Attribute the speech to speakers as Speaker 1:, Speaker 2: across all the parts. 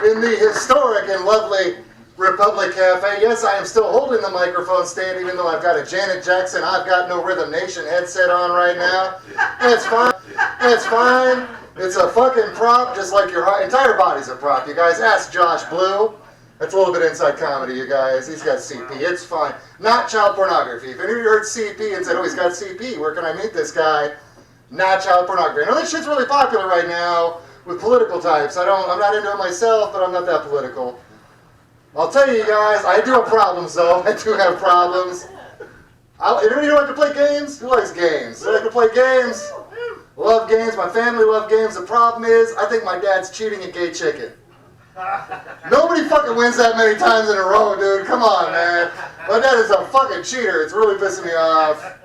Speaker 1: In the historic and lovely Republic Cafe. Yes, I am still holding the microphone stand, even though I've got a Janet Jackson, I've got no Rhythm Nation headset on right now. That's fine. That's fine. It's a fucking prop, just like your entire body's a prop. You guys, ask Josh Blue. That's a little bit inside comedy, you guys. He's got CP. It's fine. Not child pornography. If any of you heard CP and said, oh, he's got CP, where can I meet this guy? Not child pornography. I know that shit's really popular right now with political types. I'm not into it myself, but I'm not that political. I'll tell you guys, I do have problems though. I do have problems. Anybody who like to play games? Who likes games? I like to play games. Love games. My family love games. The problem is, I think my dad's cheating at gay chicken. Nobody fucking wins that many times in a row, dude. Come on, man. My dad is a fucking cheater. It's really pissing me off.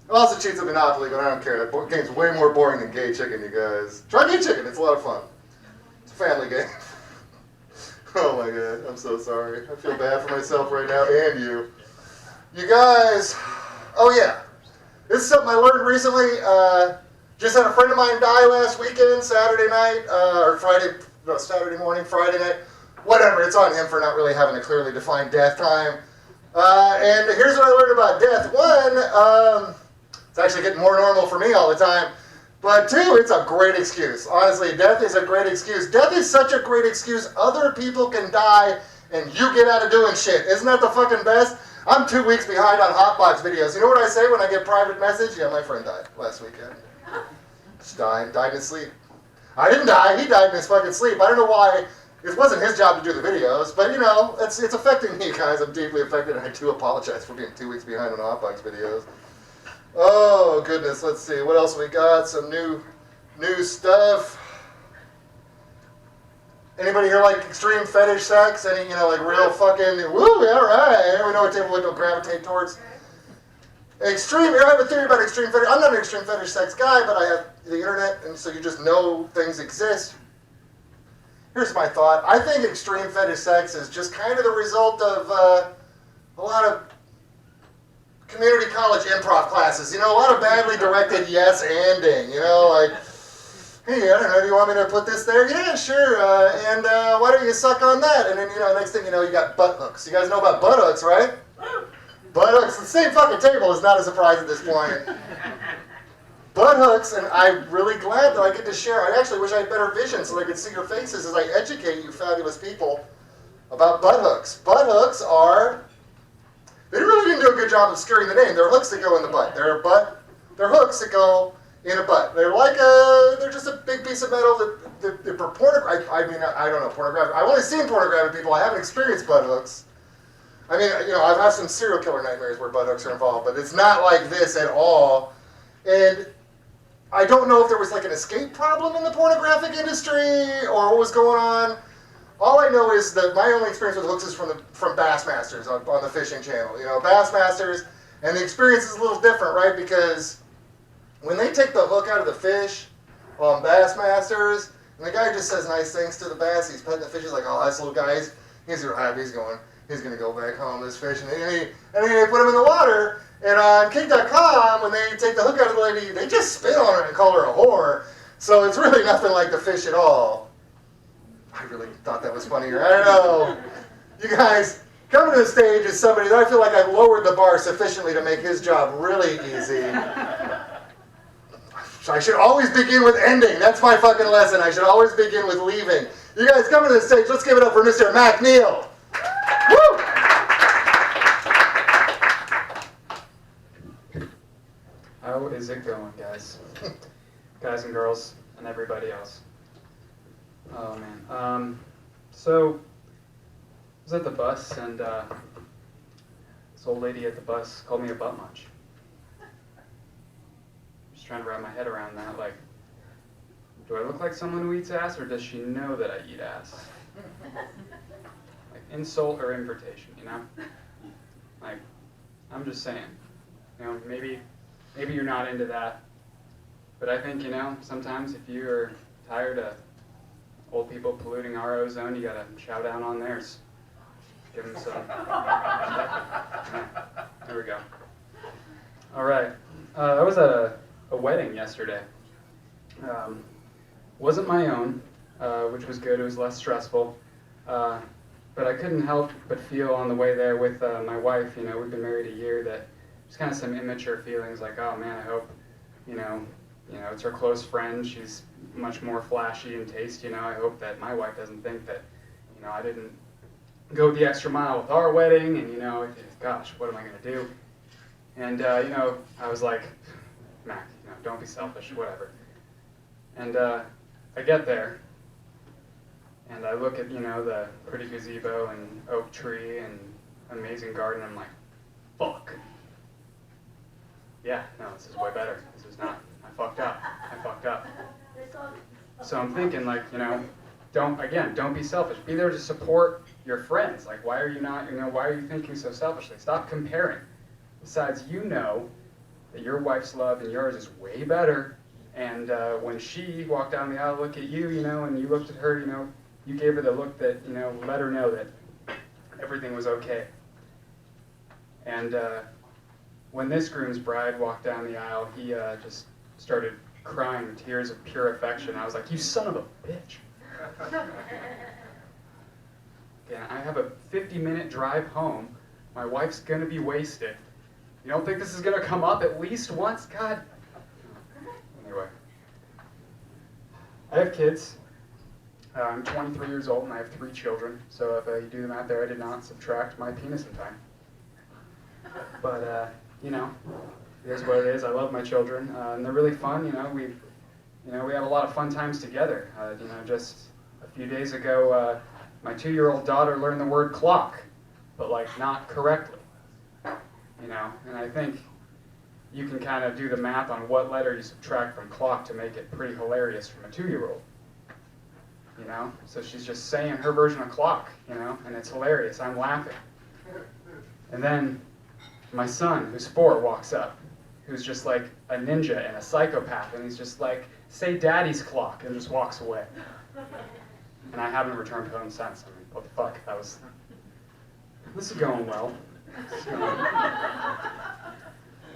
Speaker 1: Also cheats at Monopoly, but I don't care. That game's way more boring than Gay Chicken, you guys. Try Gay Chicken, it's a lot of fun. It's a family game. Oh my god, I'm so sorry. I feel bad for myself right now, and you. You guys, oh yeah. This is something I learned recently. Just had a friend of mine die last weekend, Saturday night, Saturday morning, Friday night. Whatever, it's on him for not really having a clearly defined death time. And here's what I learned about death. One, it's actually getting more normal for me all the time. But two, it's a great excuse. Honestly, death is a great excuse. Death is such a great excuse. Other people can die and you get out of doing shit. Isn't that the fucking best? I'm 2 weeks behind on HotBox videos. You know what I say when I get private message? Yeah, my friend died last weekend. Just died in his sleep. I didn't die. He died in his fucking sleep. I don't know why. It wasn't his job to do the videos, but you know, it's affecting me, guys. I'm deeply affected, and I do apologize for being 2 weeks behind on HotBox videos. Oh goodness, let's see what else we got. Some new stuff. Anybody here like extreme fetish sex? Any like real fucking woo? All right, we know what type of would gravitate towards. Extreme. I have a theory about extreme fetish. I'm not an extreme fetish sex guy, but I have the internet, and so you just know things exist. Here's my thought. I think extreme fetish sex is just kind of the result of a lot of community college improv classes. A lot of badly directed yes-anding. Like, hey, I don't know, do you want me to put this there? Yeah, sure. And why don't you suck on that? And then, next thing you know, you got butt hooks. You guys know about butt hooks, right? Butt hooks. The same fucking table is not a surprise at this point. Butt hooks, and I'm really glad that I get to share. I actually wish I had better vision so I could see your faces as I educate you fabulous people about butt hooks. Butt hooks are, they really didn't do a good job of skewering the name. They're hooks that go in the butt. They're hooks that go in a butt. They're like they're just a big piece of metal that for pornographic, I don't know, pornographic. I've only seen pornographic people. I haven't experienced butt hooks. I've had some serial killer nightmares where butt hooks are involved, but it's not like this at all. And I don't know if there was like an escape problem in the pornographic industry or what was going on. All I know is that my only experience with hooks is from Bassmasters on the fishing channel. Bassmasters, and the experience is a little different, right? Because when they take the hook out of the fish on Bassmasters, and the guy just says nice things to the bass, he's petting the fish, he's like, oh, this little guy, he's real happy, he's going to go back home, this fish, and then they put him in the water. And on Kink.com, when they take the hook out of the lady, they just spit on her and call her a whore. So it's really nothing like the fish at all. I really thought that was funnier. I don't know. You guys, coming to the stage is somebody that I feel like I've lowered the bar sufficiently to make his job really easy. I should always begin with ending. That's my fucking lesson. I should always begin with leaving. You guys, coming to the stage, let's give it up for Mr. Mac Neal. Woo!
Speaker 2: How is it going, guys? Guys and girls and everybody else. Oh man. So I was at the bus and this old lady at the bus called me a butt munch. Just trying to wrap my head around that. Like, do I look like someone who eats ass, or does she know that I eat ass? Like, insult or invitation, you know? Like, I'm just saying, you know, maybe you're not into that, but I think, you know, sometimes if you're tired of old people polluting our ozone, you gotta chow down on theirs. Give them some. Yeah, there we go. All right. I was at a wedding yesterday. Wasn't my own, which was good. It was less stressful. But I couldn't help but feel on the way there with my wife, you know, we've been married a year, that just kind of some immature feelings like, oh man, I hope, you know, it's her close friend. She's much more flashy in taste, you know. I hope that my wife doesn't think that, you know, I didn't go the extra mile with our wedding, and, you know, gosh, what am I going to do? And, you know, I was like, Mac, you know, don't be selfish, whatever. And I get there, and I look at, you know, the pretty gazebo and oak tree and amazing garden, and I'm like, fuck. Yeah, no, this is way better. This is not, I fucked up. So I'm thinking, like, you know, don't be selfish. Be there to support your friends. Like, why are you not, you know, why are you thinking so selfishly? Stop comparing. Besides, you know that your wife's love and yours is way better. And when she walked down the aisle, look at you, you know, and you looked at her, you know, you gave her the look that, you know, let her know that everything was okay. And when this groom's bride walked down the aisle, he just started crying with tears of pure affection. I was like, you son of a bitch. Again, I have a 50-minute drive home. My wife's going to be wasted. You don't think this is going to come up at least once? God. Anyway. I have kids. I'm 23 years old and I have 3 children. So if you do the math there, I did not subtract my penis in time. But, you know, it is what it is. I love my children, and they're really fun. You know, we have a lot of fun times together. You know, just a few days ago, my 2-year-old daughter learned the word clock, but like not correctly. You know, and I think you can kind of do the math on what letter you subtract from clock to make it pretty hilarious from a 2-year-old. You know, so she's just saying her version of clock, you know, and it's hilarious. I'm laughing. And then my son, who's 4, walks up, who's just like a ninja and a psychopath, and he's just like, say daddy's clock, and just walks away. And I haven't returned home since. I mean, what the fuck? This is going well.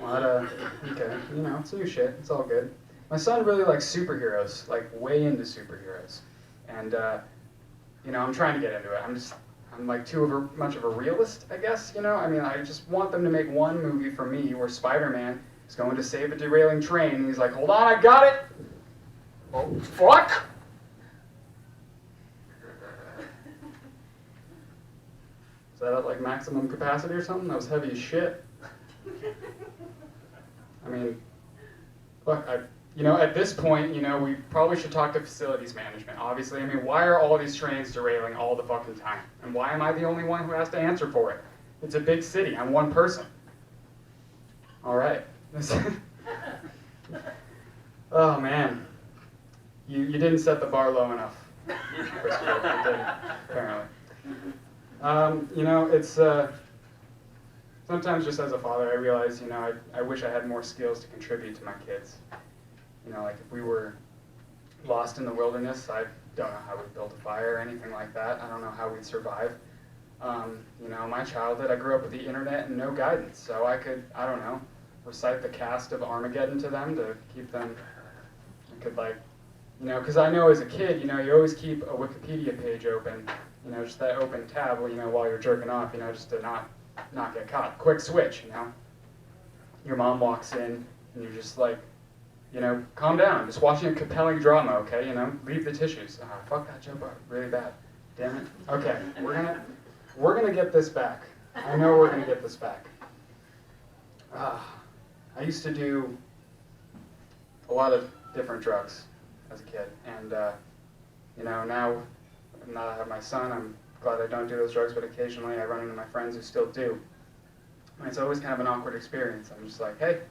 Speaker 2: Okay, you know, it's new shit. It's all good. My son really likes superheroes, like way into superheroes. And, you know, I'm trying to get into it. I'm like too much of a realist, I guess, you know? I mean, I just want them to make one movie for me where Spider-Man is going to save a derailing train, and he's like, hold on, I got it! Oh, fuck! Is that at, like, maximum capacity or something? That was heavy as shit. I mean, look, you know, at this point, you know, we probably should talk to facilities management, obviously. I mean, why are all these trains derailing all the fucking time? And why am I the only one who has to answer for it? It's a big city. I'm one person. All right. Oh, man. You didn't set the bar low enough. You didn't, apparently. You know, it's... sometimes just as a father, I realize, you know, I wish I had more skills to contribute to my kids. You know, like if we were lost in the wilderness, I don't know how we'd build a fire or anything like that. I don't know how we'd survive. You know, my childhood, I grew up with the internet and no guidance, so I don't know, recite the cast of Armageddon to them to keep them, I could like, you know, because I know as a kid, you know, you always keep a Wikipedia page open, you know, just that open tab, you know, while you're jerking off, you know, just to not get caught. Quick switch, you know. Your mom walks in, and you're just like, you know, calm down. I'm just watching a compelling drama, okay? You know, leave the tissues. Fuck that joke, really bad. Damn it. Okay, we're gonna get this back. I know we're gonna get this back. I used to do a lot of different drugs as a kid, and you know, now that I have my son, I'm glad I don't do those drugs, but occasionally I run into my friends who still do. And it's always kind of an awkward experience. I'm just like, hey,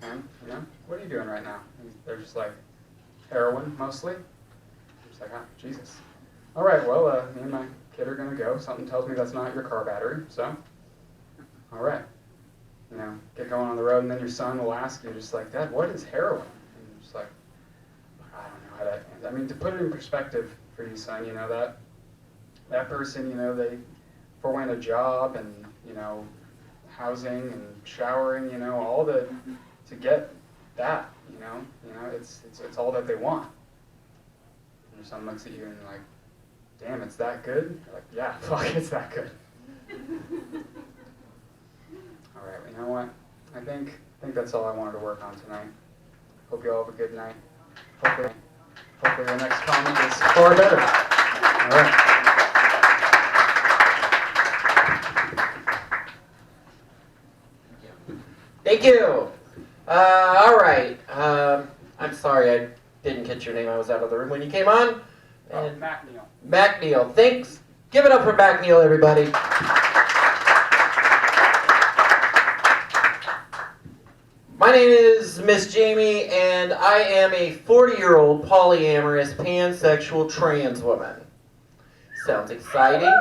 Speaker 2: man, you know, what are you doing right now? And they're just like, heroin, mostly. I'm just like, oh, Jesus. All right, well, me and my kid are going to go. Something tells me that's not your car battery, so, all right. You know, get going on the road, and then your son will ask you, just like, Dad, what is heroin? And you're just like, I don't know how that, I mean, to put it in perspective for you, son, you know, that person, you know, they forwent a job and, you know, housing and showering, you know, all to get that, you know, it's all that they want. And your son looks at you and like, damn, it's that good? You're like, yeah, fuck, it's that good. All right, well, you know what? I think that's all I wanted to work on tonight. Hope you all have a good night. Hopefully the next comment is far better. All right.
Speaker 3: Thank you. All right. I'm sorry I didn't catch your name. I was out of the room when you came on. And
Speaker 2: MacNeil.
Speaker 3: MacNeil. Thanks. Give it up for MacNeil, everybody. My name is Miss Jamie, and I am a 40-year-old polyamorous pansexual trans woman. Sounds exciting.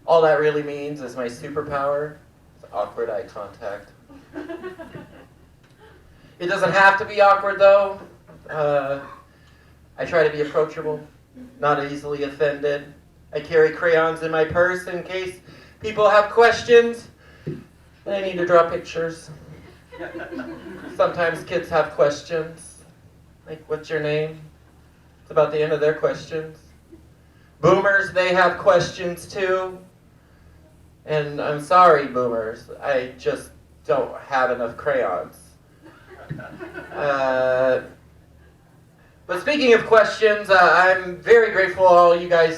Speaker 3: All that really means is my superpower is awkward eye contact. It doesn't have to be awkward, though. I try to be approachable, not easily offended. I carry crayons in my purse in case people have questions. And I need to draw pictures. Sometimes kids have questions. Like, what's your name? It's about the end of their questions. Boomers, they have questions too. And I'm sorry, boomers. I just don't have enough crayons. But speaking of questions, I'm very grateful for all you guys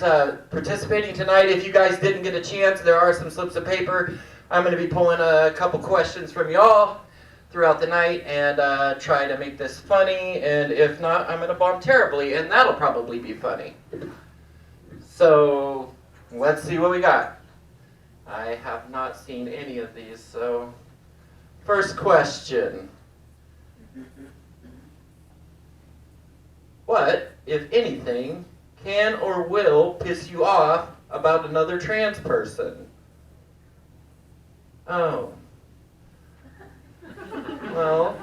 Speaker 3: participating tonight. If you guys didn't get a chance, there are some slips of paper. I'm going to be pulling a couple questions from y'all throughout the night and try to make this funny. And if not, I'm going to bomb terribly, and that'll probably be funny. So let's see what we got. I have not seen any of these, so first question. What, if anything, can or will piss you off about another trans person? Oh. Well,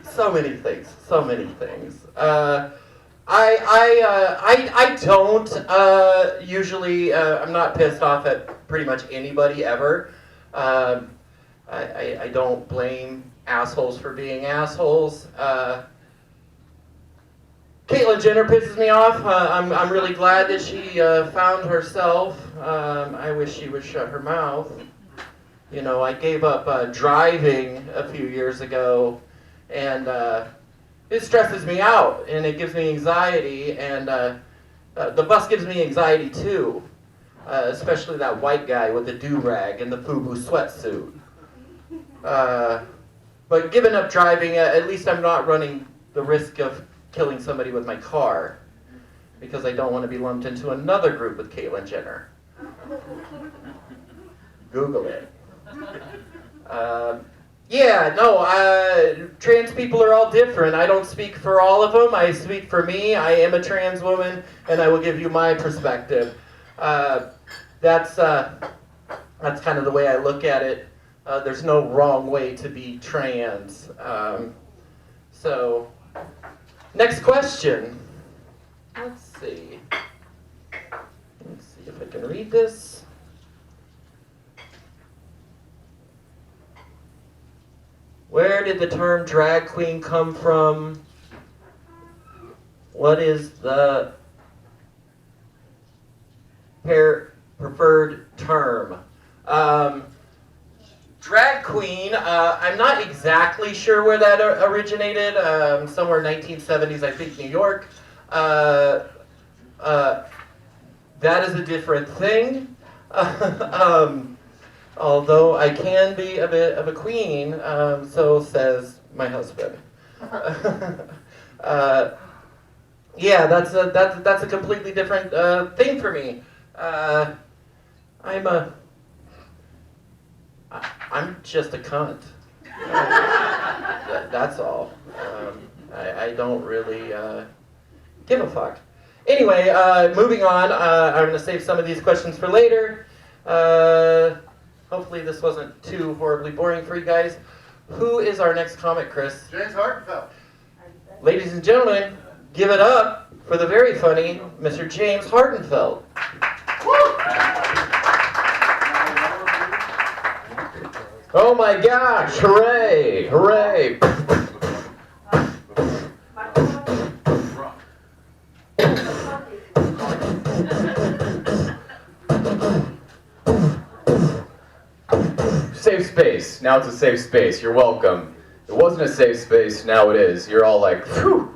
Speaker 3: so many things. I don't usually. I'm not pissed off at pretty much anybody ever. I don't blame assholes for being assholes. Caitlyn Jenner pisses me off. I'm really glad that she found herself. I wish she would shut her mouth. You know, I gave up driving a few years ago, and it stresses me out, and it gives me anxiety, and the bus gives me anxiety too, especially that white guy with the do-rag and the FUBU sweatsuit. But giving up driving, at least I'm not running the risk of killing somebody with my car, because I don't want to be lumped into another group with Caitlyn Jenner. Google it. Trans people are all different. I don't speak for all of them. I speak for me. I am a trans woman, and I will give you my perspective. That's kind of the way I look at it. There's no wrong way to be trans. So, next question. Let's see if I can read this. Where did the term drag queen come from? What is the preferred term? Drag queen, I'm not exactly sure where that originated. Somewhere 1970s, I think, New York. That is a different thing. Although I can be a bit of a queen, so says my husband. That's a completely different thing for me. I'm I'm just a cunt. That's all. I don't really give a fuck. Anyway, moving on. I'm going to save some of these questions for later. Hopefully this wasn't too horribly boring for you guys. Who is our next comic, Chris?
Speaker 1: James Hartenfeld.
Speaker 3: Ladies and gentlemen, give it up for the very funny Mr. James Hartenfeld. Oh my gosh, hooray, hooray.
Speaker 4: Safe space. Now it's a safe space. You're welcome. It wasn't a safe space. Now it is. You're all like, phew.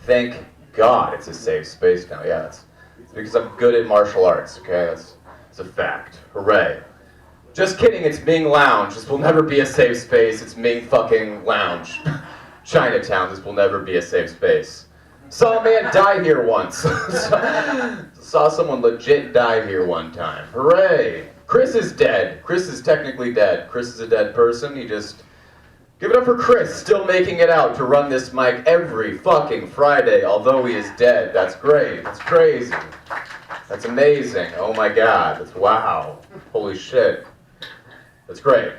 Speaker 4: Thank God it's a safe space now. Yeah, it's because I'm good at martial arts. Okay, it's a fact. Hooray. Just kidding. It's Ming Lounge. This will never be a safe space. It's Ming fucking Lounge. Chinatown. This will never be a safe space. Saw a man die here once. Saw someone legit die here one time. Hooray. Chris is dead. Chris is technically dead. Chris is a dead person. He just... Give it up for Chris, still making it out to run this mic every fucking Friday, although he is dead. That's great. That's crazy. That's amazing. Oh my God. That's wow. Holy shit. That's great.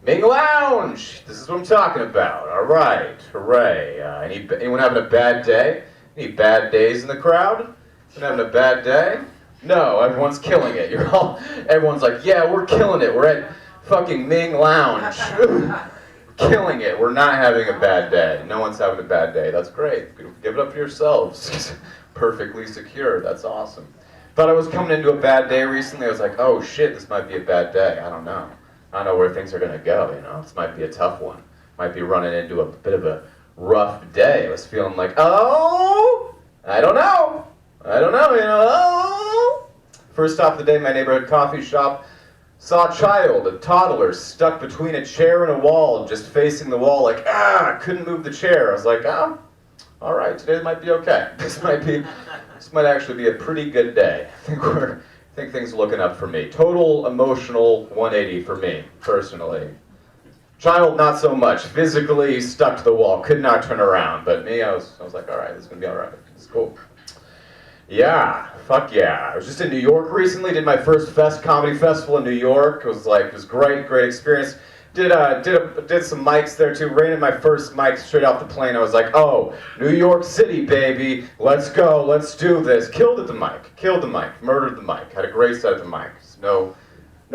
Speaker 4: Ming Lounge. This is what I'm talking about. All right. Hooray. Anyone having a bad day? Any bad days in the crowd? Anyone having a bad day? No, everyone's killing it. Everyone's like, yeah, we're killing it. We're at fucking Ming Lounge. Killing it. We're not having a bad day. No one's having a bad day. That's great. Give it up for yourselves. Perfectly secure. That's awesome. Thought I was coming into a bad day recently. I was like, oh shit, this might be a bad day. I don't know. I don't know where things are going to go, you know. This might be a tough one. Might be running into a bit of a rough day. I was feeling like, oh, I don't know, you know. Oh. First stop of the day, my neighborhood coffee shop. Saw a child, a toddler, stuck between a chair and a wall, just facing the wall like, couldn't move the chair. I was like, all right, today might be okay. This might actually be a pretty good day. I think things are looking up for me. Total emotional 180 for me, personally. Child, not so much. Physically stuck to the wall, could not turn around. But me, I was like, all right, this is gonna be all right. It's cool. Yeah, fuck yeah. I was just in New York recently, did my first comedy festival in New York. It was great experience. Did some mics there too. Ran in my first mic straight off the plane. I was like, oh, New York City, baby. Let's go, let's do this. Killed the mic, murdered the mic. Had a great set of the mics. No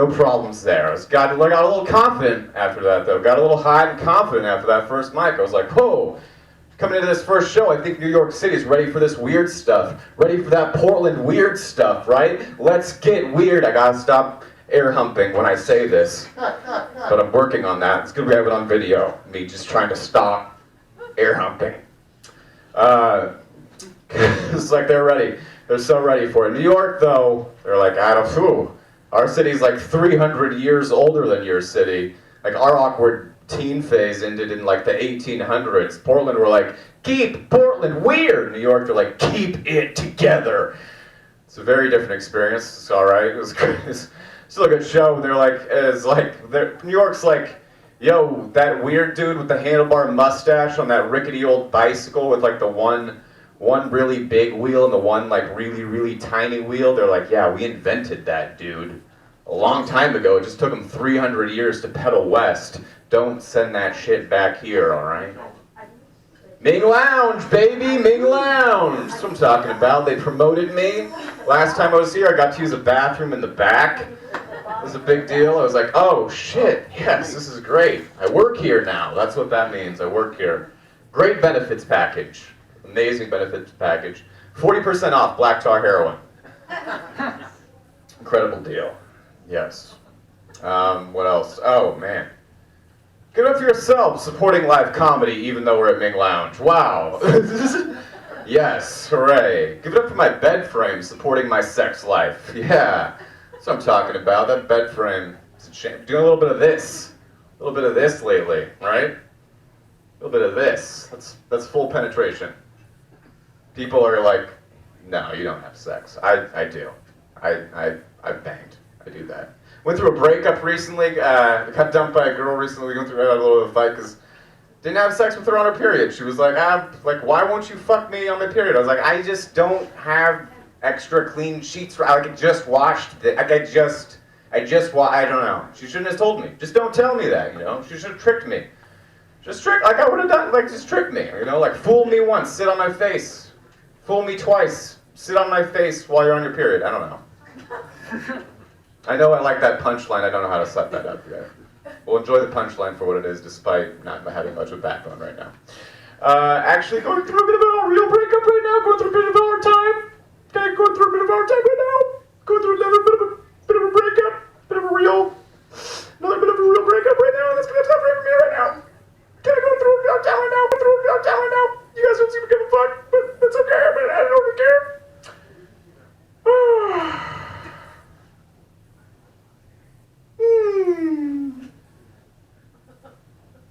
Speaker 4: problems there. Got a little confident after that though. Got a little high and confident after that first mic. I was like, whoa. Coming into this first show, I think New York City is ready for this weird stuff. Ready for that Portland weird stuff, right? Let's get weird. I gotta stop air humping when I say this. But I'm working on that. It's good we have it on video. Me just trying to stop air humping. It's like they're ready. They're so ready for it. New York, though, they're like, our city's like 300 years older than your city. Like, our awkward teen phase ended in like the 1800s. Portland were like, keep Portland weird. New York, they're like, keep it together. It's a very different experience. It's all right. It was good. It's still a good show. New York's like, yo, that weird dude with the handlebar mustache on that rickety old bicycle with like the one really big wheel and the one like really, really tiny wheel. They're like, yeah, we invented that dude a long time ago. It just took them 300 years to pedal west. Don't send that shit back here, all right? Ming Lounge, baby, Ming Lounge. That's what I'm talking about. They promoted me. Last time I was here, I got to use a bathroom in the back. It was a big deal. I was like, oh, shit, yes, this is great. I work here now. That's what that means. I work here. Great benefits package. Amazing benefits package. 40% off black tar heroin. Incredible deal. Yes. What else? Oh, man. Give it up for yourself, supporting live comedy even though we're at Ming Lounge. Wow. Yes, hooray. Give it up for my bed frame, supporting my sex life. Yeah, that's what I'm talking about. That bed frame. It's a shame. Doing a little bit of this. A little bit of this lately, right? A little bit of this. That's full penetration. People are like, no, you don't have sex. I do. I've banged. I do that. Went through a breakup recently. Got dumped by a girl recently. We went through a little bit of a fight because didn't have sex with her on her period. She was like, why won't you fuck me on my period? I was like, I just don't have extra clean sheets. I just washed. I don't know. She shouldn't have told me. Just don't tell me that. You know, she should have tricked me. Just trick, like I would have done. Like just trick me. You know, like fool me once, sit on my face. Fool me twice, sit on my face while you're on your period. I don't know. I know I like that punchline. I don't know how to set that up yet. We'll enjoy the punchline for what it is, despite not having much of a backbone right now. Actually, going through a bit of a real breakup right now. Going through a bit of a hard time. Okay, going through a bit of a hard time right now. Going through another bit of a breakup. Another bit of a real breakup right now. That's gonna stop right for me right now. Kinda going through a real time right now. Going through a real time right now. You guys don't seem to give a fuck, but that's okay. I mean, I don't really care.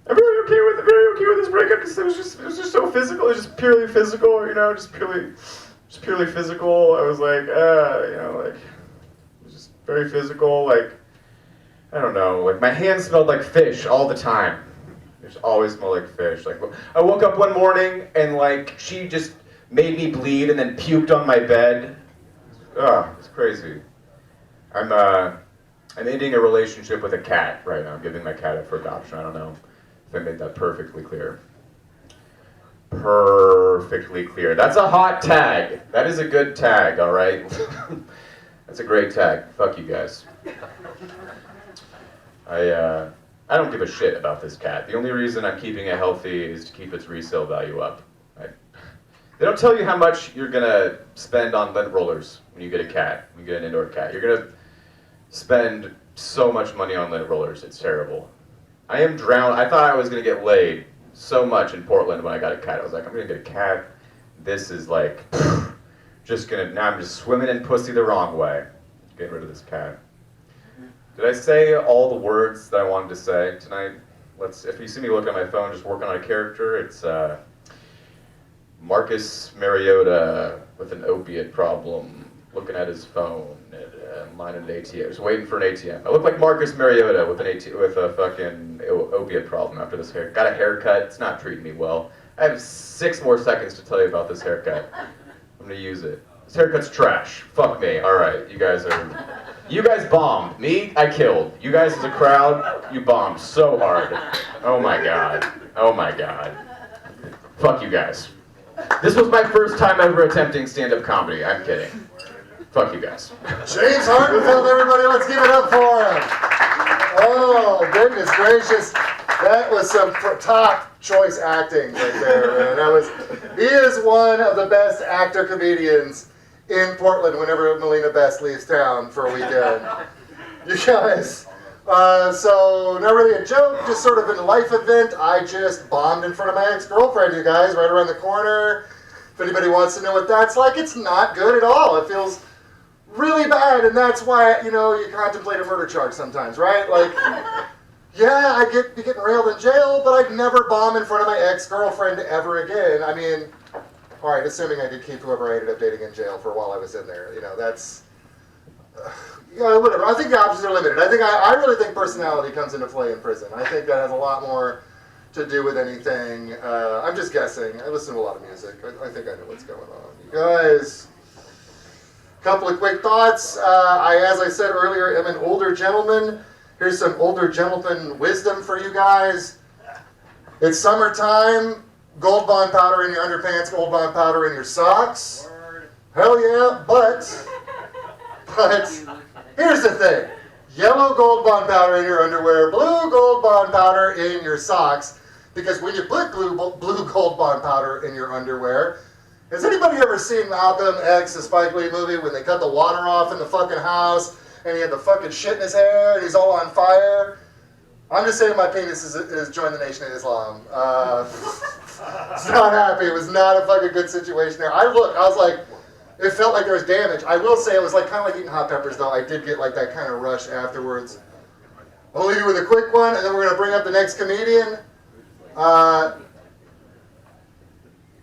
Speaker 4: I'm very okay with this breakup because it was just so physical. It was just purely physical, you know, just purely physical. I was like, you know, like it was just very physical. Like I don't know, like my hands smelled like fish all the time. They just always smelled like fish. Like I woke up one morning and like she just made me bleed and then puked on my bed. It's crazy. I'm ending a relationship with a cat right now. I'm giving my cat up for adoption. I don't know if I made that perfectly clear. Perfectly clear. That's a hot tag. That is a good tag, all right? That's a great tag. Fuck you guys. I don't give a shit about this cat. The only reason I'm keeping it healthy is to keep its resale value up. They don't tell you how much you're gonna spend on lint rollers when you get a cat, when you get an indoor cat. You're gonna spend so much money on lint rollers, it's terrible. I am drowned. I thought I was gonna get laid so much in Portland when I got a cat. I was like, I'm gonna get a cat. This is like, now I'm just swimming in pussy the wrong way. Getting rid of this cat. Did I say all the words that I wanted to say tonight? If you see me look at my phone, just working on a character, it's Marcus Mariota with an opiate problem, looking at his phone, and line at an ATM, just waiting for an ATM. I look like Marcus Mariota with a fucking opiate problem after this hair. Got a haircut, it's not treating me well. I have 6 more seconds to tell you about this haircut. I'm gonna use it. This haircut's trash. Fuck me. Alright, you guys bombed. Me, I killed. You guys as a crowd, you bombed so hard. Oh my god. Oh my god. Fuck you guys. This was my first time ever attempting stand-up comedy. I'm kidding. Fuck you guys.
Speaker 1: James Hartenfeld, everybody, let's give it up for him. Oh, goodness gracious. That was some top choice acting right there, man. He is one of the best actor-comedians in Portland whenever Melina Best leaves town for a weekend. You guys. So, not really a joke, just sort of a life event. I just bombed in front of my ex-girlfriend, you guys, right around the corner. If anybody wants to know what that's like, it's not good at all. It feels really bad, and that's why, you contemplate a murder charge sometimes, right? Like, yeah, I'd be getting railed in jail, but I'd never bomb in front of my ex-girlfriend ever again. I mean, all right, assuming I did keep whoever I ended up dating in jail for while I was in there, that's... whatever. I think the options are limited. I really think personality comes into play in prison. I think that has a lot more to do with anything. I'm just guessing. I listen to a lot of music. I think I know what's going on. You guys, a couple of quick thoughts. As I said earlier, I'm an older gentleman. Here's some older gentleman wisdom for you guys. It's summertime. Gold Bond powder in your underpants, Gold Bond powder in your socks. Hell yeah, but here's the thing. Yellow Gold Bond powder in your underwear, blue Gold Bond powder in your socks. Because when you put blue Gold Bond powder in your underwear, has anybody ever seen Malcolm X, the Spike Lee movie, when they cut the water off in the fucking house, and he had the fucking shit in his hair, and he's all on fire? I'm just saying my penis is joined the Nation of Islam. It's not happy. It was not a fucking good situation there. I was like, it felt like there was damage. I will say it was like kind of like eating hot peppers, though. I did get like that kind of rush afterwards. I'll leave you with a quick one, and then we're going to bring up the next comedian.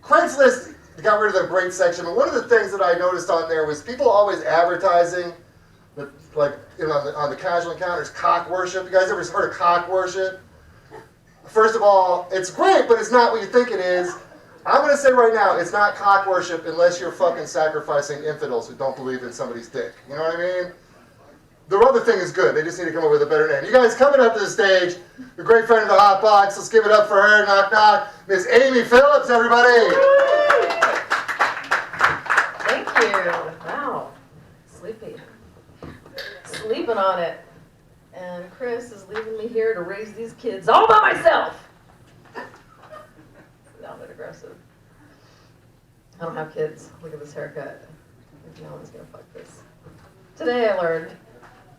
Speaker 1: Craigslist got rid of the great section, but one of the things that I noticed on there was people always advertising like on the casual encounters, cock worship. You guys ever heard of cock worship? First of all, it's great, but it's not what you think it is. I'm going to say right now, it's not cock worship unless you're fucking sacrificing infidels who don't believe in somebody's dick. You know what I mean? The other thing is good. They just need to come up with a better name. You guys coming up to the stage, a great friend of the HotBox. Let's give it up for her. Knock, knock. Miss Amy Phillips, everybody.
Speaker 5: Thank you. Wow. Sleepy. Sleeping on it. And Chris is leaving me here to raise these kids all by myself. Not that aggressive. I don't have kids. Look at this haircut. No one's gonna fuck this. Today I learned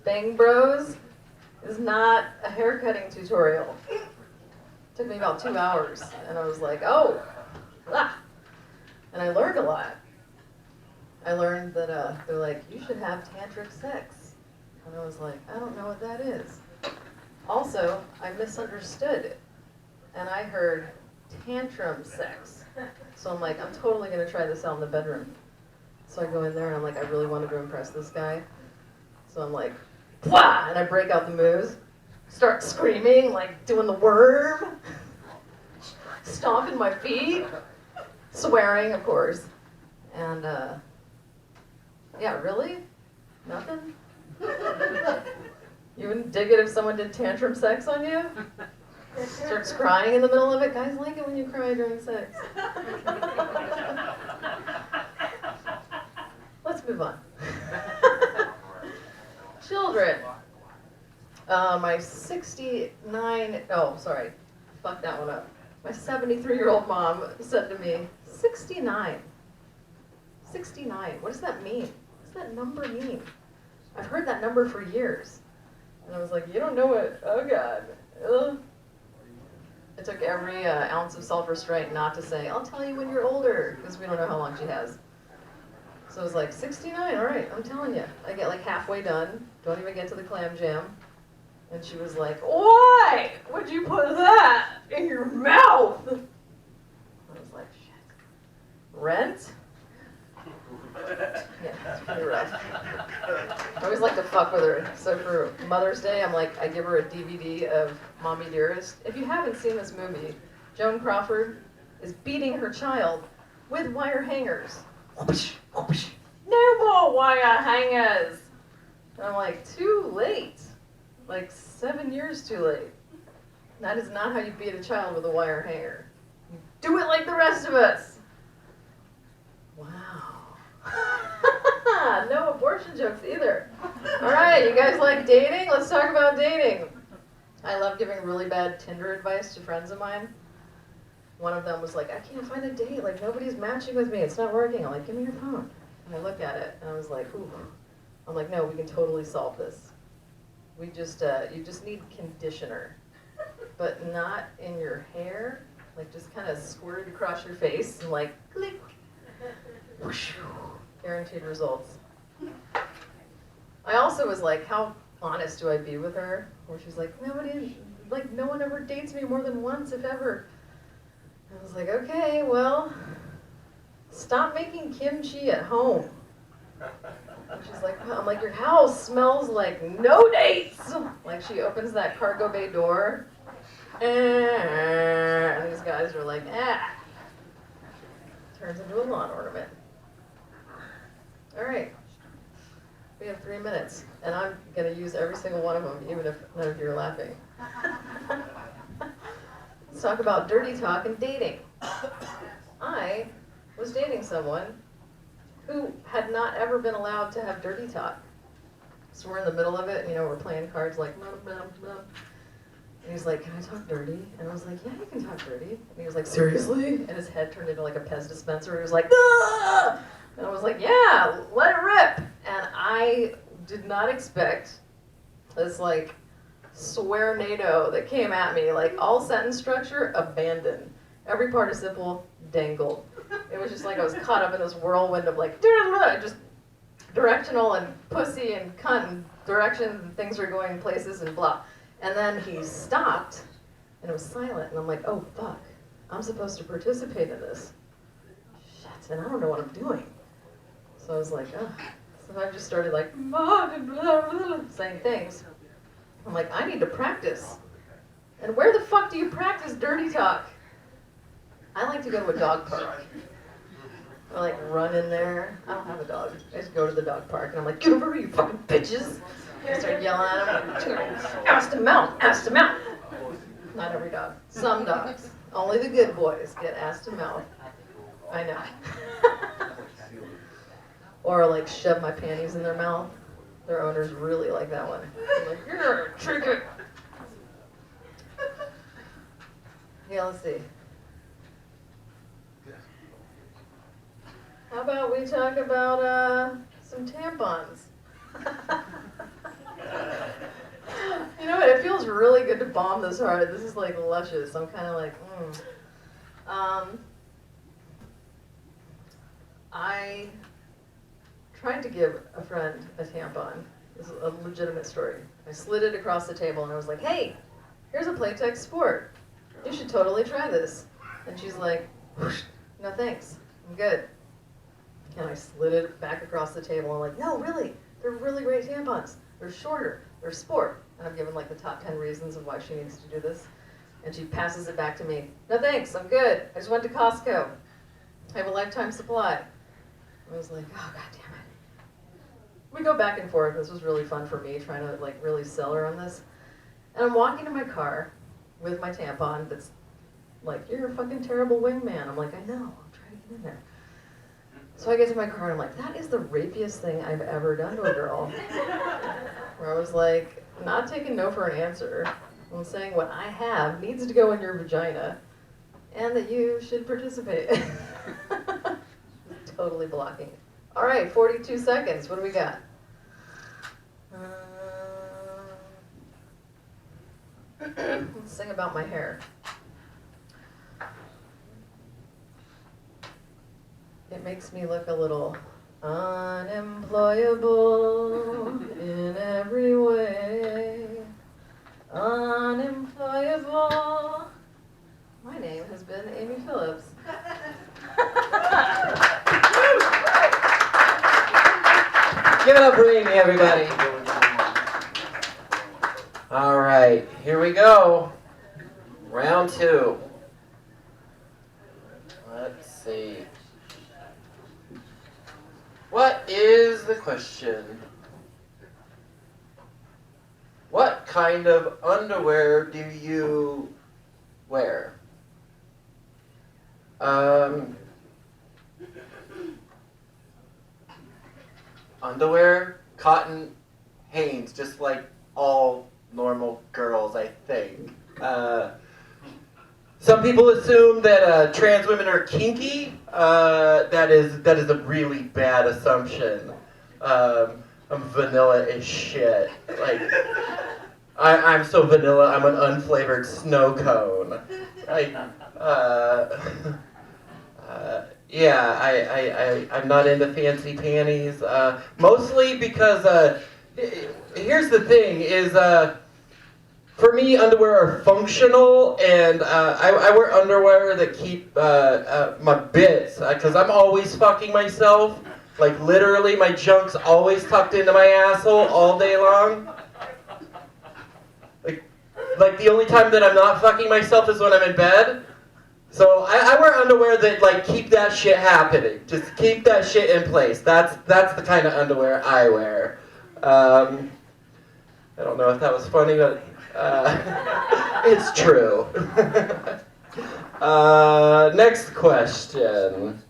Speaker 5: Bang Bros is not a haircutting tutorial. It took me about 2 hours, and I was like, oh, ah. And I learned a lot. I learned that they're like, you should have tantric sex. And I was like, I don't know what that is. Also, I misunderstood it, and I heard tantrum sex. So I'm like, I'm totally gonna try this out in the bedroom. So I go in there and I'm like, I really wanted to impress this guy. So I'm like, wah! And I break out the moves, start screaming, like doing the worm, stomping my feet, swearing, of course. And yeah, really? Nothing? You wouldn't dig it if someone did tantrum sex on you? Starts crying in the middle of it. Guys like it when you cry during sex. Let's move on. Children. My 69, oh, sorry, fuck that one up. My 73-year-old mom said to me, 69. 69, what does that mean? What does that number mean? I've heard that number for years. And I was like, you don't know it? Oh God. Ugh. It took every ounce of self-restraint not to say, I'll tell you when you're older, because we don't know how long she has. So I was like, 69, all right, I'm telling you. I get like halfway done, don't even get to the clam jam. And she was like, why would you put that in your mouth? I was like, shit. Rent? Yeah, it's pretty rough. I always like to fuck with her. So for Mother's Day, I'm like, I give her a DVD of Mommy Dearest. If you haven't seen this movie, Joan Crawford is beating her child with wire hangers. No more wire hangers. And I'm like, too late. Like 7 years too late. That is not how you beat a child with a wire hanger. You do it like the rest of us. Wow. No abortion jokes either. All right, you guys like dating? Let's talk about dating. I love giving really bad Tinder advice to friends of mine. One of them was like, I can't find a date. Like, nobody's matching with me. It's not working. I'm like, give me your phone. And I look at it, and I was like, ooh. I'm like, no, we can totally solve this. We just, you just need conditioner, but not in your hair. Like, just kind of squirt it across your face and like, click. Whoosh. Guaranteed results. I also was like, how honest do I be with her? Where she's like, no one ever dates me more than once, if ever. I was like, okay, well, stop making kimchi at home. And she's like, I'm like, your house smells like no dates. Like she opens that cargo bay door, and these guys are like, turns into a lawn ornament. All right, we have 3 minutes, and I'm gonna use every single one of them, even if none of you are laughing. Let's talk about dirty talk and dating. I was dating someone who had not ever been allowed to have dirty talk. So we're in the middle of it, and, we're playing cards like, blah, blah, blah. And he's like, can I talk dirty? And I was like, yeah, you can talk dirty. And he was like, seriously? And his head turned into like a Pez dispenser. He was like, ah! And I was like, yeah, let it rip. And I did not expect this like swear-nado that came at me, like all sentence structure, abandoned. Every participle, dangled. It was just like I was caught up in this whirlwind of like, just directional and pussy and cunt and directions and things were going places and blah. And then he stopped and it was silent and I'm like, oh fuck, I'm supposed to participate in this. Shit, and I don't know what I'm doing. So I was like, oh, So I just started like, saying things. I'm like, I need to practice. And where the fuck do you practice dirty talk? I like to go to a dog park. I like run in there. I don't have a dog. I just go to the dog park and I'm like, get over here, you fucking bitches. I start yelling at them. Ass to mouth, ass to mouth. Not every dog. Some dogs. Only the good boys get ass to mouth. I know. Or like shove my panties in their mouth. Their owners really like that one. I'm like, you're a trinket. Yeah, let's see. How about we talk about some tampons? You know what? It feels really good to bomb this hard. This is like luscious. I'm kind of like, I tried to give a friend a tampon. This is a legitimate story. I slid it across the table and I was like, hey, here's a Playtex Sport. You should totally try this. And she's like, no thanks, I'm good. And I slid it back across the table. I'm like, no, really, they're really great tampons. They're shorter, they're sport. And I've given like the top 10 reasons of why she needs to do this. And she passes it back to me. No thanks, I'm good. I just went to Costco. I have a lifetime supply. I was like, oh, god damn it. We go back and forth. This was really fun for me, trying to like really sell her on this. And I'm walking to my car with my tampon that's like, you're a fucking terrible wingman. I'm like, I know, I'm trying to get in there. So I get to my car and I'm like, that is the rapiest thing I've ever done to a girl. Where I was like, I'm not taking no for an answer. I'm saying what I have needs to go in your vagina and that you should participate. Totally blocking. All right, 42 seconds. What do we got? Let's sing about my hair. It makes me look a little unemployable in every way. Unemployable. My name has been Amy Phillips.
Speaker 3: Give it up for Amy, everybody. All right, here we go. Round 2. Let's see. What is the question? What kind of underwear do you wear? Underwear, cotton, Hanes, just like all normal girls, I think. Some people assume that trans women are kinky. That is a really bad assumption. I'm vanilla as shit. Like, I'm so vanilla. I'm an unflavored snow cone. I'm not into fancy panties. Mostly because here's the thing: is for me, underwear are functional, and I wear underwear that keep my bits, because I'm always fucking myself. Like, literally, my junk's always tucked into my asshole all day long. Like the only time that I'm not fucking myself is when I'm in bed. So I wear underwear that, like, keep that shit happening. Just keep that shit in place. That's the kind of underwear I wear. I don't know if that was funny, but it's true. Next question.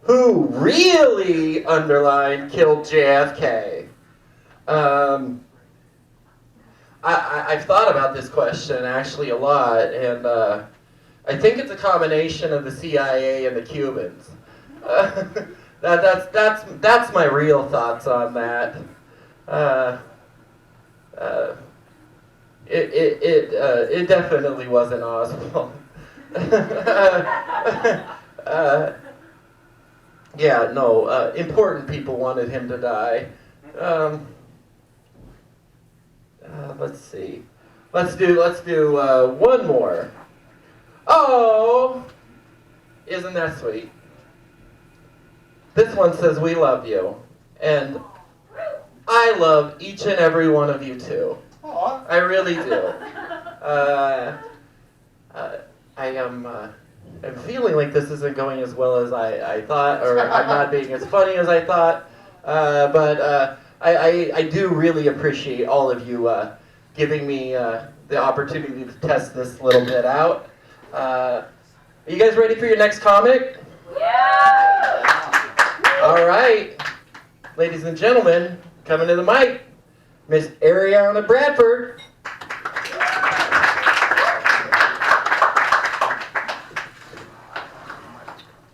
Speaker 3: Who really, underlined, killed JFK? I've thought about this question actually a lot, and I think it's a combination of the CIA and the Cubans. That's my real thoughts on that. It definitely wasn't Oswald. Important people wanted him to die. Let's see. Let's do one more. Oh, isn't that sweet? This one says, we love you. And I love each and every one of you too.
Speaker 1: Aw.
Speaker 3: I really do. I'm feeling like this isn't going as well as I thought, or I'm not being as funny as I thought. But I do really appreciate all of you giving me the opportunity to test this little bit out. Are you guys ready for your next comic?
Speaker 5: Yeah!
Speaker 3: All right. Ladies and gentlemen, coming to the mic, Miss Ariana Bradford.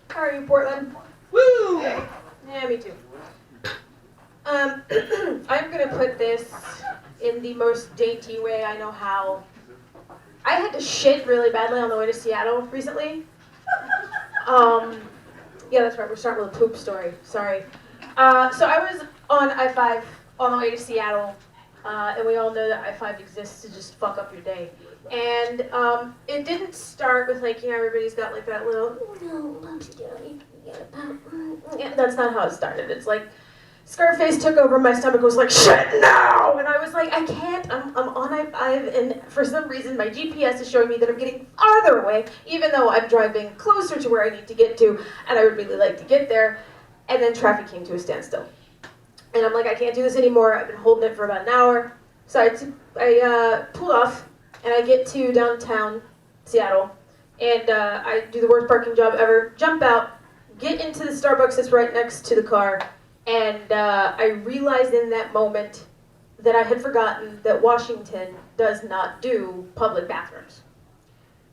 Speaker 6: How are you, Portland?
Speaker 3: Woo!
Speaker 6: Yeah, me too. I'm gonna put this in the most dainty way I know how. I had to shit really badly on the way to Seattle recently. Yeah, that's right. We're starting with a poop story. Sorry. So I was on I-5 on the way to Seattle, and we all know that I-5 exists to just fuck up your day. And it didn't start with like, you know, everybody's got like that little, that's not how it started. It's like Scarface took over, my stomach was like, shit now! And I was like, I can't, I'm on I-5, and for some reason my GPS is showing me that I'm getting farther away, even though I'm driving closer to where I need to get to, and I would really like to get there. And then traffic came to a standstill. And I'm like, I can't do this anymore. I've been holding it for about an hour. So I pulled off, and I get to downtown Seattle, and I do the worst parking job ever. Jump out, get into the Starbucks that's right next to the car, and I realized in that moment that I had forgotten that Washington does not do public bathrooms.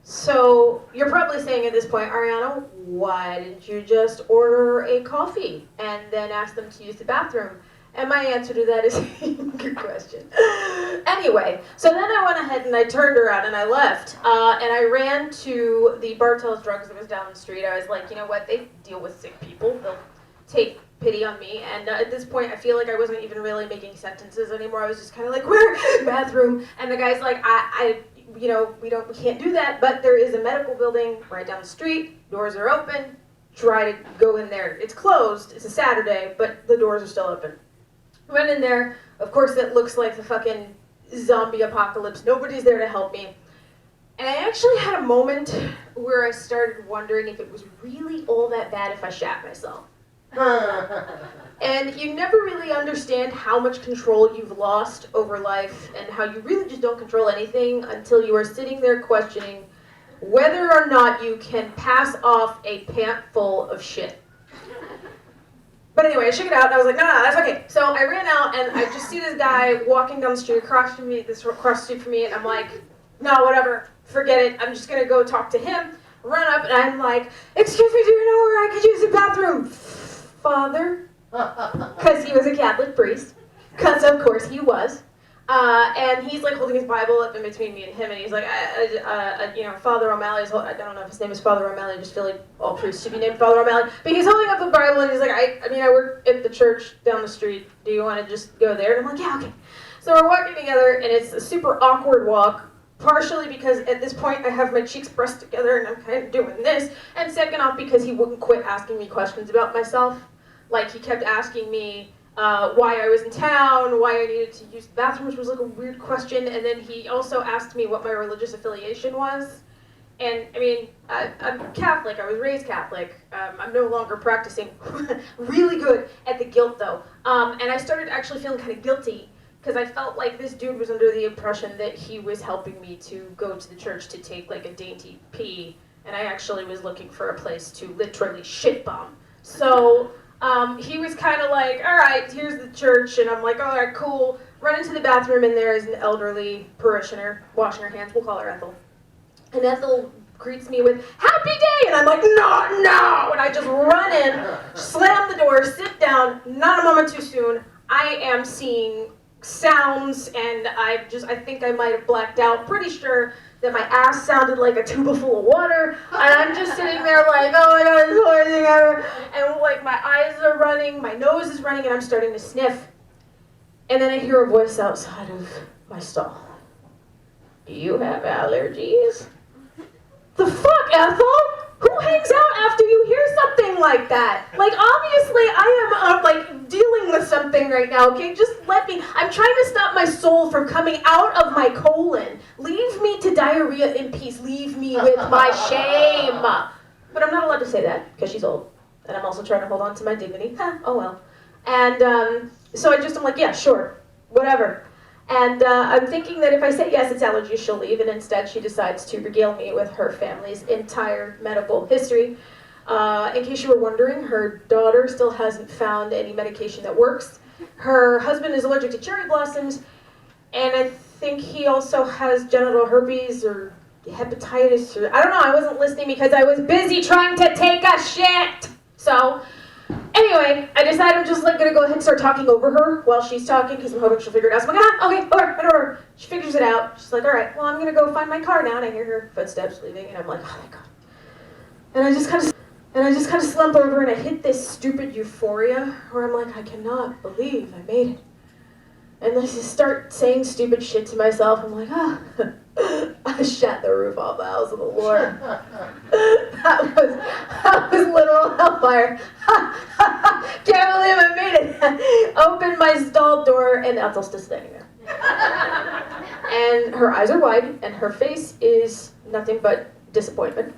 Speaker 6: So you're probably saying at this point, Ariana, why didn't you just order a coffee and then ask them to use the bathroom? And my answer to that is, good question. Anyway, so then I went ahead and I turned around and I left. And I ran to the Bartell's Drugs that was down the street. I was like, you know what, they deal with sick people. They'll take pity on me. And at this point, I feel like I wasn't even really making sentences anymore. I was just kind of like, where? Bathroom. And the guy's like, you know, we can't do that, but there is a medical building right down the street. Doors are open. Try to go in there. It's closed. It's a Saturday, but the doors are still open. Went in there. Of course, it looks like the fucking zombie apocalypse. Nobody's there to help me. And I actually had a moment where I started wondering if it was really all that bad if I shat myself. And you never really understand how much control you've lost over life and how you really just don't control anything until you are sitting there questioning whether or not you can pass off a pant full of shit. But anyway, I shook it out and I was like, no, that's okay. So I ran out and I just see this guy walking down the street across the street from me, and I'm like, no, whatever, forget it. I'm just gonna go talk to him. Run up and I'm like, excuse me, do you know where I could use the bathroom? Father? Because he was a Catholic priest, because of course he was, and he's like holding his Bible up in between me and him, and he's like, you know, Father O'Malley's, I don't know if his name is Father O'Malley, I just feel like all priests should be named Father O'Malley, but he's holding up the Bible, and he's like, I mean, I work at the church down the street, do you want to just go there? And I'm like, yeah, okay. So we're walking together, and it's a super awkward walk, partially because at this point I have my cheeks pressed together, and I'm kind of doing this, and second off because he wouldn't quit asking me questions about myself. Like, he kept asking me why I was in town, why I needed to use the bathroom, which was like a weird question. And then he also asked me what my religious affiliation was. And, I mean, I'm Catholic. I was raised Catholic. I'm no longer practicing. Really good at the guilt, though. And I started actually feeling kind of guilty because I felt like this dude was under the impression that he was helping me to go to the church to take, like, a dainty pee. And I actually was looking for a place to literally shit bomb. So he was kind of like, all right, here's the church, and I'm like, all right, cool. Run into the bathroom, and there is an elderly parishioner washing her hands. We'll call her Ethel. And Ethel greets me with, happy day, and I'm like, no, and I just run in, slam the door, sit down, not a moment too soon. I am seeing sounds, and I think I might have blacked out, pretty sure that my ass sounded like a tuba full of water, and I'm just sitting there like, oh my god, this is the worst thing ever, and like my eyes are running, my nose is running, and I'm starting to sniff, and then I hear a voice outside of my stall. Do you have allergies? The fuck, Ethel? Who hangs out after you you hear something like that? Like, obviously, I am, like, dealing with something right now, okay? Just let me, I'm trying to stop my soul from coming out of my colon. Leave me to diarrhea in peace. Leave me with my shame. But I'm not allowed to say that, because she's old. And I'm also trying to hold on to my dignity. Oh well. And so I'm like, yeah, sure, whatever. And I'm thinking that if I say yes, it's allergies, she'll leave, and instead she decides to regale me with her family's entire medical history. In case you were wondering, her daughter still hasn't found any medication that works. Her husband is allergic to cherry blossoms, and I think he also has genital herpes or hepatitis, or I don't know, I wasn't listening because I was busy trying to take a shit. So, anyway, I decide I'm just like gonna go ahead and start talking over her while she's talking because I'm hoping she'll figure it out. So I'm like, okay, over. She figures it out. She's like, all right, well, I'm gonna go find my car now. And I hear her footsteps leaving, and I'm like, oh my god. And I just kind of slump over, and I hit this stupid euphoria where I'm like, I cannot believe I made it. And I just start saying stupid shit to myself. I'm like, I shot the roof off the house of the Lord. that was literal hellfire. Can't believe I made it. Opened my stall door, and Ethel's still standing there. And her eyes are wide, and her face is nothing but disappointment.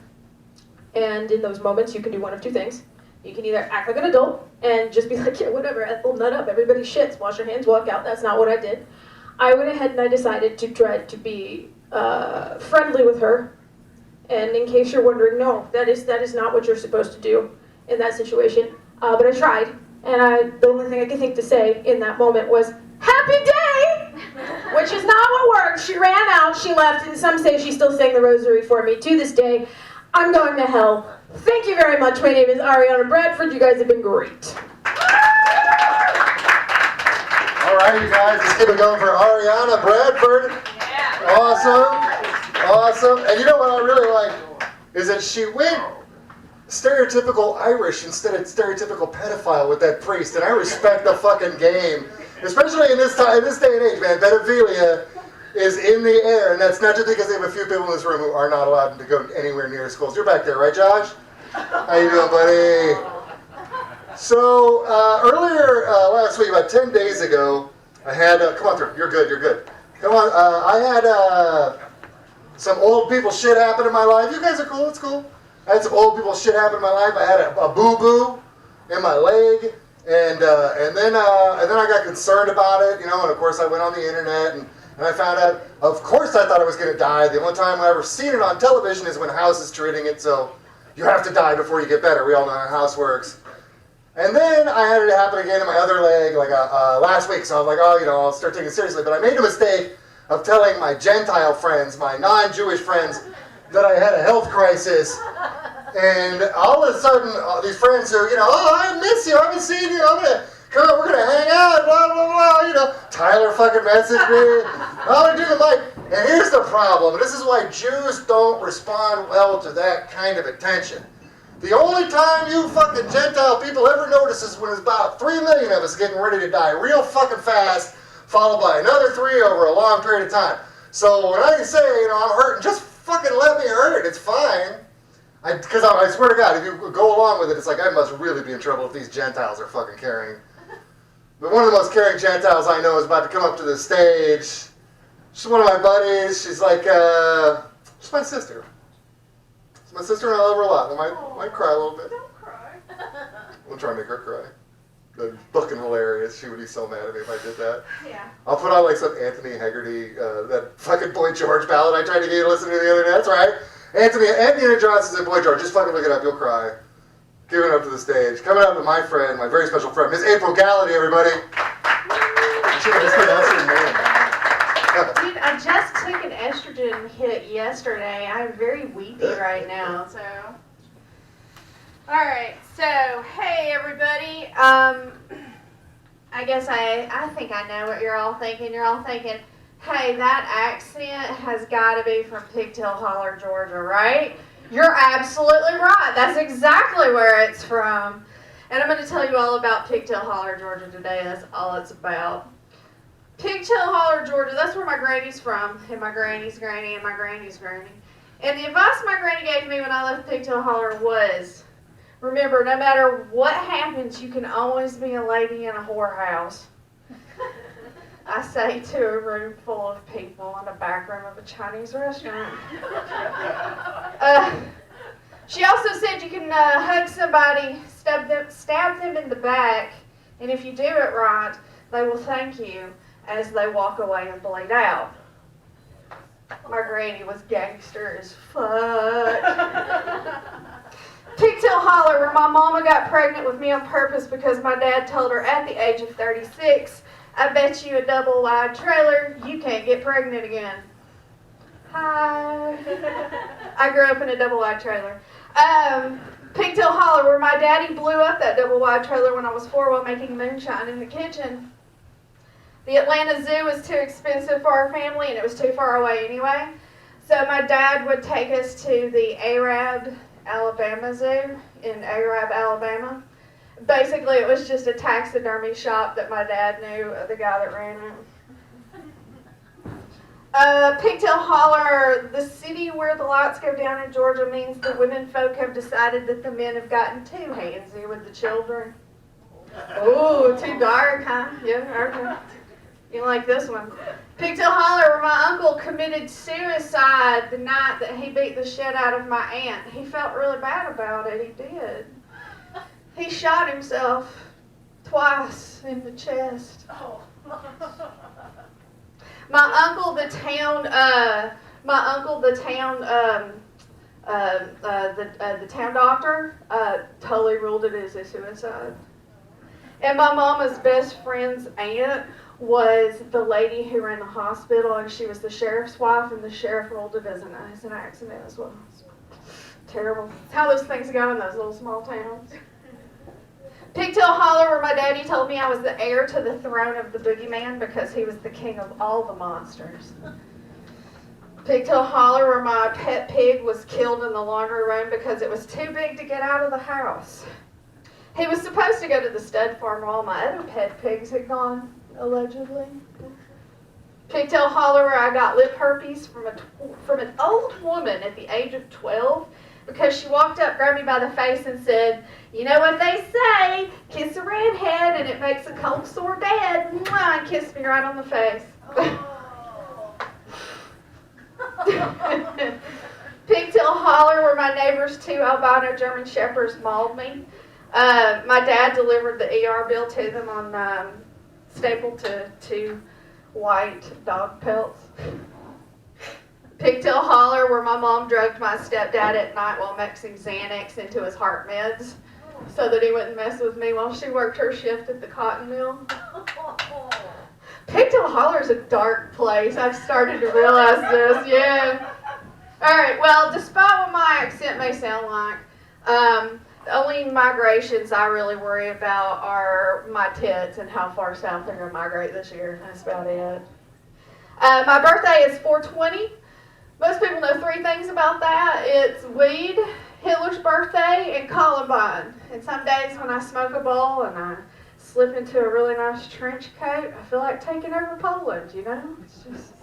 Speaker 6: And in those moments, you can do one of two things. You can either act like an adult and just be like, yeah, whatever, Ethel, nut up, everybody shits, wash your hands, walk out. That's not what I did. I went ahead and I decided to try to be friendly with her. And in case you're wondering, no, that is not what you're supposed to do in that situation. But I tried, and the only thing I could think to say in that moment was, happy day! Which is not what worked. She ran out, she left, and some say she still sang the rosary for me. To this day, I'm going to hell. Thank you very much. My name is Ariana Bradford. You guys have been great.
Speaker 1: All right, you guys, let's keep it going for Ariana Bradford. Yeah. Awesome. And you know what I really like is that she went stereotypical Irish instead of stereotypical pedophile with that priest, and I respect the fucking game, especially in this day and age, man. Pedophilia is in the air, and that's not just because they have a few people in this room who are not allowed to go anywhere near schools. You're back there, right, Josh? How you doing, buddy? So earlier last week, about 10 days ago, I had come on through. You're good. Come on. I had some old people shit happen in my life. You guys are cool. It's cool. I had some old people shit happen in my life. I had a boo-boo in my leg, and then I got concerned about it, you know. And of course, I went on the internet and I found out. Of course, I thought I was going to die. The only time I ever seen it on television is when House is treating it. So you have to die before you get better. We all know how House works. And then I had it happen again in my other leg, like last week. So I was like, oh, you know, I'll start taking it seriously. But I made a mistake of telling my Gentile friends, my non-Jewish friends, that I had a health crisis. And all of a sudden, these friends who, you know, oh, I miss you, I haven't seen you, I'm gonna come on, we're gonna hang out, blah blah blah. You know, Tyler fucking messaged me. I'm gonna do the mic. And here's the problem. This is why Jews don't respond well to that kind of attention. The only time you fucking Gentile people ever notice is when there's about 3 million of us getting ready to die real fucking fast, followed by another 3 over a long period of time. So when I say, you know, I'm hurting, just fucking let me hurt. It's fine. Because I swear to God, if you go along with it, it's like I must really be in trouble if these Gentiles are fucking caring. But one of the most caring Gentiles I know is about to come up to the stage. She's one of my buddies. She's like, she's my sister. She's my sister and I love her a lot. I might cry a little bit.
Speaker 6: Don't cry.
Speaker 1: I'm trying to make her cry. That'd be fucking hilarious. She would be so mad at me if I did that.
Speaker 6: Yeah.
Speaker 1: I'll put on like some Anthony Hegarty, that fucking Boy George ballad I tried to get you to listen to the other day. That's right. Anthony Johnson's and Boy George. Just fucking look it up. You'll cry. Giving up to the stage. Coming up to my friend, my very special friend, Miss April Gallaty, everybody. I should have mispronounced her name.
Speaker 7: Dude, I just took an estrogen hit yesterday. I'm very weepy right now, so. Alright, so, hey everybody. I guess I think I know what you're all thinking. You're all thinking, hey, that accent has got to be from Pigtail Holler, Georgia, right? You're absolutely right. That's exactly where it's from. And I'm going to tell you all about Pigtail Holler, Georgia today. That's all it's about. Pigtail Holler, Georgia, that's where my granny's from, and my granny's granny, and my granny's granny. And the advice my granny gave me when I left Pigtail Holler was, Remember, no matter what happens, you can always be a lady in a whorehouse. I say to a room full of people in the back room of a Chinese restaurant. She also said you can hug somebody, stab them in the back, and if you do it right, they will thank you as they walk away and bleed out. My granny was gangster as fuck. Pigtail Holler, where my mama got pregnant with me on purpose because my dad told her at the age of 36, I bet you a double-wide trailer, you can't get pregnant again. Hi. I grew up in a double-wide trailer. Pigtail Holler, where my daddy blew up that double-wide trailer when I was 4 while making moonshine in the kitchen. The Atlanta Zoo was too expensive for our family, and it was too far away anyway. So my dad would take us to the Arab, Alabama Zoo in Arab, Alabama. Basically, it was just a taxidermy shop that my dad knew the guy that ran it. Pigtail Holler, the city where the lights go down in Georgia means the women folk have decided that the men have gotten too handsy with the children. Ooh, too dark, huh? Yeah, okay. You like this one. Pigtail Holler, where my uncle committed suicide the night that he beat the shit out of my aunt. He felt really bad about it. He did. He shot himself twice in the chest. My uncle, the town doctor, totally ruled it as a suicide. And my mama's best friend's aunt was the lady who ran the hospital, and she was the sheriff's wife, and the sheriff ruled it as an accident as well. It's terrible. It's how those things go in those little small towns. Pigtail Holler, where my daddy told me I was the heir to the throne of the boogeyman because he was the king of all the monsters. Pigtail Holler, where my pet pig was killed in the laundry room because it was too big to get out of the house. He was supposed to go to the stud farm where all my other pet pigs had gone, allegedly. Pigtail Holler, where I got lip herpes from an old woman at the age of 12 because she walked up, grabbed me by the face, and said, "You know what they say, kiss a redhead and it makes a cold sore dead." Mwah, and kissed me right on the face. Pigtail Holler, where my neighbor's 2 albino German shepherds mauled me. My dad delivered the ER bill to them on stapled to 2 white dog pelts. Pigtail Holler, where my mom drugged my stepdad at night while mixing Xanax into his heart meds so that he wouldn't mess with me while she worked her shift at the cotton mill. Pigtail Holler is a dark place. I've started to realize this, yeah. Alright, well, despite what my accent may sound like, the only migrations I really worry about are my tits and how far south they're going to migrate this year. That's about it. My birthday is 4/20. Most people know 3 things about that. It's weed, Hitler's birthday, and Columbine. And some days when I smoke a bowl and I slip into a really nice trench coat, I feel like taking over Poland, you know? It's just,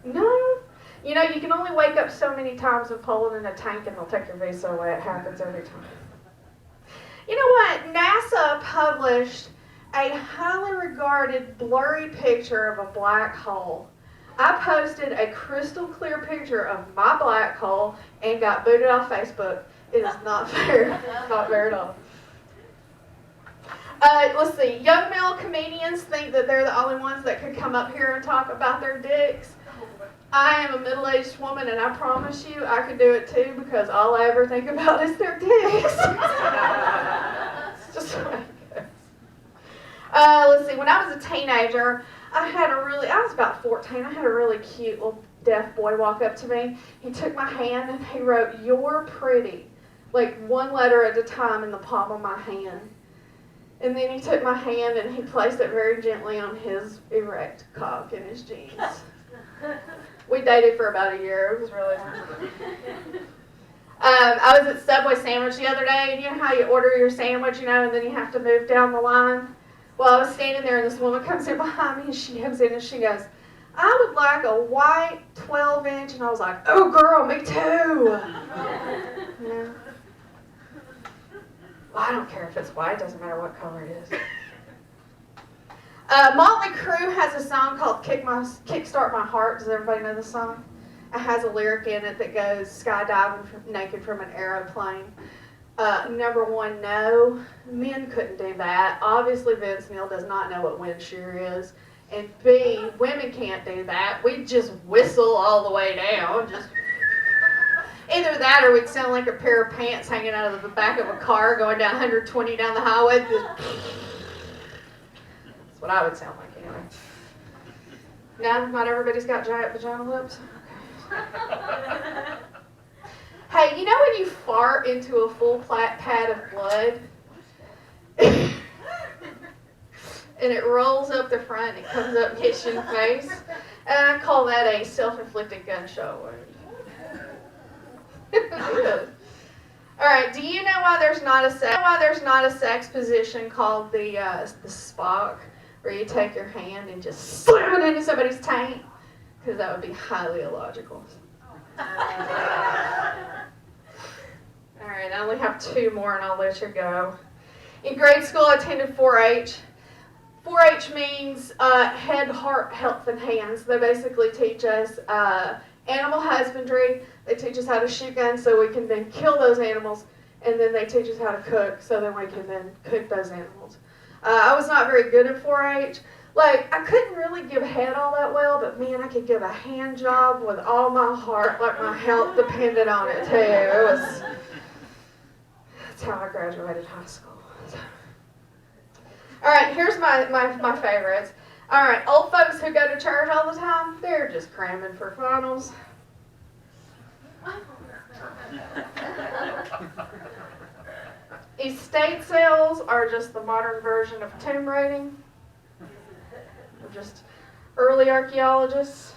Speaker 7: no. You know, you can only wake up so many times in Poland in a tank and they'll take your visa away. It happens every time. You know what? NASA published a highly regarded blurry picture of a black hole. I posted a crystal clear picture of my black hole and got booted off Facebook. It is not fair. It's not fair at all. Let's see. Young male comedians think that they're the only ones that could come up here and talk about their dicks. I am a middle-aged woman, and I promise you I could do it too because all I ever think about is their dicks. It's just like this. Let's see. When I was a teenager, I was about 14. I had a really cute little deaf boy walk up to me. He took my hand and he wrote, "You're pretty," like 1 letter at a time in the palm of my hand. And then he took my hand and he placed it very gently on his erect cock in his jeans. We dated for about a year. It was really nice. I was at Subway Sandwich the other day, and you know how you order your sandwich, you know, and then you have to move down the line? Well, I was standing there, and this woman comes in behind me, and she comes in, and she goes, "I would like a white 12-inch, and I was like, "Oh, girl, me too." Yeah.
Speaker 6: Well, I don't care if it's white, it doesn't matter what color it is. Motley Crue has a song called Kickstart My Heart. Does everybody know this song? It has a lyric in it that goes, skydiving naked from an aeroplane. Number one, no, men couldn't do that. Obviously, Vince Neil does not know what wind shear is. And B, women can't do that. We'd just whistle all the way down. Just either that or we'd sound like a pair of pants hanging out of the back of a car going down 120 down the highway. That's what I would sound like anyway. No, not everybody's got giant vagina lips. Hey, you know when you fart into a full pad of blood? And it rolls up the front and it comes up and hits you in the face? And I call that a self-inflicted gunshot wound. Alright, do you know why there's not a sex position called the Spock, where you take your hand and just slam it into somebody's tank? Because that would be highly illogical. Alright, I only have 2 more and I'll let you go. In grade school, I attended 4-H. 4-H means head, heart, health, and hands. They basically teach us animal husbandry. They teach us how to shoot guns so we can then kill those animals. And then they teach us how to cook so then we can then cook those animals. I was not very good at 4-H. Like, I couldn't really give head all that well, but man, I could give a hand job with all my heart, like my health depended on it too. That's how I graduated high school. All right, here's my favorites. All right, old folks who go to church all the time, they're just cramming for finals. Estate sales are just the modern version of tomb raiding. They're just early archaeologists.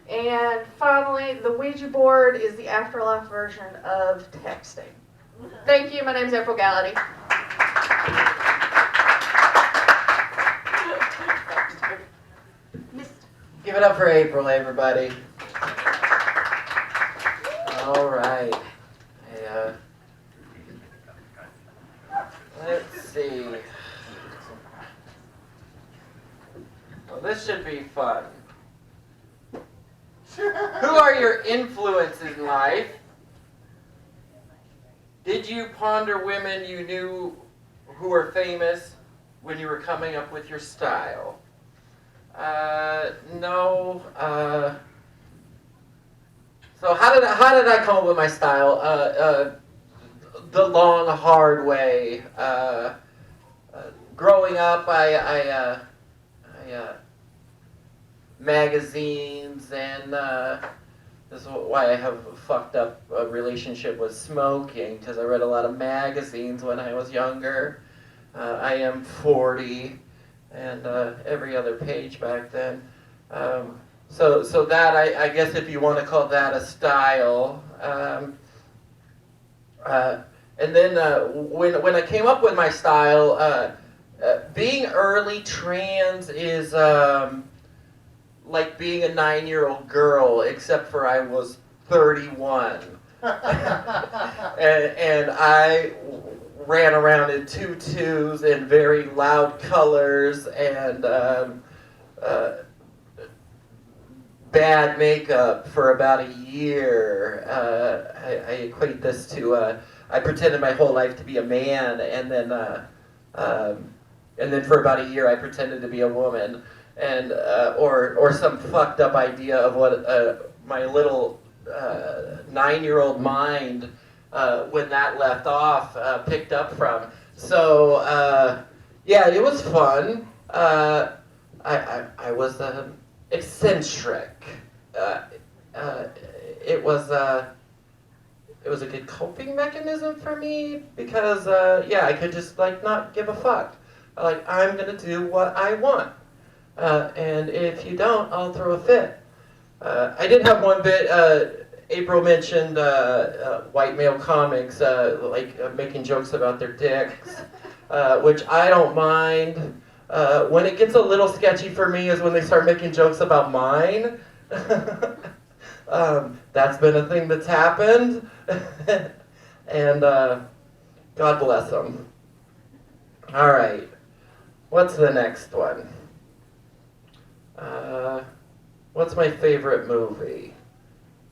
Speaker 6: And finally, the Ouija board is the afterlife version of texting. Thank you. My name's April Gallaty.
Speaker 3: Give it up for April, everybody. All right. Let's see. Well, this should be fun. Who are your influences in life? Did you ponder women you knew who were famous when you were coming up with your style? No. So how did I come up with my style? The long, hard way. Growing up, I magazines, and this is why I have a fucked up relationship with smoking, because I read a lot of magazines when I was younger. I am 40. And every other page back then. So that, I guess if you want to call that a style. And then when I came up with my style, being early trans is like being a 9-year-old girl, except for I was 31. and I ran around in tutus and very loud colors and bad makeup for about a year. I equate this to I pretended my whole life to be a man, and then for about a year I pretended to be a woman, and or some fucked up idea of what my little 9-year-old mind. When that left off, picked up from. So, yeah, it was fun. I was eccentric. It was a good coping mechanism for me because, yeah, I could just, like, not give a fuck. Like, I'm gonna do what I want. And if you don't, I'll throw a fit. I did have one bit, April mentioned white male comics, making jokes about their dicks, which I don't mind. When it gets a little sketchy for me is when they start making jokes about mine. That's been a thing that's happened. And God bless them. All right. What's the next one? What's my favorite movie?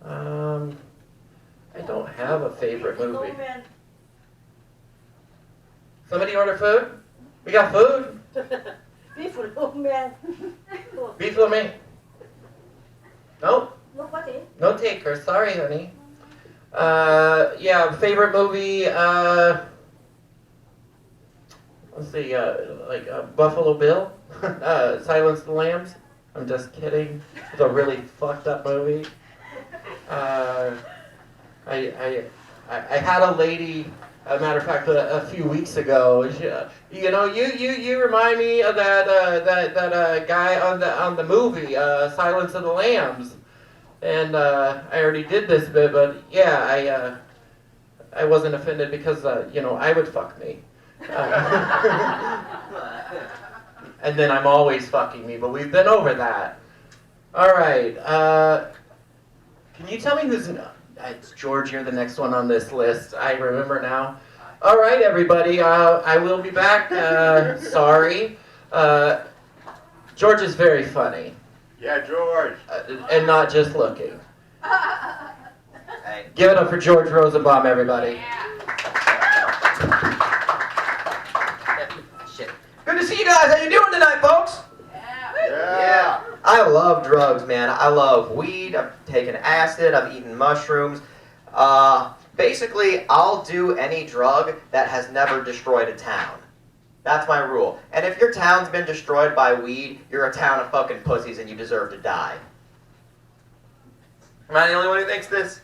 Speaker 3: I don't have a favorite movie. Somebody order food? We got food?
Speaker 8: Beef with old man.
Speaker 3: Beef for me? Nope.
Speaker 8: Nobody.
Speaker 3: No taker. Sorry, honey. Yeah, favorite movie, let's see, Buffalo Bill, Silence of the Lambs. I'm just kidding. It's a really fucked up movie. I had a lady, a matter of fact, a few weeks ago. She, you remind me of that guy on the movie, Silence of the Lambs. And I already did this bit, but yeah, I wasn't offended because I would fuck me. And then I'm always fucking me, but we've been over that. All right. Can you tell me who's... It's George, you're the next one on this list. I remember now. All right, everybody. I will be back. Sorry. George is very funny.
Speaker 9: Yeah, George.
Speaker 3: And not just looking.
Speaker 10: Hey.
Speaker 3: Give it up for George Rosenbaum, everybody.
Speaker 10: Shit. Good to see you guys. How you doing tonight, folks?
Speaker 9: Yeah.
Speaker 10: I love drugs, man. I love weed. I've taken acid. I've eaten mushrooms. Basically, I'll do any drug that has never destroyed a town. That's my rule. And if your town's been destroyed by weed, you're a town of fucking pussies and you deserve to die. Am I the only one who thinks this?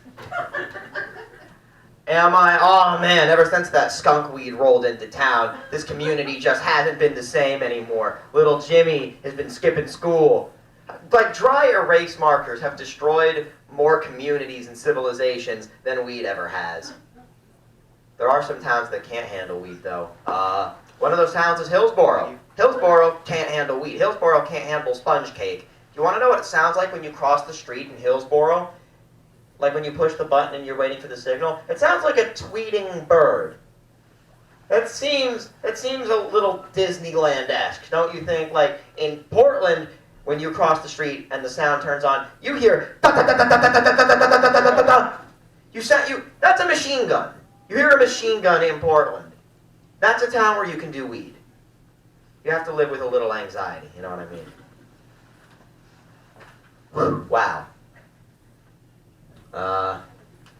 Speaker 10: Am I? Oh man, ever since that skunk weed rolled into town, this community just hasn't been the same anymore. Little Jimmy has been skipping school. Like, dry erase markers have destroyed more communities and civilizations than weed ever has. There are some towns that can't handle weed, though. One of those towns is Hillsboro. Hillsboro can't handle weed. Hillsboro can't handle sponge cake. Do you want to know what it sounds like when you cross the street in Hillsboro? Like when you push the button and you're waiting for the signal? It sounds like a tweeting bird. It seems a little Disneyland-esque, don't you think? Like in Portland, when you cross the street and the sound turns on, you hear that's a machine gun. You hear a machine gun in Portland. That's a town where you can do weed. You have to live with a little anxiety, you know what I mean? Wow.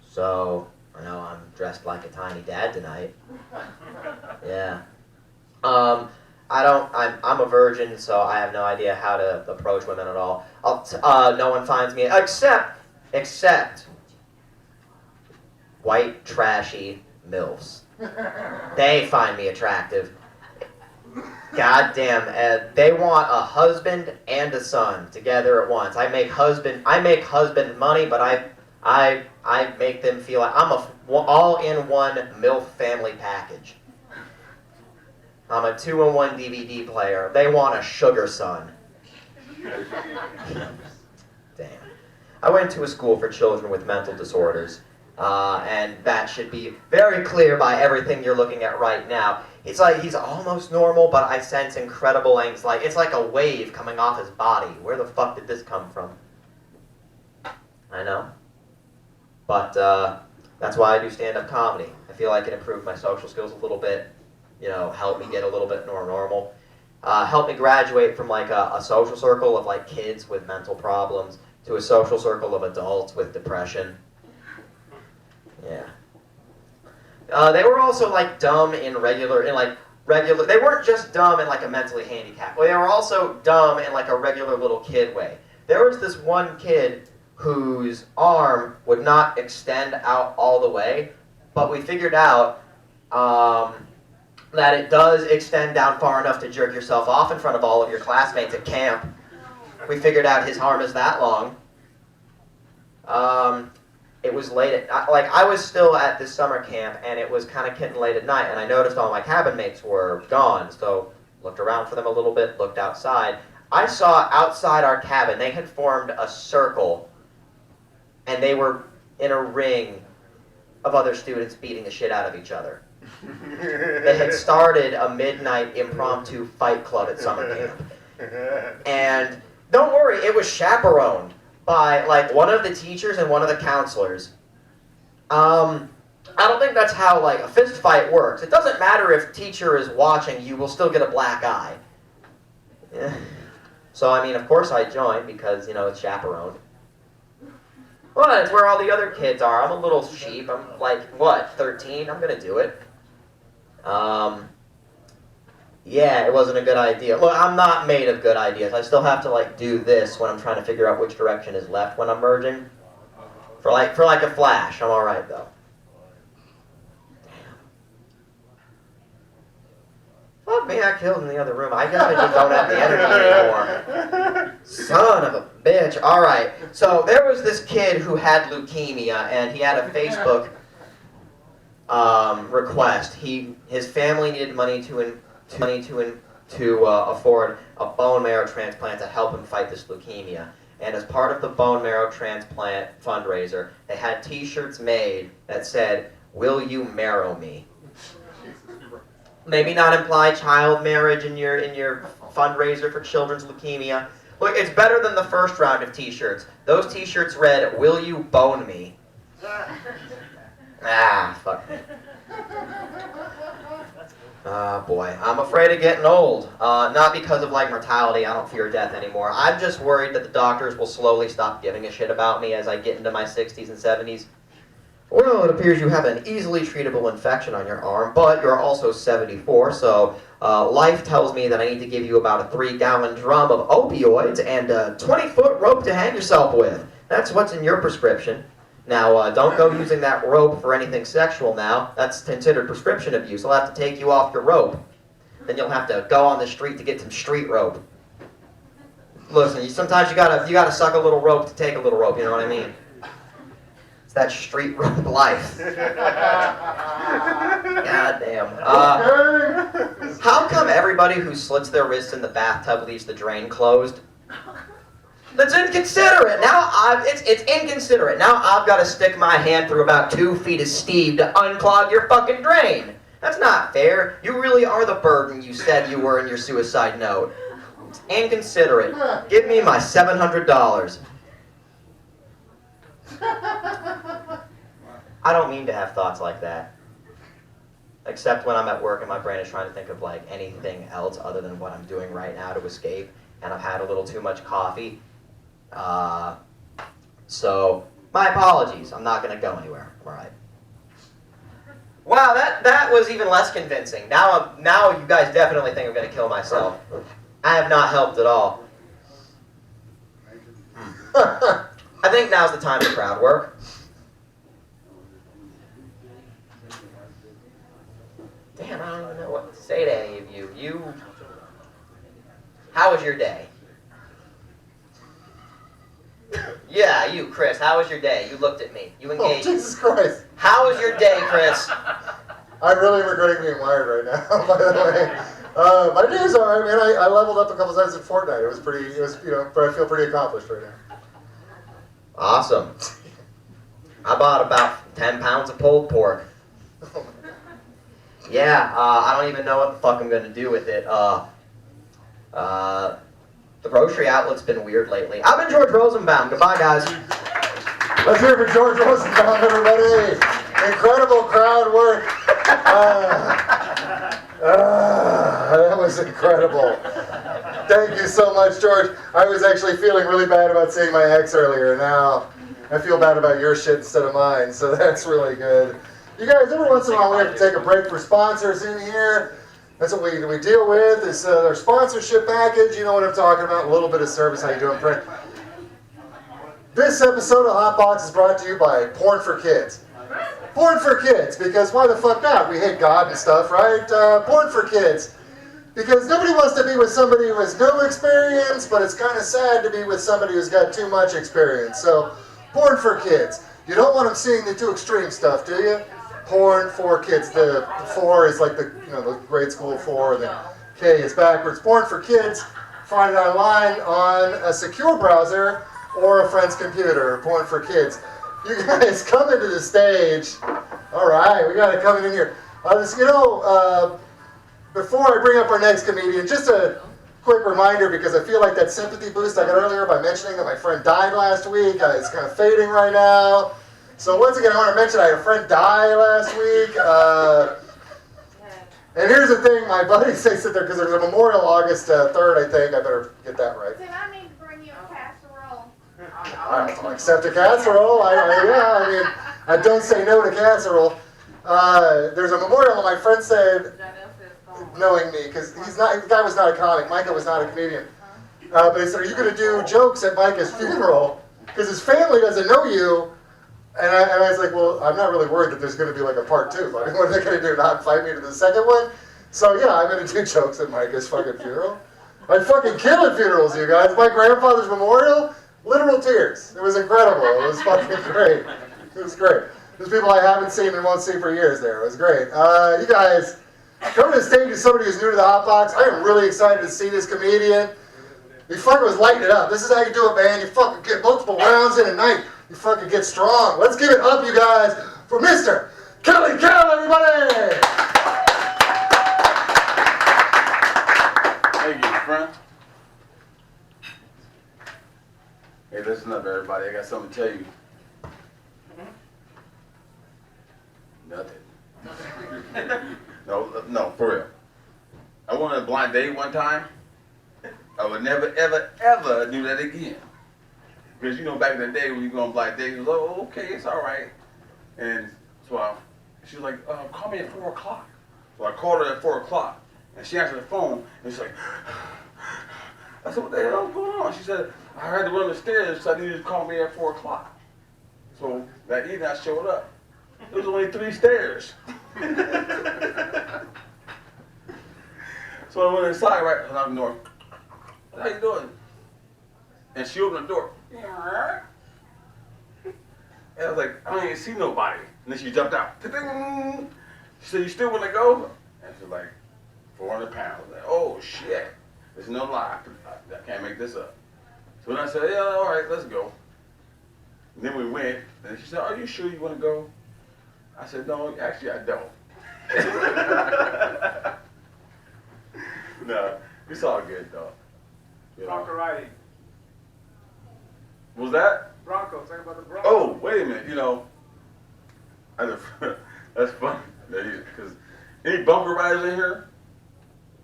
Speaker 10: So, I know I'm dressed like a tiny dad tonight. Yeah. I'm a virgin, so I have no idea how to approach women at all. No one finds me, except white, trashy MILFs. They find me attractive. God damn, they want a husband and a son together at once. I make husband money, but I make them feel like I'm a all-in-one MILF family package. I'm a 2-in-1 DVD player. They want a sugar son. Damn. I went to a school for children with mental disorders, and that should be very clear by everything you're looking at right now. It's like he's almost normal, but I sense incredible anxiety. It's like a wave coming off his body. Where the fuck did this come from? I know. But that's why I do stand-up comedy. I feel like it improved my social skills a little bit. You know, help me get a little bit more normal. Help me graduate from like a social circle of like kids with mental problems to a social circle of adults with depression. Yeah. They were also like dumb in regular. They weren't just dumb in like a mentally handicapped way. They were also dumb in like a regular little kid way. There was this one kid whose arm would not extend out all the way, but we figured out that it does extend down far enough to jerk yourself off in front of all of your classmates at camp. We figured out his arm is that long. It was late I was still at this summer camp, and it was kind of getting late at night, and I noticed all my cabin mates were gone, so looked around for them a little bit, looked outside. I saw outside our cabin, they had formed a circle, and they were in a ring of other students beating the shit out of each other. They had started a midnight impromptu fight club at summer camp. And don't worry, it was chaperoned by like one of the teachers and one of the counselors. I don't think that's how like a fist fight works. It doesn't matter if teacher is watching, you will still get a black eye. Yeah. So I mean, of course I joined because, you know, it's chaperoned. Well, it's where all the other kids are. I'm a little sheep. I'm like, what, 13? I'm gonna do it. Yeah, it wasn't a good idea. Look, I'm not made of good ideas. I still have to like do this when I'm trying to figure out which direction is left when I'm merging. For like a flash, I'm all right though. Fuck me, I killed in the other room. I guess I just don't have the energy anymore. Son of a bitch. All right. So there was this kid who had leukemia, and he had a Facebook request. His family needed money to afford a bone marrow transplant to help him fight this leukemia. And as part of the bone marrow transplant fundraiser, they had T-shirts made that said, "Will you marrow me?" Maybe not imply child marriage in your fundraiser for children's leukemia. Look, it's better than the first round of T-shirts. Those T-shirts read, "Will you bone me?" Ah, fuck me. Ah, boy. I'm afraid of getting old. Not because of, like, mortality. I don't fear death anymore. I'm just worried that the doctors will slowly stop giving a shit about me as I get into my 60s and 70s. Well, it appears you have an easily treatable infection on your arm, but you're also 74, so life tells me that I need to give you about a 3-gallon drum of opioids and a 20-foot rope to hang yourself with. That's what's in your prescription. Now, don't go using that rope for anything sexual now. That's considered prescription abuse. I'll have to take you off your rope. Then you'll have to go on the street to get some street rope. Listen, sometimes you gotta suck a little rope to take a little rope, you know what I mean? It's that street rope life. God damn. How come everybody who slits their wrists in the bathtub leaves the drain closed? That's inconsiderate. Now it's inconsiderate. Now I've got to stick my hand through about 2 feet of Steve to unclog your fucking drain. That's not fair. You really are the burden you said you were in your suicide note. It's inconsiderate. Give me my $700. I don't mean to have thoughts like that. Except when I'm at work and my brain is trying to think of like anything else other than what I'm doing right now to escape, and I've had a little too much coffee. So my apologies. I'm not going to go anywhere. All right. Wow, that was even less convincing. Now you guys definitely think I'm going to kill myself. I have not helped at all. I think now's the time for crowd work. Damn, I don't even know what to say to any of you. How was your day? Yeah, you, Chris. How was your day? You looked at me. You engaged.
Speaker 1: Oh, Jesus Christ.
Speaker 10: How was your day, Chris?
Speaker 1: I'm really regretting being wired right now, by the way. My day is alright, man. I leveled up a couple times in Fortnite. It was, but I feel pretty accomplished right now.
Speaker 10: Awesome. I bought about 10 pounds of pulled pork. Yeah, I don't even know what the fuck I'm gonna do with it. The grocery outlet's been weird lately. I've been George Rosenbaum. Goodbye, guys.
Speaker 1: Let's hear it for George Rosenbaum, everybody. Incredible crowd work. That was incredible. Thank you so much, George. I was actually feeling really bad about seeing my ex earlier. Now I feel bad about your shit instead of mine, so that's really good. You guys, every once in a while we have to take a break for sponsors in here. That's what we deal with. It's our sponsorship package. You know what I'm talking about. A little bit of service. How you doing, Frank? This episode of HotBox is brought to you by Porn for Kids. Porn for Kids, because why the fuck not? We hate God and stuff, right? Porn for Kids. Because nobody wants to be with somebody who has no experience, but it's kind of sad to be with somebody who's got too much experience. So, Porn for Kids. You don't want them seeing the too extreme stuff, do you? Porn for Kids. The 4 is like the grade school 4, and the K is backwards. Porn for Kids. Find it online on a secure browser or a friend's computer. Porn for Kids. You guys come into the stage. All right, we got to come in here. Before I bring up our next comedian, just a quick reminder, because I feel like that sympathy boost I got earlier by mentioning that my friend died last week, it's kind of fading right now. So once again, I want to mention I had a friend die last week. And here's the thing, my buddy says sit there, because there's a memorial August 3rd, I think. I better get that right.
Speaker 7: Did I need to bring you a casserole?
Speaker 1: I'll accept a casserole. I don't say no to casserole. There's a memorial, and my friend said, knowing me, because the guy was not a comic, Micah was not a comedian. But he said, are you going to do jokes at Micah's funeral? Because his family doesn't know you. And I was like, well, I'm not really worried that there's going to be like a part 2. I mean, what are they going to do, not invite me to the second one? So yeah, I'm going to do jokes at Micah's fucking funeral. I fucking kill at funerals, you guys. My grandfather's memorial, literal tears. It was incredible. It was fucking great. It was great. There's people I haven't seen and won't see for years there. It was great. You guys, coming to the stage is somebody who's new to the HotBox. I am really excited to see this comedian. He fucking was lighting it up. This is how you do it, man. You fucking get multiple rounds in a night. You fucking get strong. Let's give it up, you guys, for Mr. Kelly Kell, everybody!
Speaker 11: Thank you, friend. Hey, listen up, everybody. I got something to tell you. Nothing. No, for real. I went on a blind date one time. I would never, ever, ever do that again. Because, back in the day when you go on blind dates, it was like, oh, okay, it's all right. And so she was like, call me at 4 o'clock. So I called her at 4 o'clock. And she answered the phone, and she's like, I said, what the hell is going on? She said, I had to run the stairs, so I needed you to call me at 4 o'clock. So that evening I showed up. It was only 3 stairs. So I went inside, right, and I'm north. How you doing? And she opened the door. And I was like, I don't even see nobody. And then she jumped out. Ta-ding! She said, you still want to go? And she's like, 400 pounds. I was like, oh, shit. There's no lie. I can't make this up. So then I said, yeah, all right, let's go. And then we went. And she said, are you sure you want to go? I said, no, actually, I don't. No, it's all good, though.
Speaker 12: Bronco riding.
Speaker 11: What was that?
Speaker 12: Bronco. Talking about the Bronco.
Speaker 11: Oh, wait a minute. That's funny. Because any bunker riders in here?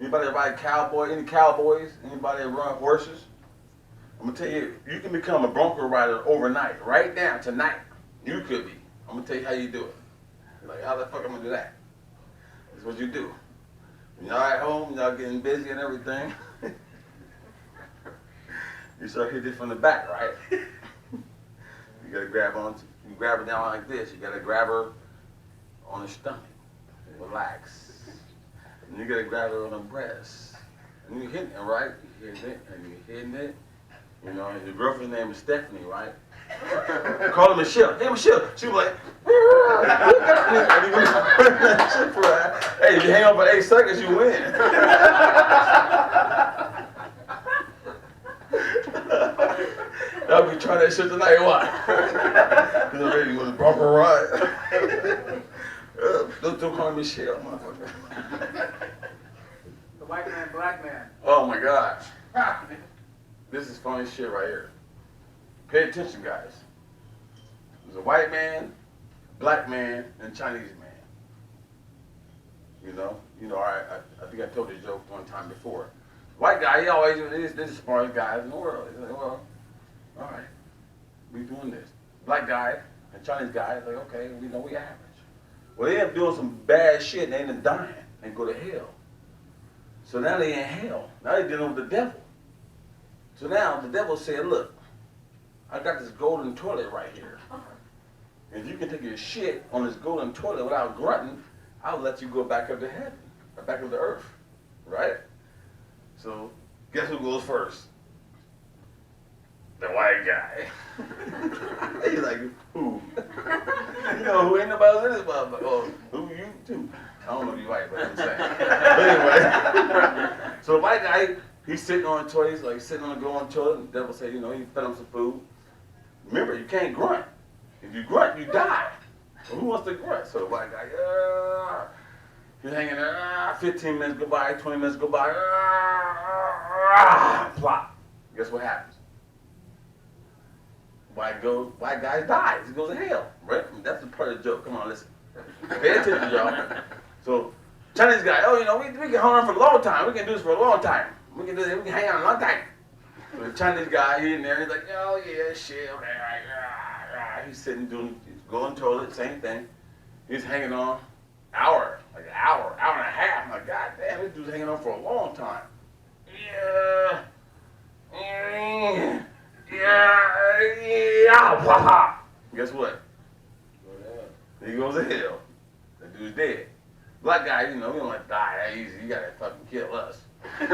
Speaker 11: Anybody that ride cowboy? Any cowboys? Anybody that run horses? I'm gonna tell you, you can become a bronco rider overnight. Right now, tonight, you could be. I'm gonna tell you how you do it. You're like, how the fuck I'm gonna do that? This is what you do. When y'all at home, y'all getting busy and everything. You start hitting it from the back, right? You gotta grab her down like this. You gotta grab her on the stomach. Relax. And you gotta grab her on the breast. And you're hitting it, right? You're hitting it, and you're hitting it. Your girlfriend's name is Stephanie, right? Call her Michelle. Hey, Michelle. She was like, hey, if you hang on for 8 seconds, you win. I'll be trying that shit tonight. Why? Because I'm ready to go to Bronco ride. Don't call me Michelle, motherfucker.
Speaker 12: The white man, black man.
Speaker 11: Oh my gosh. This is funny shit right here. Pay attention, guys. There's a white man, black man, and Chinese man. I think I told this joke one time before. White guy, he always this is the smartest guy in the world. He's like, well, all right, we doing this. Black guy and Chinese guy, like, okay, we know we average. Well, they end up doing some bad shit and they end up dying and go to hell. So now they in hell. Now they're dealing with the devil. So now the devil said, look, I got this golden toilet right here. And if you can take your shit on this golden toilet without grunting, I'll let you go back up to heaven, or back up to earth, right? So guess who goes first? The white guy. He's like, who? Who ain't nobody else in this motherfucker? Oh, who you too? I don't know if you're white, but I'm saying. But anyway, so the white guy, he's sitting on the toilet, he's like sitting on the golden toilet, and the devil said, he fed him some food. Remember, you can't grunt. If you grunt, you die. So who wants to grunt? So the white guy, He's hanging there. 15 minutes go by, 20 minutes go by. Plop. Guess what happens? White guy dies. He goes to hell. Right? That's the part of the joke. Come on, listen. Pay attention, y'all. So, Chinese guy, oh, you know, we can hang on for a long time. We can do this for a long time. We can do this. We can hang on a long time. So the Chinese guy, he in there, he's like, oh, yeah, shit, okay, all right. He's sitting, going toilet, same thing. He's hanging on hour and a half. I'm like, God damn, this dude's hanging on for a long time. Yeah. Guess what? He goes to hell. That dude's dead. Black guy, you know, we don't like die that easy. You gotta fucking kill us. We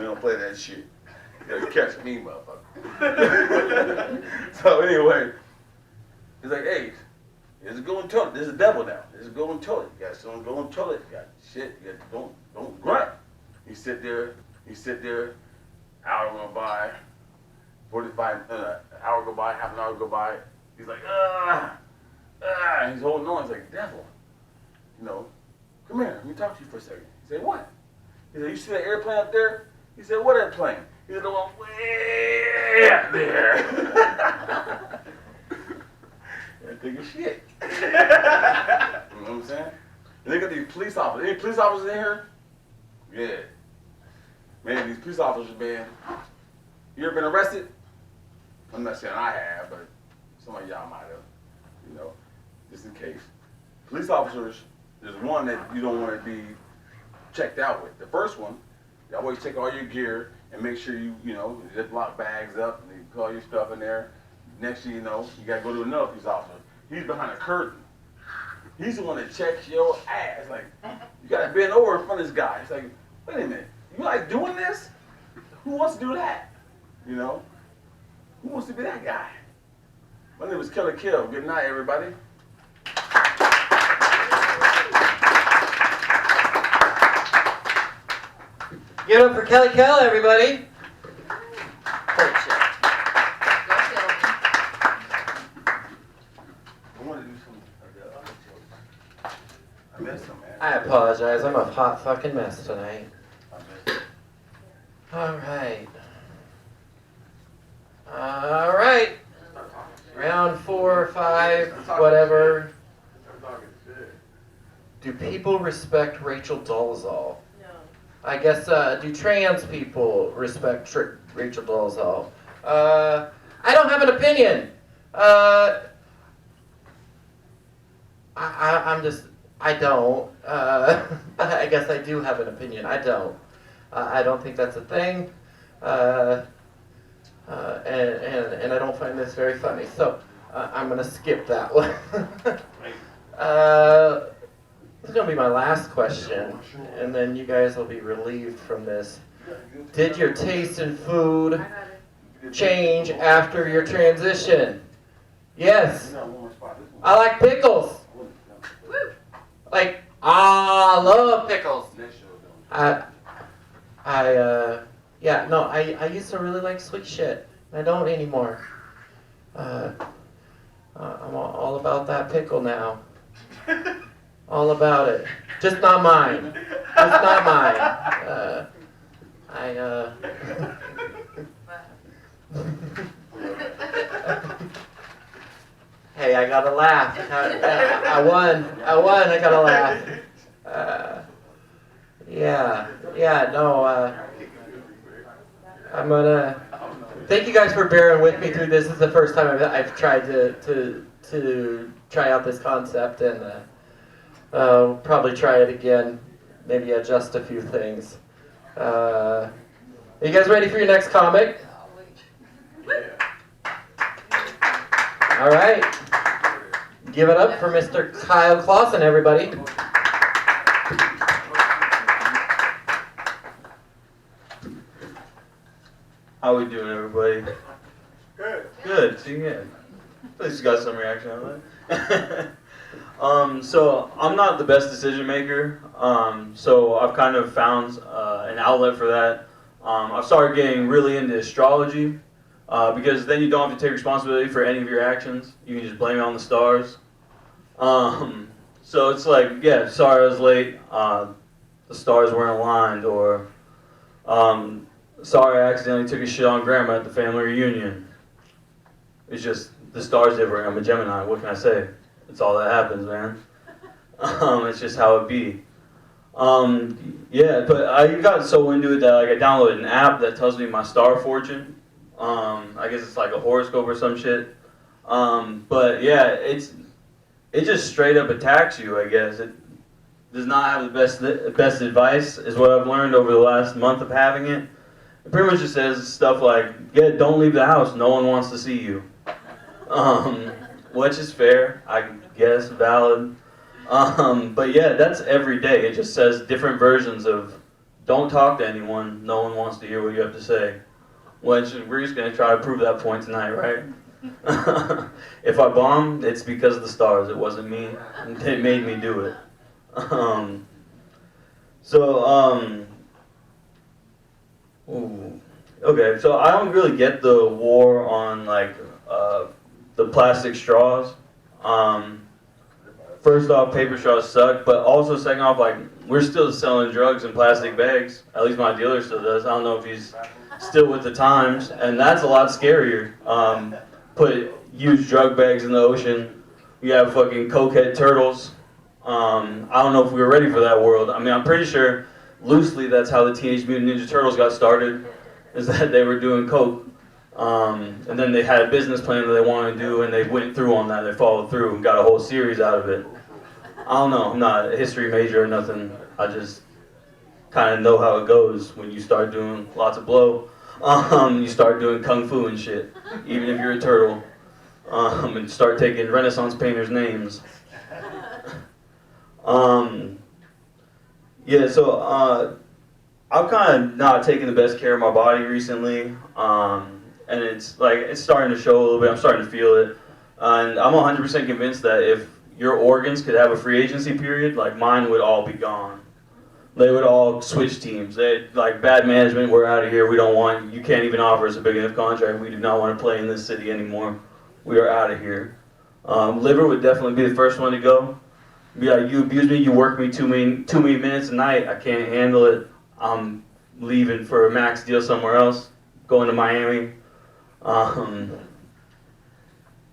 Speaker 11: don't play that shit. You gotta catch me, motherfucker. So anyway, he's like, hey, there's a golden toilet. There's a devil now. There's a golden toilet. You got some golden toilet. You got shit. You got don't grunt. You sit there. Hour go by. 45 hour go by. Half an hour go by. He's like, he's holding on. He's like, devil, you know, come here. Let me talk to you for a second. He said, what? He said, you see that airplane up there? He said, what airplane? He said, the one way up there. I think of shit. You know what I'm saying? And they got these police officers. Any police officers in here? Yeah. Man, these police officers, man. You ever been arrested? I'm not saying I have, but some of y'all might have. You know, just in case. Police officers, there's one that you don't want to be checked out with. The first one, you always check all your gear and make sure you just lock bags up and you put all your stuff in there. Next thing you know, you got to go to another police officer. He's behind a curtain. He's the one that checks your ass. Like, you got to bend over in front of this guy. It's like, wait a minute, you like doing this? Who wants to do that? You know? Who wants to be that guy? My name is Kelly Kill. Good night, everybody.
Speaker 3: Give it up for Kelly Kell, everybody.
Speaker 5: Great shit. Go Kill.
Speaker 11: I want to do some of the other jokes. I missed them, man.
Speaker 3: I apologize. I'm a hot fucking mess tonight.
Speaker 11: I missed them.
Speaker 3: All right. All right. Round 4 or 5, whatever. Do people respect Rachel Dolezal? I guess, do trans people respect Rachel Dolezal? I don't have an opinion. I don't. I guess I do have an opinion. I don't. I don't think that's a thing. And I don't find this very funny. So, I'm going to skip that one. This is going to be my last question, and then you guys will be relieved from this. Did your taste in food change after your transition? Yes. I like pickles. Like, I love pickles. I used to really like sweet shit. I don't anymore. I'm all about that pickle now. All about it. Just not mine. Just not mine. Hey, I gotta laugh. I won. I gotta laugh. I'm gonna thank you guys for bearing with me through this. This is the first time I've tried to try out this concept, and probably try it again. Maybe adjust a few things. Are you guys ready for your next comic? All right. Give it up for Mr. Kyle Clausen, everybody.
Speaker 13: How we doing, everybody?
Speaker 12: Good.
Speaker 13: Good. See, yeah. At least you got some reaction on that. So I'm not the best decision maker. So I've kind of found an outlet for that. I've started getting really into astrology because then you don't have to take responsibility for any of your actions. You can just blame it on the stars. So it's like, yeah, sorry I was late. The stars weren't aligned, or sorry I accidentally took a shit on grandma at the family reunion. It's just the stars different. I'm a Gemini. What can I say? It's all that happens, man. It's just how it be. Yeah, but I got so into it that like I downloaded an app that tells me my star fortune. I guess it's like a horoscope or some shit. But yeah, it just straight up attacks you. I guess it does not have the best advice, is what I've learned over the last month of having it. It pretty much just says stuff like, yeah, don't leave the house. No one wants to see you. Which is fair, I guess, valid. But yeah, that's every day. It just says different versions of don't talk to anyone. No one wants to hear what you have to say. Which we're just going to try to prove that point tonight, right? If I bomb, it's because of the stars. It wasn't me. It made me do it. Okay, so I don't really get the war on like the plastic straws. First off, paper straws suck, but also second off, like we're still selling drugs in plastic bags. At least my dealer still does. I don't know if he's still with the times, and that's a lot scarier. Put used drug bags in the ocean. We have fucking cokehead turtles. I don't know if we were ready for that world. I mean, I'm pretty sure loosely that's how the Teenage Mutant Ninja Turtles got started, is that they were doing coke. And then they had a business plan that they wanted to do, and they went through on that. They followed through and got a whole series out of it. I don't know. I'm not a history major or nothing. I just kind of know how it goes when you start doing lots of blow. You start doing kung fu and shit, even if you're a turtle. And start taking Renaissance painters' names. Yeah, so I've kind of not taken the best care of my body recently. And it's starting to show a little bit. I'm starting to feel it. And I'm 100% convinced that if your organs could have a free agency period, like mine would all be gone. They would all switch teams. Like bad management, we're out of here. We don't want, you can't even offer us a big enough contract. We do not want to play in this city anymore. We are out of here. Liver would definitely be the first one to go. Be like, you abuse me, you work me too many minutes a night. I can't handle it. I'm leaving for a max deal somewhere else. Going to Miami.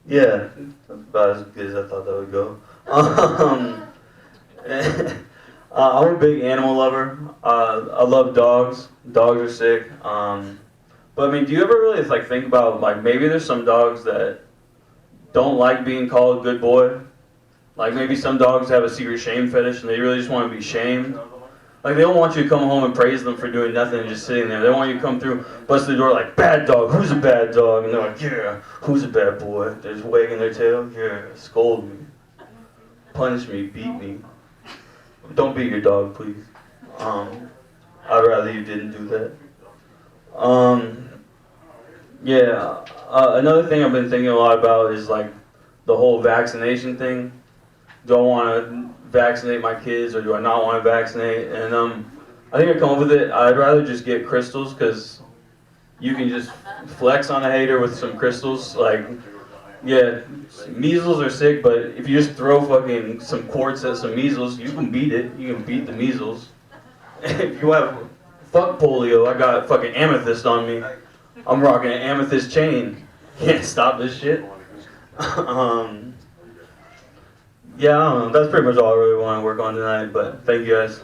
Speaker 13: Yeah, about as good as I thought that would go. I'm a big animal lover. I love dogs. Dogs are sick. But I mean, do you ever really like think about like maybe there's some dogs that don't like being called good boy? Like maybe some dogs have a secret shame fetish and they really just want to be shamed. Like they don't want you to come home and praise them for doing nothing and just sitting there. They want you to come through, bust the door like, bad dog, who's a bad dog? And they're like, yeah, who's a bad boy? They're just wagging their tail, yeah, scold me, punish me, beat me. Don't beat your dog, please. I'd rather you didn't do that. Another thing I've been thinking a lot about is like the whole vaccination thing. Do I want to vaccinate my kids or do I not want to vaccinate? And I think I come up with it. I'd rather just get crystals because you can just flex on a hater with some crystals. Like, yeah, measles are sick, but if you just throw fucking some quartz at some measles, you can beat it. You can beat the measles. If you have fuck polio, I got fucking amethyst on me. I'm rocking an amethyst chain. Can't stop this shit. Yeah, I don't know. That's pretty much all I really want to work on tonight, but thank you guys.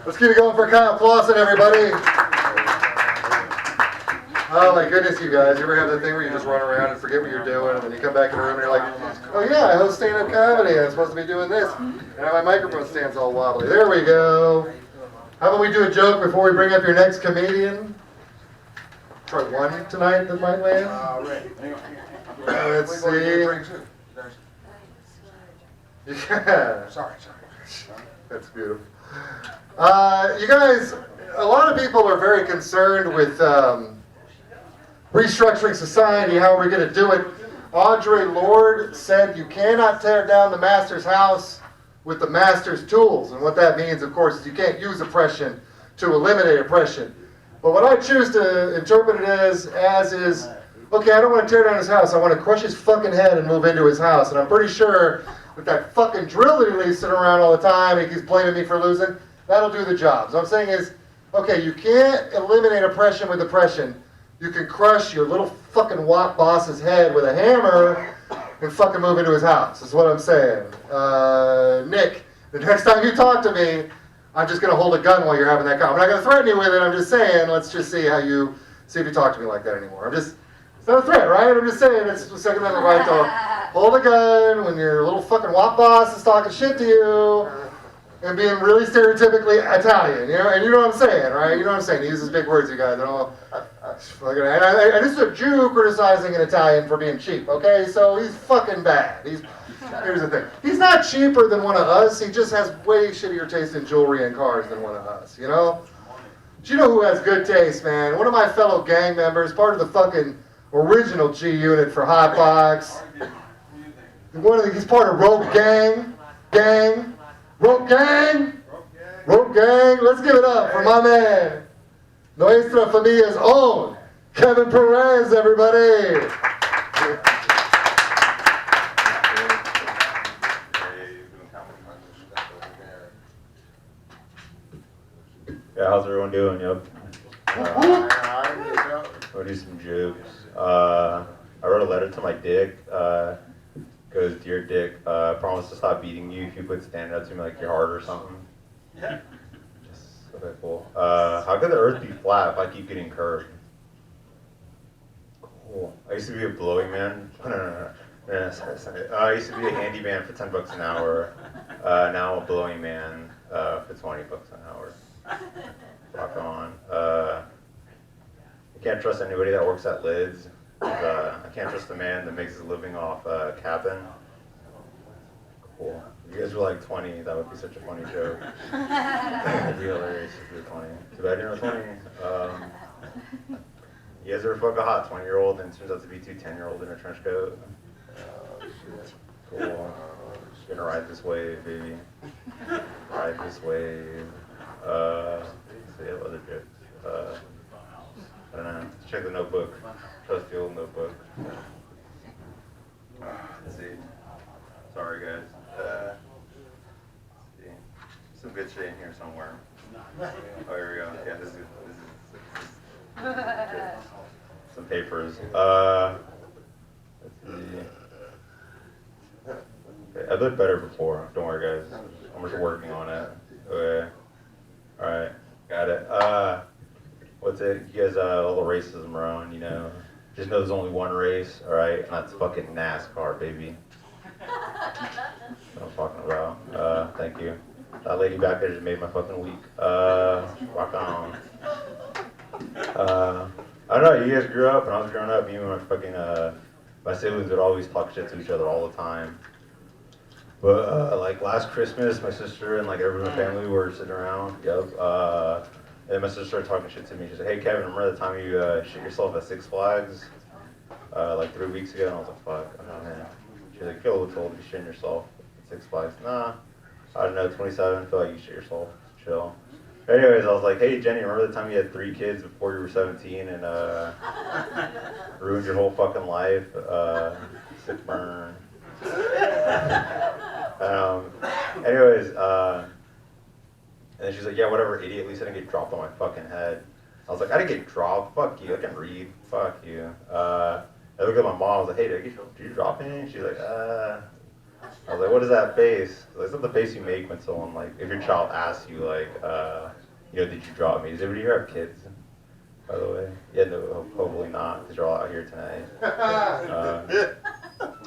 Speaker 1: Let's keep it going for Kyle Clausen, everybody. Oh my goodness, you guys. You ever have that thing where you just run around and forget what you're doing, and then you come back in the room and you're like, oh yeah, I host stand-up comedy. I'm supposed to be doing this. And now my microphone stands all wobbly. There we go. How about we do a joke before we bring up your next comedian? Try one tonight that might land. Let's see. Yeah. Sorry. That's beautiful. You guys, a lot of people are very concerned with restructuring society. How are we going to do it? Audre Lorde said you cannot tear down the master's house with the master's tools. And what that means, of course, is you can't use oppression to eliminate oppression. But what I choose to interpret it as is, okay, I don't want to tear down his house. I want to crush his fucking head and move into his house. And I'm pretty sure with that fucking drill that he leaves sitting around all the time, he keeps blaming me for losing, that'll do the job. So what I'm saying is, okay, you can't eliminate oppression with oppression. You can crush your little fucking wop boss's head with a hammer and fucking move into his house, is what I'm saying. Nick, the next time you talk to me, I'm just going to hold a gun while you're having that conversation. I'm not going to threaten you with it. I'm just saying, let's just see if you talk to me like that anymore. It's not a threat, right? I'm just saying, it's the Second Amendment right to hold a gun when your little fucking wop boss is talking shit to you and being really stereotypically Italian, you know? And you know what I'm saying, right? You know what I'm saying? He uses big words, you guys. And this is a Jew criticizing an Italian for being cheap, okay? So he's fucking bad. Here's the thing. He's not cheaper than one of us. He just has way shittier taste in jewelry and cars than one of us, you know? But you know who has good taste, man? One of my fellow gang members, part of the fucking original G unit for HotBox. He's part of Rope Gang. Rope Gang. Let's give it up for my man, Nuestra Familia's own, Kevin Perez, everybody.
Speaker 14: Yeah, how's everyone doing? Yep. I'll do some jokes. I wrote a letter to my dick. Goes, dear Dick, I promise to stop beating you if you quit standing up to me like you're hard or something. Yeah. Okay, cool. How could the earth be flat if I keep getting curved? Cool. I used to be a blowing man. No, sorry. I used to be a handyman for $10 an hour. Now I'm a blowing man for $20 an hour. Rock on. I can't trust anybody that works at Lids. I can't trust a man that makes his living off capping. Cool. If you guys were like 20, that would be such a funny joke. That'd be hilarious if you were 20. Too bad you're not 20. You guys ever fuck a hot 20-year-old and it turns out to be two 10-year-olds in a trench coat? Cool. Just gonna ride this wave, baby. Ride this wave. So you have other jokes. I don't know. Let's check the notebook. Trust the old notebook. Let's see. Sorry, guys. Let's see. Some good shit in here somewhere. Oh, here we go. Yeah, this is some papers. Let's see. Okay, I looked better before. Don't worry, guys. I'm just working on it. Okay. All right. Got it. What's it? You guys, all the racism around, you know. Just know there's only one race, all right, and that's fucking NASCAR, baby. That's what I'm talking about. Thank you. That lady back there just made my fucking week. Rock on. I don't know. You guys grew up, and I was growing up. Me and my fucking my siblings would always talk shit to each other all the time. But like last Christmas, my sister and like everyone in the family were sitting around. Yep. And my sister started talking shit to me. She said, "Hey Kevin, remember the time you shit yourself at Six Flags like 3 weeks ago?" And I was like, "Fuck, oh man." She's like, "Feel a little old to be shitting yourself at Six Flags." Nah, I don't know, 27. Feel like you shit yourself. Chill. Anyways, I was like, "Hey Jenny, remember the time you had 3 kids before you were 17 and ruined your whole fucking life? Sick burn." Anyways. And then she's like, "Yeah, whatever, idiot, at least I didn't get dropped on my fucking head." I was like, "I didn't get dropped, fuck you, I can read, fuck you." I looked at my mom, I was like, "Hey, did you drop me?" And she's like, I was like, "What is that face?" Like, it's not the face you make when someone, like, if your child asks you, like, you know, "Did you drop me?" Does everybody here have kids, by the way? Yeah, no, hopefully not, because you're all out here tonight.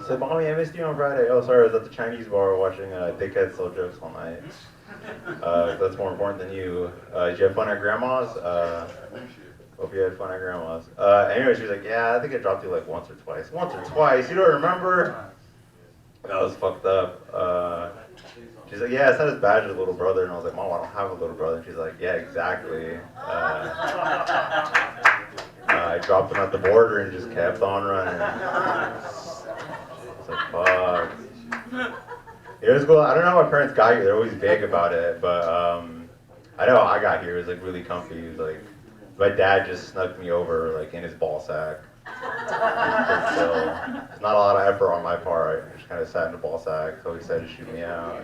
Speaker 14: So, "Mommy, I missed you on Friday." "Oh, sorry, I was at the Chinese bar watching dickheads sell jokes all night." That's more important than you. Did you have fun at Grandma's? Hope you had fun at Grandma's. Anyway, she was like, "Yeah, I think I dropped you like once or twice." Once or twice? You don't remember? That was fucked up. She's like, "Yeah, it's not as bad as your little brother." And I was like, "Mom, I don't have a little brother." And she's like, "Yeah, exactly. I dropped him at the border and just kept on running." I was like, "Fuck." It was cool. I don't know how my parents got here. They're always vague about it, but I know how I got here. It was like really comfy. It was like My dad just snuck me over like in his ball sack. So it's not a lot of effort on my part. I just kind of sat in the ball sack until he said to shoot me out.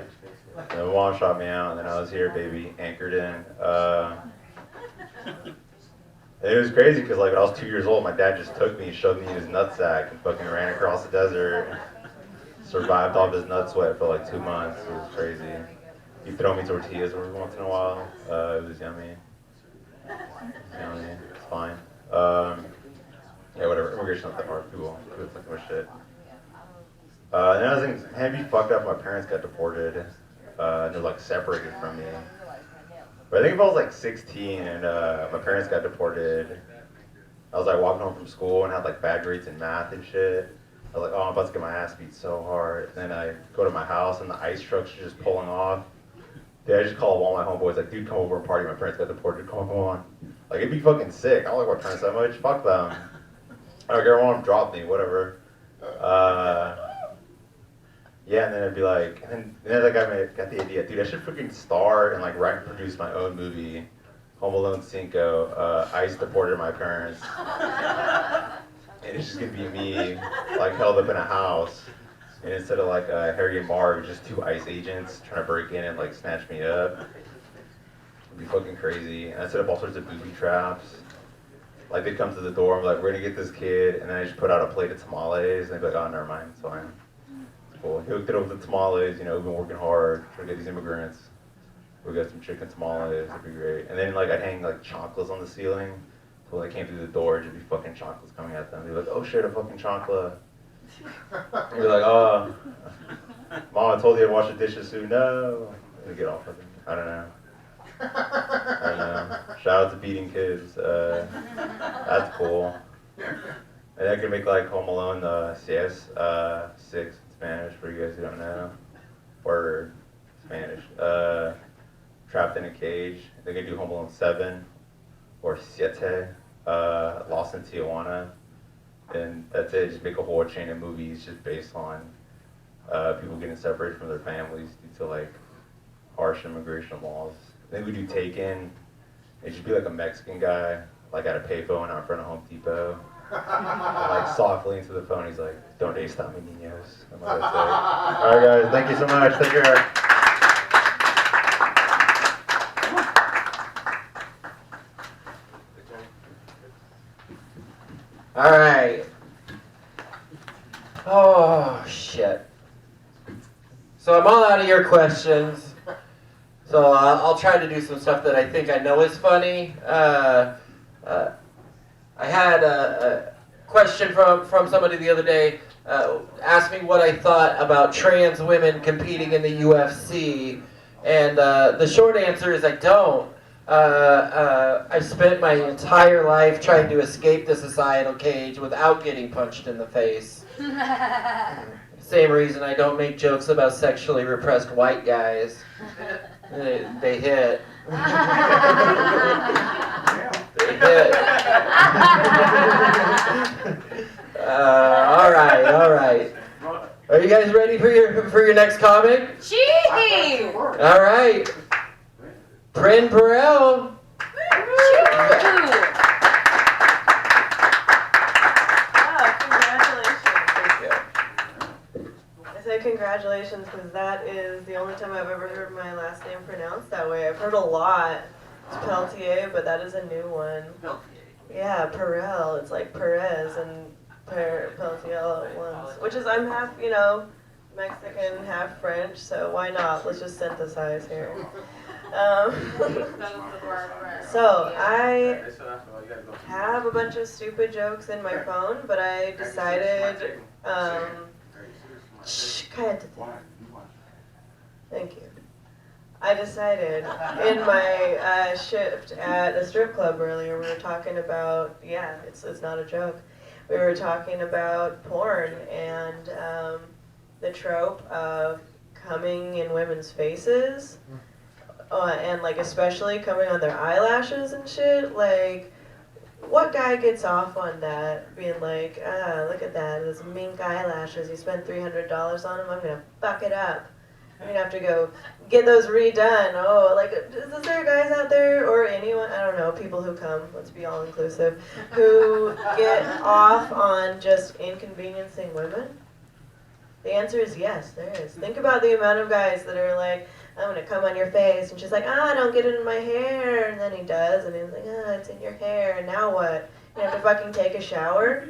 Speaker 14: And then my mom shot me out, and then I was here, baby, anchored in. And it was crazy because like when I was 2 years old, my dad just took me, shoved me in his nutsack, and fucking ran across the desert. Survived off his nut sweat for like 2 months. It was crazy. He'd throw me tortillas every once in a while. It was yummy. It's fine. Yeah, whatever. Immigration's not that hard. People think my shit. And another thing, it'd be fucked up. My parents got deported. And they're like separated from me. But I think if I was like 16 and my parents got deported, I was like walking home from school and had like bad grades in math and shit. I was like, oh, I'm about to get my ass beat so hard. And then I go to my house and the ice trucks are just pulling off. Dude, I just call all my homeboys, like, dude, come over and party. My parents got deported. Come on. Like, it'd be fucking sick. I don't like my parents that much. Fuck them. I don't care. I want them to drop me, whatever. Yeah, and then it'd be like, and then that guy got the idea, dude, I should freaking star and like write and produce my own movie, Home Alone 5. ICE deported my parents. And it's just gonna be me, like held up in a house. And instead of like Harry and Marv, just 2 ICE agents trying to break in and like snatch me up. It'd be fucking crazy. And I set up all sorts of booby traps. Like they'd come to the door, I'm like, we're gonna get this kid, and then I just put out a plate of tamales, and they'd be like, oh, never mind, it's fine. It's cool. He hooked it up with the tamales, you know, we've been working hard, trying to get these immigrants. We got some chicken tamales, it'd be great. And then like I'd hang like chocolates on the ceiling, so when they came through the door, it'd be fucking chocolates coming at them. They'd be like, oh shit, a fucking chocolate. You'd be like, oh, Mom, I told you to wash the dishes soon. No. And get off of them. I don't know. Shout out to beating kids. That's cool. And I can make like Home Alone 6 in Spanish for you guys who don't know. Or Spanish. Trapped in a Cage. They could do Home Alone 7 or Siete. Lost in Tijuana. And that's it. Just make a whole chain of movies just based on people getting separated from their families due to like harsh immigration laws. Then we do Taken. It should be like a Mexican guy, like at a payphone out in front of Home Depot. And, like softly into the phone, he's like, "Don't stop me, niños." I'm like, that's it. All right, guys, thank you so much. Take care.
Speaker 3: All right. Oh, shit. So I'm all out of your questions. So I'll try to do some stuff that I think I know is funny. I had a question from somebody the other day, asked me what I thought about trans women competing in the UFC. And the short answer is I don't. I've spent my entire life trying to escape the societal cage without getting punched in the face. Same reason I don't make jokes about sexually repressed white guys. They hit. They hit. All right. Are you guys ready for your next comic?
Speaker 7: Gee!
Speaker 3: All right. Prin Perel.
Speaker 15: Congratulations, because that is the only time I've ever heard my last name pronounced that way. I've heard a lot. It's Peltier, but that is a new one. Yeah, Perel. It's like Perez and Peltier all at once. Which is, I'm half, Mexican, half French, so why not? Let's just synthesize here. So I have a bunch of stupid jokes in my phone, but I decided, thank you. I decided in my shift at a strip club earlier, we were talking about, it's not a joke, we were talking about porn and the trope of coming in women's faces, and like especially coming on their eyelashes and shit. Like, what guy gets off on that, being like, look at that, those mink eyelashes, you spent $300 on them, I'm gonna fuck it up. You're gonna have to go get those redone. Oh, like, is there guys out there or anyone, I don't know, people who come, let's be all inclusive, who get off on just inconveniencing women? The answer is yes, there is. Think about the amount of guys that are like, I'm gonna come on your face, and she's like, don't get it in my hair, and then he does, and he's like, it's in your hair, and now what? You have to fucking take a shower?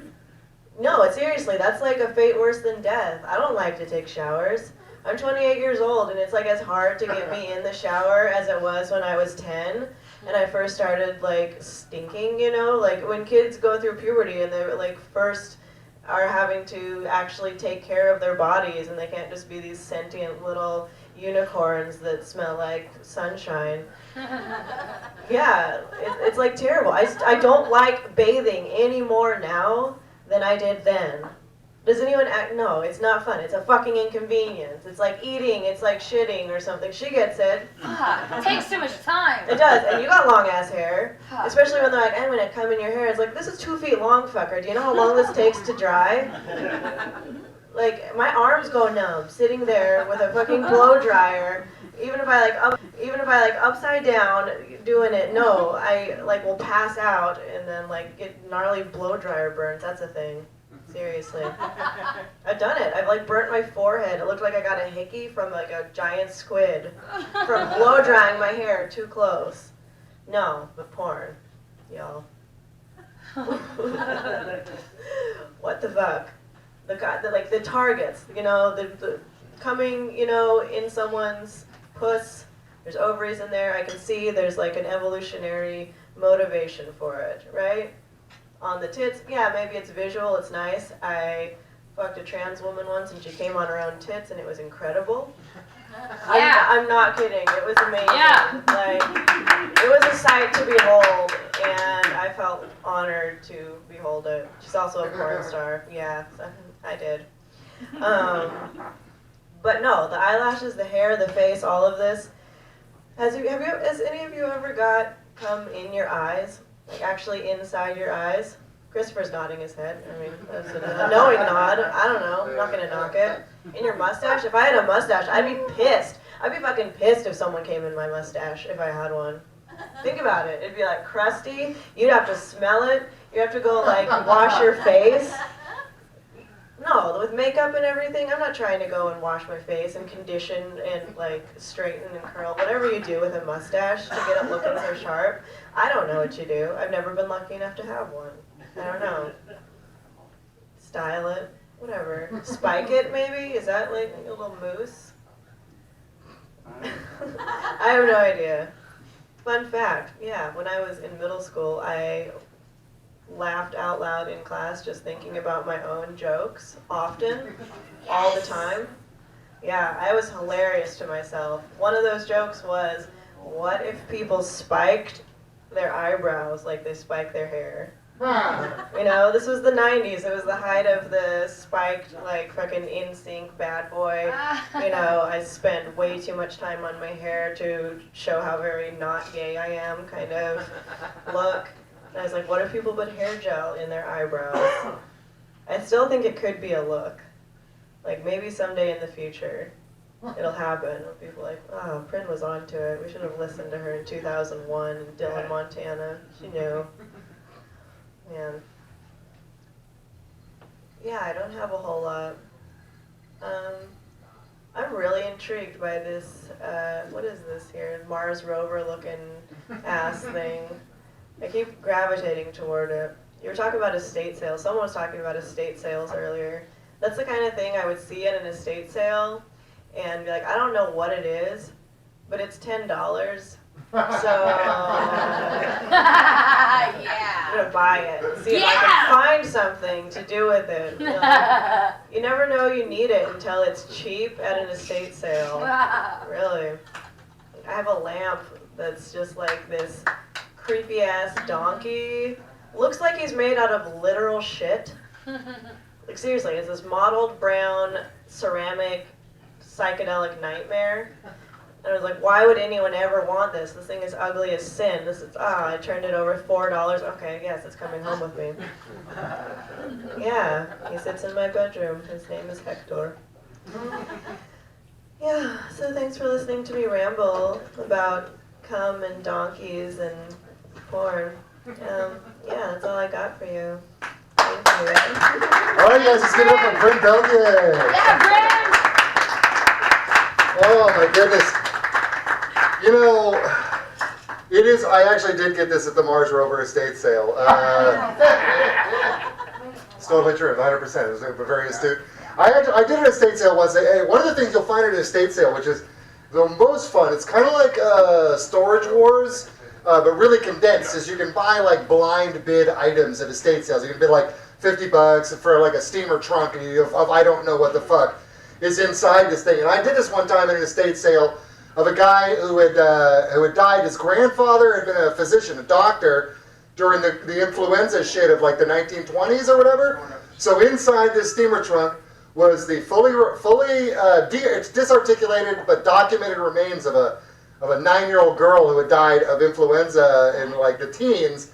Speaker 15: No, seriously, that's like a fate worse than death. I don't like to take showers. I'm 28 years old, and it's like as hard to get me in the shower as it was when I was 10, and I first started like stinking, you know? Like when kids go through puberty and they're like first are having to actually take care of their bodies, and they can't just be these sentient little unicorns that smell like sunshine. Yeah, it's like terrible. I don't like bathing any more now than I did then. Does anyone no, it's not fun. It's a fucking inconvenience. It's like eating, it's like shitting or something. She gets it.
Speaker 16: It takes too much time.
Speaker 15: It does, and you got long ass hair. Especially when they're like, I'm gonna come in your hair. It's like, this is 2 feet long, fucker. Do you know how long this takes to dry? Like, my arms go numb sitting there with a fucking blow dryer. Even if I like upside down doing it, no, I like will pass out and then like get gnarly blow dryer burns. That's a thing. Seriously. I've done it. I've like burnt my forehead. It looked like I got a hickey from like a giant squid from blow drying my hair too close. No, but porn, y'all. What the fuck? The targets, you know, the coming, you know, in someone's puss. There's ovaries in there. I can see there's like an evolutionary motivation for it, right? On the tits, yeah, maybe it's visual, it's nice. I fucked a trans woman once and she came on her own tits and it was incredible.
Speaker 16: Yeah.
Speaker 15: I'm not kidding, it was amazing.
Speaker 16: Yeah.
Speaker 15: Like, it was a sight to behold, and I felt honored to behold it. She's also a porn star, yeah, I did. But no, the eyelashes, the hair, the face, all of this. Has any of you ever got cum in your eyes? Like actually inside your eyes? Christopher's nodding his head. I mean, that's a knowing nod. I don't know. I'm not gonna knock it. In your mustache? If I had a mustache, I'd be pissed. I'd be fucking pissed if someone came in my mustache if I had one. Think about it. It'd be like crusty. You'd have to smell it. You'd have to go like wash your face. No, with makeup and everything, I'm not trying to go and wash my face and condition and like straighten and curl, whatever you do with a mustache to get it looking so sharp. I don't know what you do. I've never been lucky enough to have one. I don't know. Style it, whatever. Spike it maybe? Is that like a little mousse? I have no idea. Fun fact, yeah, when I was in middle school, I laughed out loud in class just thinking about my own jokes often, all the time. Yeah, I was hilarious to myself. One of those jokes was, what if people spiked their eyebrows like they spike their hair? You know, this was the 90s. It was the height of the spiked, like, fucking NSYNC bad boy. You know, I spent way too much time on my hair to show how very not gay I am, kind of look. And I was like, what if people put hair gel in their eyebrows? I still think it could be a look. Like, maybe someday in the future, it'll happen. People are like, oh, Prin was onto it. We should have listened to her in 2001 in Dillon, Montana. She knew. Man. Yeah, I don't have a whole lot. I'm really intrigued by this, what is this here? Mars rover looking ass thing. I keep gravitating toward it. You were talking about estate sales. Someone was talking about estate sales earlier. That's the kind of thing I would see at an estate sale and be like, I don't know what it is, but it's $10. So
Speaker 16: yeah.
Speaker 15: I'm gonna buy it and see if I can find something to do with it. Like, you never know you need it until it's cheap at an estate sale. Really. I have a lamp that's just like this creepy ass donkey. Looks like he's made out of literal shit. Like seriously, it's this mottled brown ceramic psychedelic nightmare. And I was like, why would anyone ever want this? This thing is ugly as sin. This is, I turned it over $4. Okay, yes, it's coming home with me. Yeah, he sits in my bedroom. His name is Hector. Yeah, so thanks for listening to me ramble about cum and donkeys and porn. Yeah, that's all I got for you. Thank you.
Speaker 1: All right, guys, let's give it up for Bryn Belgian.
Speaker 16: Yeah, Bryn!
Speaker 1: Oh my goodness. You know, it is. I actually did get this at the Mars Rover estate sale. Stole my trip, 100%. It was very astute. I did an estate sale once. Hey, one of the things you'll find at an estate sale, which is the most fun, it's kind of like Storage Wars, but really condensed, is you can buy like blind bid items at estate sales. You can bid like $50 for like a steamer trunk of I don't know what the fuck is inside this thing. And I did this one time at an estate sale of a guy who had died. His grandfather had been a physician, a doctor, during the influenza shit of like the 1920s or whatever. So inside this steamer trunk was the it's disarticulated but documented remains of a 9-year-old girl who had died of influenza in like the teens.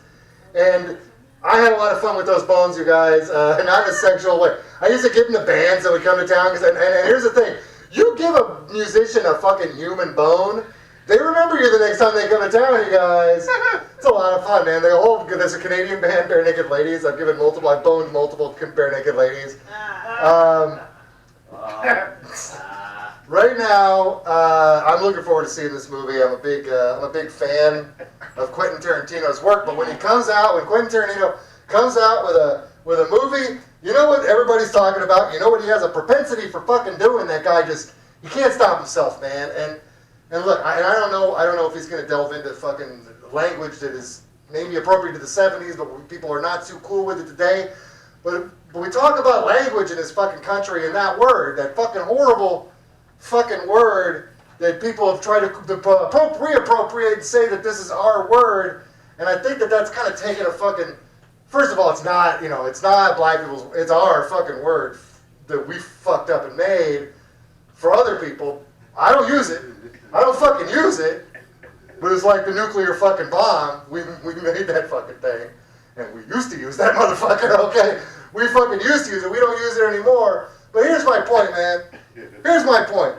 Speaker 1: And I had a lot of fun with those bones, you guys, not in a sexual way. I used to give them to bands that would come to town, and here's the thing. You give a musician a fucking human bone, they remember you the next time they come to town, you guys. It's a lot of fun, man. There's a Canadian band, Bare Naked Ladies. I've boned multiple Bare Naked Ladies. Right now, I'm looking forward to seeing this movie. I'm a big fan of Quentin Tarantino's work. But when Quentin Tarantino comes out with a movie, you know what everybody's talking about. You know what he has a propensity for fucking doing. That guy he can't stop himself, man. And look, I don't know if he's gonna delve into fucking language that is maybe appropriate to the 70s, but people are not too cool with it today. But we talk about language in this fucking country, and that word, that fucking horrible fucking word that people have tried to reappropriate and say that this is our word, and I think that that's kind of taken a fucking. First of all, it's not black people's. It's our fucking word that we fucked up and made for other people. I don't use it. I don't fucking use it. But it's like the nuclear fucking bomb. We made that fucking thing, and we used to use that motherfucker. Okay, we fucking used to use it. We don't use it anymore. But here's my point, man. Here's my point.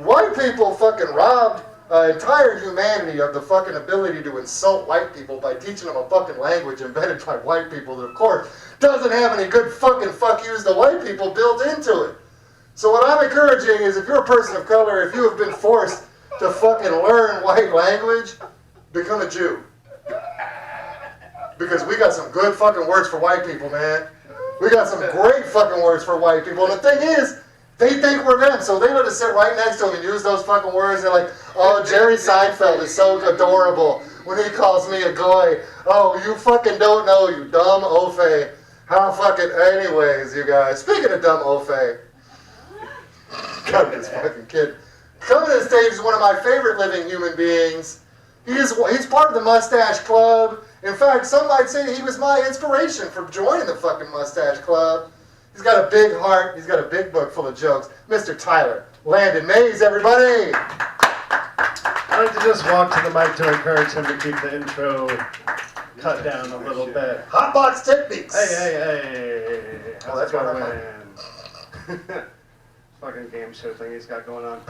Speaker 1: White people fucking robbed entire humanity of the fucking ability to insult white people by teaching them a fucking language invented by white people that, of course, doesn't have any good fucking fuck yous to white people built into it. So what I'm encouraging is, if you're a person of color, if you have been forced to fucking learn white language, become a Jew. Because we got some good fucking words for white people, man. We got some great fucking words for white people. And the thing is, they think we're them, so they let us sit right next to them and use those fucking words. They're like, oh, Jerry Seinfeld is so adorable when he calls me a goy. Oh, you fucking don't know, you dumb oaf. How fucking, anyways, you guys. Speaking of dumb oaf, got this fucking kid. Coming to the stage is one of my favorite living human beings. He's part of the Mustache Club. In fact, some might say he was my inspiration for joining the fucking Mustache Club. He's got a big heart. He's got a big book full of jokes. Mr. Tyler Landon Mays, everybody.
Speaker 17: I like to just walk to the mic to encourage him to keep the intro cut down a little bit.
Speaker 1: HotBox techniques.
Speaker 17: Hey.
Speaker 1: Oh, that's
Speaker 17: going,
Speaker 1: right.
Speaker 17: man? Fucking game show thing he's got going on.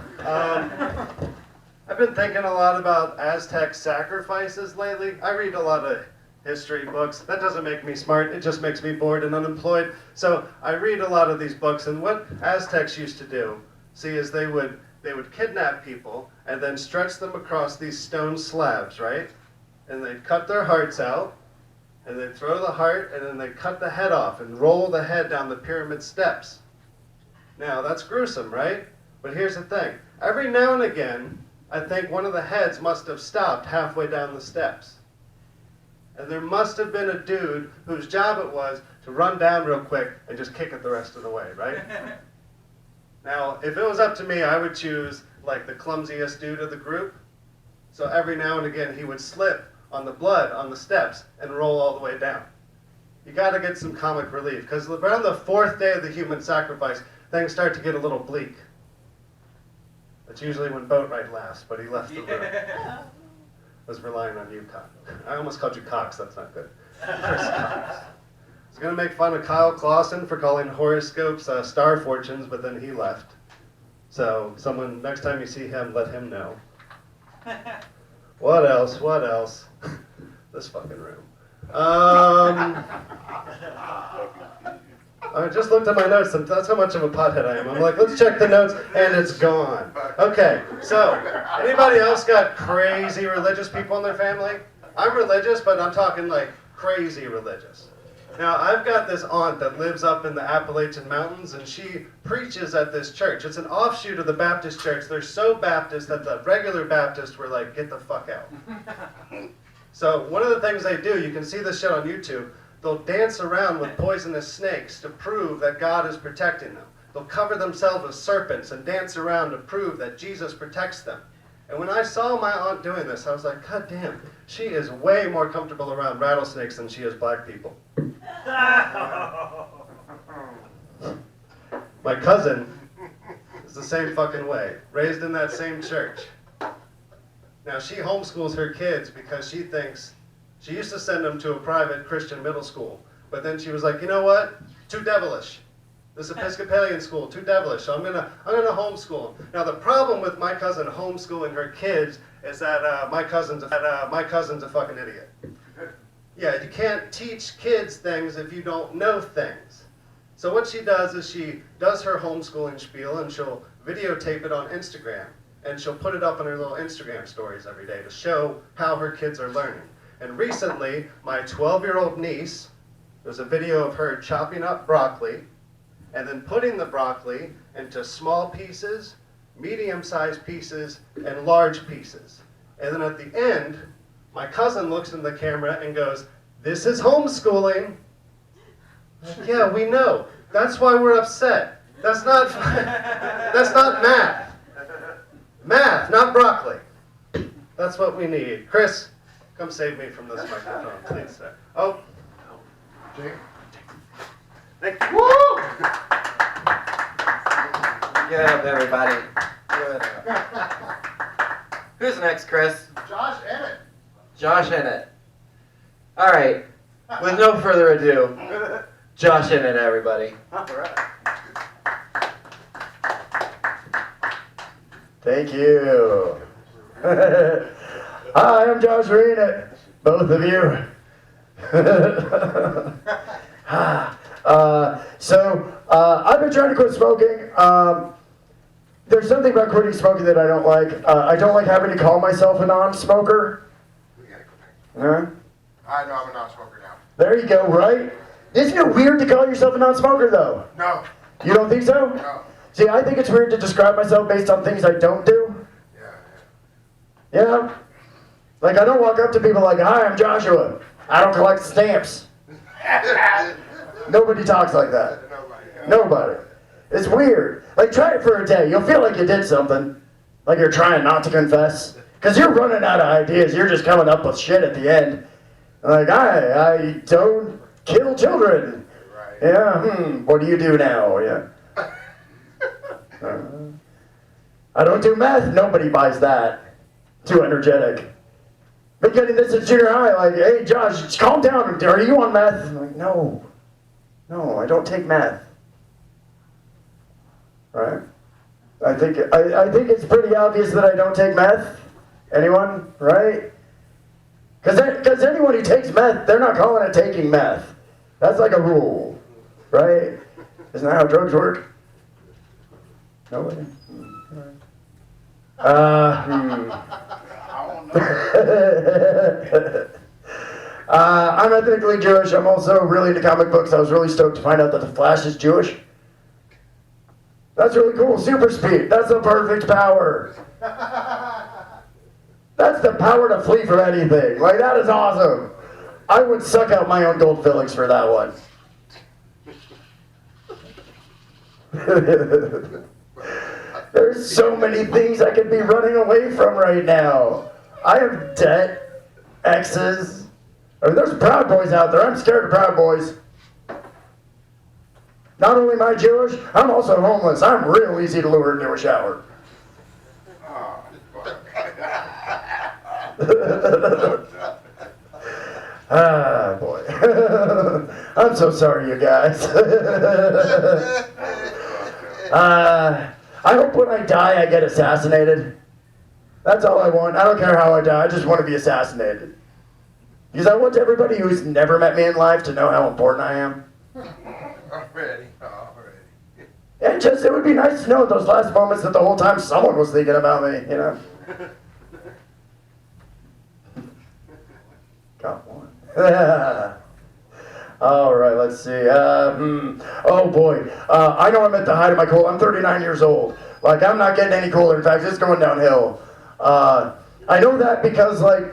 Speaker 17: I've been thinking a lot about Aztec sacrifices lately. I read a lot of history books. That doesn't make me smart. It just makes me bored and unemployed. So I read a lot of these books, and what Aztecs used to do, is they would kidnap people and then stretch them across these stone slabs, right? And they'd cut their hearts out, and they'd throw the heart, and then they'd cut the head off and roll the head down the pyramid steps. Now, that's gruesome, right? But here's the thing. Every now and again, I think one of the heads must have stopped halfway down the steps. And there must have been a dude whose job it was to run down real quick and just kick it the rest of the way, right? Now, if it was up to me, I would choose, like, the clumsiest dude of the group. So every now and again, he would slip on the blood on the steps and roll all the way down. You gotta get some comic relief, because around the 4th day of the human sacrifice, things start to get a little bleak. That's usually when Boatwright laughs, but he left the room. Was relying on you, Cox. I almost called you Cox, that's not good. Chris Cox. I was going to make fun of Kyle Clausen for calling horoscopes star fortunes, but then he left. So someone, next time you see him, let him know. What else? What else? This fucking room. I just looked at my notes, and that's how much of a pothead I am. I'm like, let's check the notes, and it's gone. Okay, so, anybody else got crazy religious people in their family? I'm religious, but I'm talking like crazy religious. Now, I've got this aunt that lives up in the Appalachian Mountains, and she preaches at this church. It's an offshoot of the Baptist church. They're so Baptist that the regular Baptists were like, get the fuck out. So one of the things they do, you can see this shit on YouTube, they'll dance around with poisonous snakes to prove that God is protecting them. They'll cover themselves with serpents and dance around to prove that Jesus protects them. And when I saw my aunt doing this, I was like, God damn, she is way more comfortable around rattlesnakes than she is black people. My cousin is the same fucking way, raised in that same church. Now, she homeschools her kids because she thinks, she used to send them to a private Christian middle school, but then she was like, you know what? Too devilish. This Episcopalian school, too devilish, so I'm gonna homeschool them. Now, the problem with my cousin homeschooling her kids is that my cousin's a fucking idiot. Yeah, you can't teach kids things if you don't know things. So what she does is she does her homeschooling spiel, and she'll videotape it on Instagram, and she'll put it up on her little Instagram stories every day to show how her kids are learning. And recently, my 12-year-old niece, there's a video of her chopping up broccoli and then putting the broccoli into small pieces, medium-sized pieces, and large pieces. And then at the end, my cousin looks in the camera and goes, "This is homeschooling." Like, yeah, we know. That's why we're upset. That's not math. Math, not broccoli. That's what we need. Chris, come save me from this microphone, please, sir. Oh. Jake. Thank you. Woo!
Speaker 3: Good, everybody. Good. Who's next, Chris?
Speaker 1: Josh Ennett.
Speaker 3: Josh Ennett. All right. With no further ado, Josh Ennett, everybody.
Speaker 17: All right.
Speaker 18: Thank you. Hi, I'm Josh Ennett, both of you. I've been trying to quit smoking. There's something about quitting smoking that I don't like. I don't like having to call myself a non-smoker. Huh?
Speaker 1: I know I'm a non-smoker now.
Speaker 18: There you go, right? Isn't it weird to call yourself a non-smoker, though?
Speaker 1: No.
Speaker 18: You don't think so?
Speaker 1: No.
Speaker 18: See, I think it's weird to describe myself based on things I don't do. Yeah? Like, I don't walk up to people like, "Hi, I'm Joshua. I don't collect stamps." Nobody talks like that. Nobody. It's weird. Like, try it for a day. You'll feel like you did something. Like you're trying not to confess. Because you're running out of ideas. You're just coming up with shit at the end. Like, I don't kill children. Yeah, what do you do now? Yeah. I don't do meth. Nobody buys that. Too energetic. Been getting this in junior high, like, "Hey, Josh, calm down. Are you on meth?" I'm like, no, I don't take meth. Right? I think it's pretty obvious that I don't take meth. Anyone? Right? Because anyone who takes meth, they're not calling it taking meth. That's like a rule. Right? Isn't that how drugs work? Nobody? I'm ethnically Jewish. I'm also really into comic books. I was really stoked to find out that the Flash is Jewish. That's really cool. Super speed. That's the perfect power. That's the power to flee from anything. Like, that is awesome. I would suck out my own gold fillings for that one. There's so many things I could be running away from right now. I have debt, exes. I mean, there's Proud Boys out there. I'm scared of Proud Boys. Not only am I Jewish, I'm also homeless. I'm real easy to lure into a shower. Ah, boy. I'm so sorry, you guys. I hope when I die I get assassinated. That's all I want. I don't care how I die. I just want to be assassinated. Because I want everybody who's never met me in life to know how important I am.
Speaker 1: Already.
Speaker 18: And just, it would be nice to know at those last moments that the whole time someone was thinking about me, you know? Got one. All right, let's see. Oh boy. I know I'm at the height of my cool. I'm 39 years old. Like, I'm not getting any cooler. In fact, it's going downhill. I know that because, like,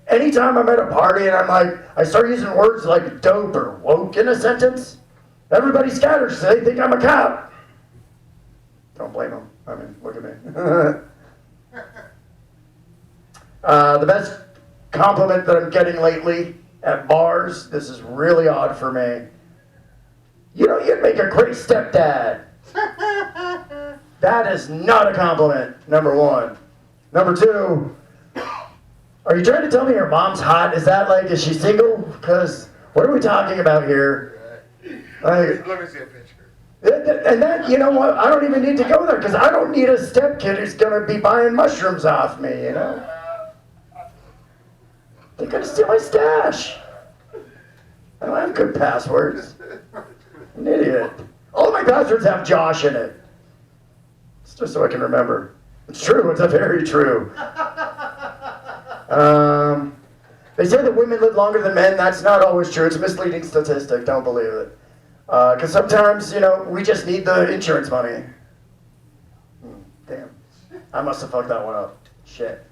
Speaker 18: anytime I'm at a party and I start using words like dope or woke in a sentence, everybody scatters. They think I'm a cop. Don't blame them. I mean, look at me. The best compliment that I'm getting lately at bars, this is really odd for me. You know, you'd make a great stepdad. That is not a compliment, number one. Number two, are you trying to tell me your mom's hot? Is that like, is she single? Because what are we talking about here? Like,
Speaker 1: Let me see a picture.
Speaker 18: and that, you know what, I don't even need to go there because I don't need a stepkid who's going to be buying mushrooms off me, you know? They're going to steal my stash. I don't have good passwords. I'm an idiot. All of my passwords have Josh in it. It's just so I can remember. It's true. It's very true. They say that women live longer than men. That's not always true. It's a misleading statistic. Don't believe it. Because sometimes, you know, we just need the insurance money. Damn. I must have fucked that one up. Shit.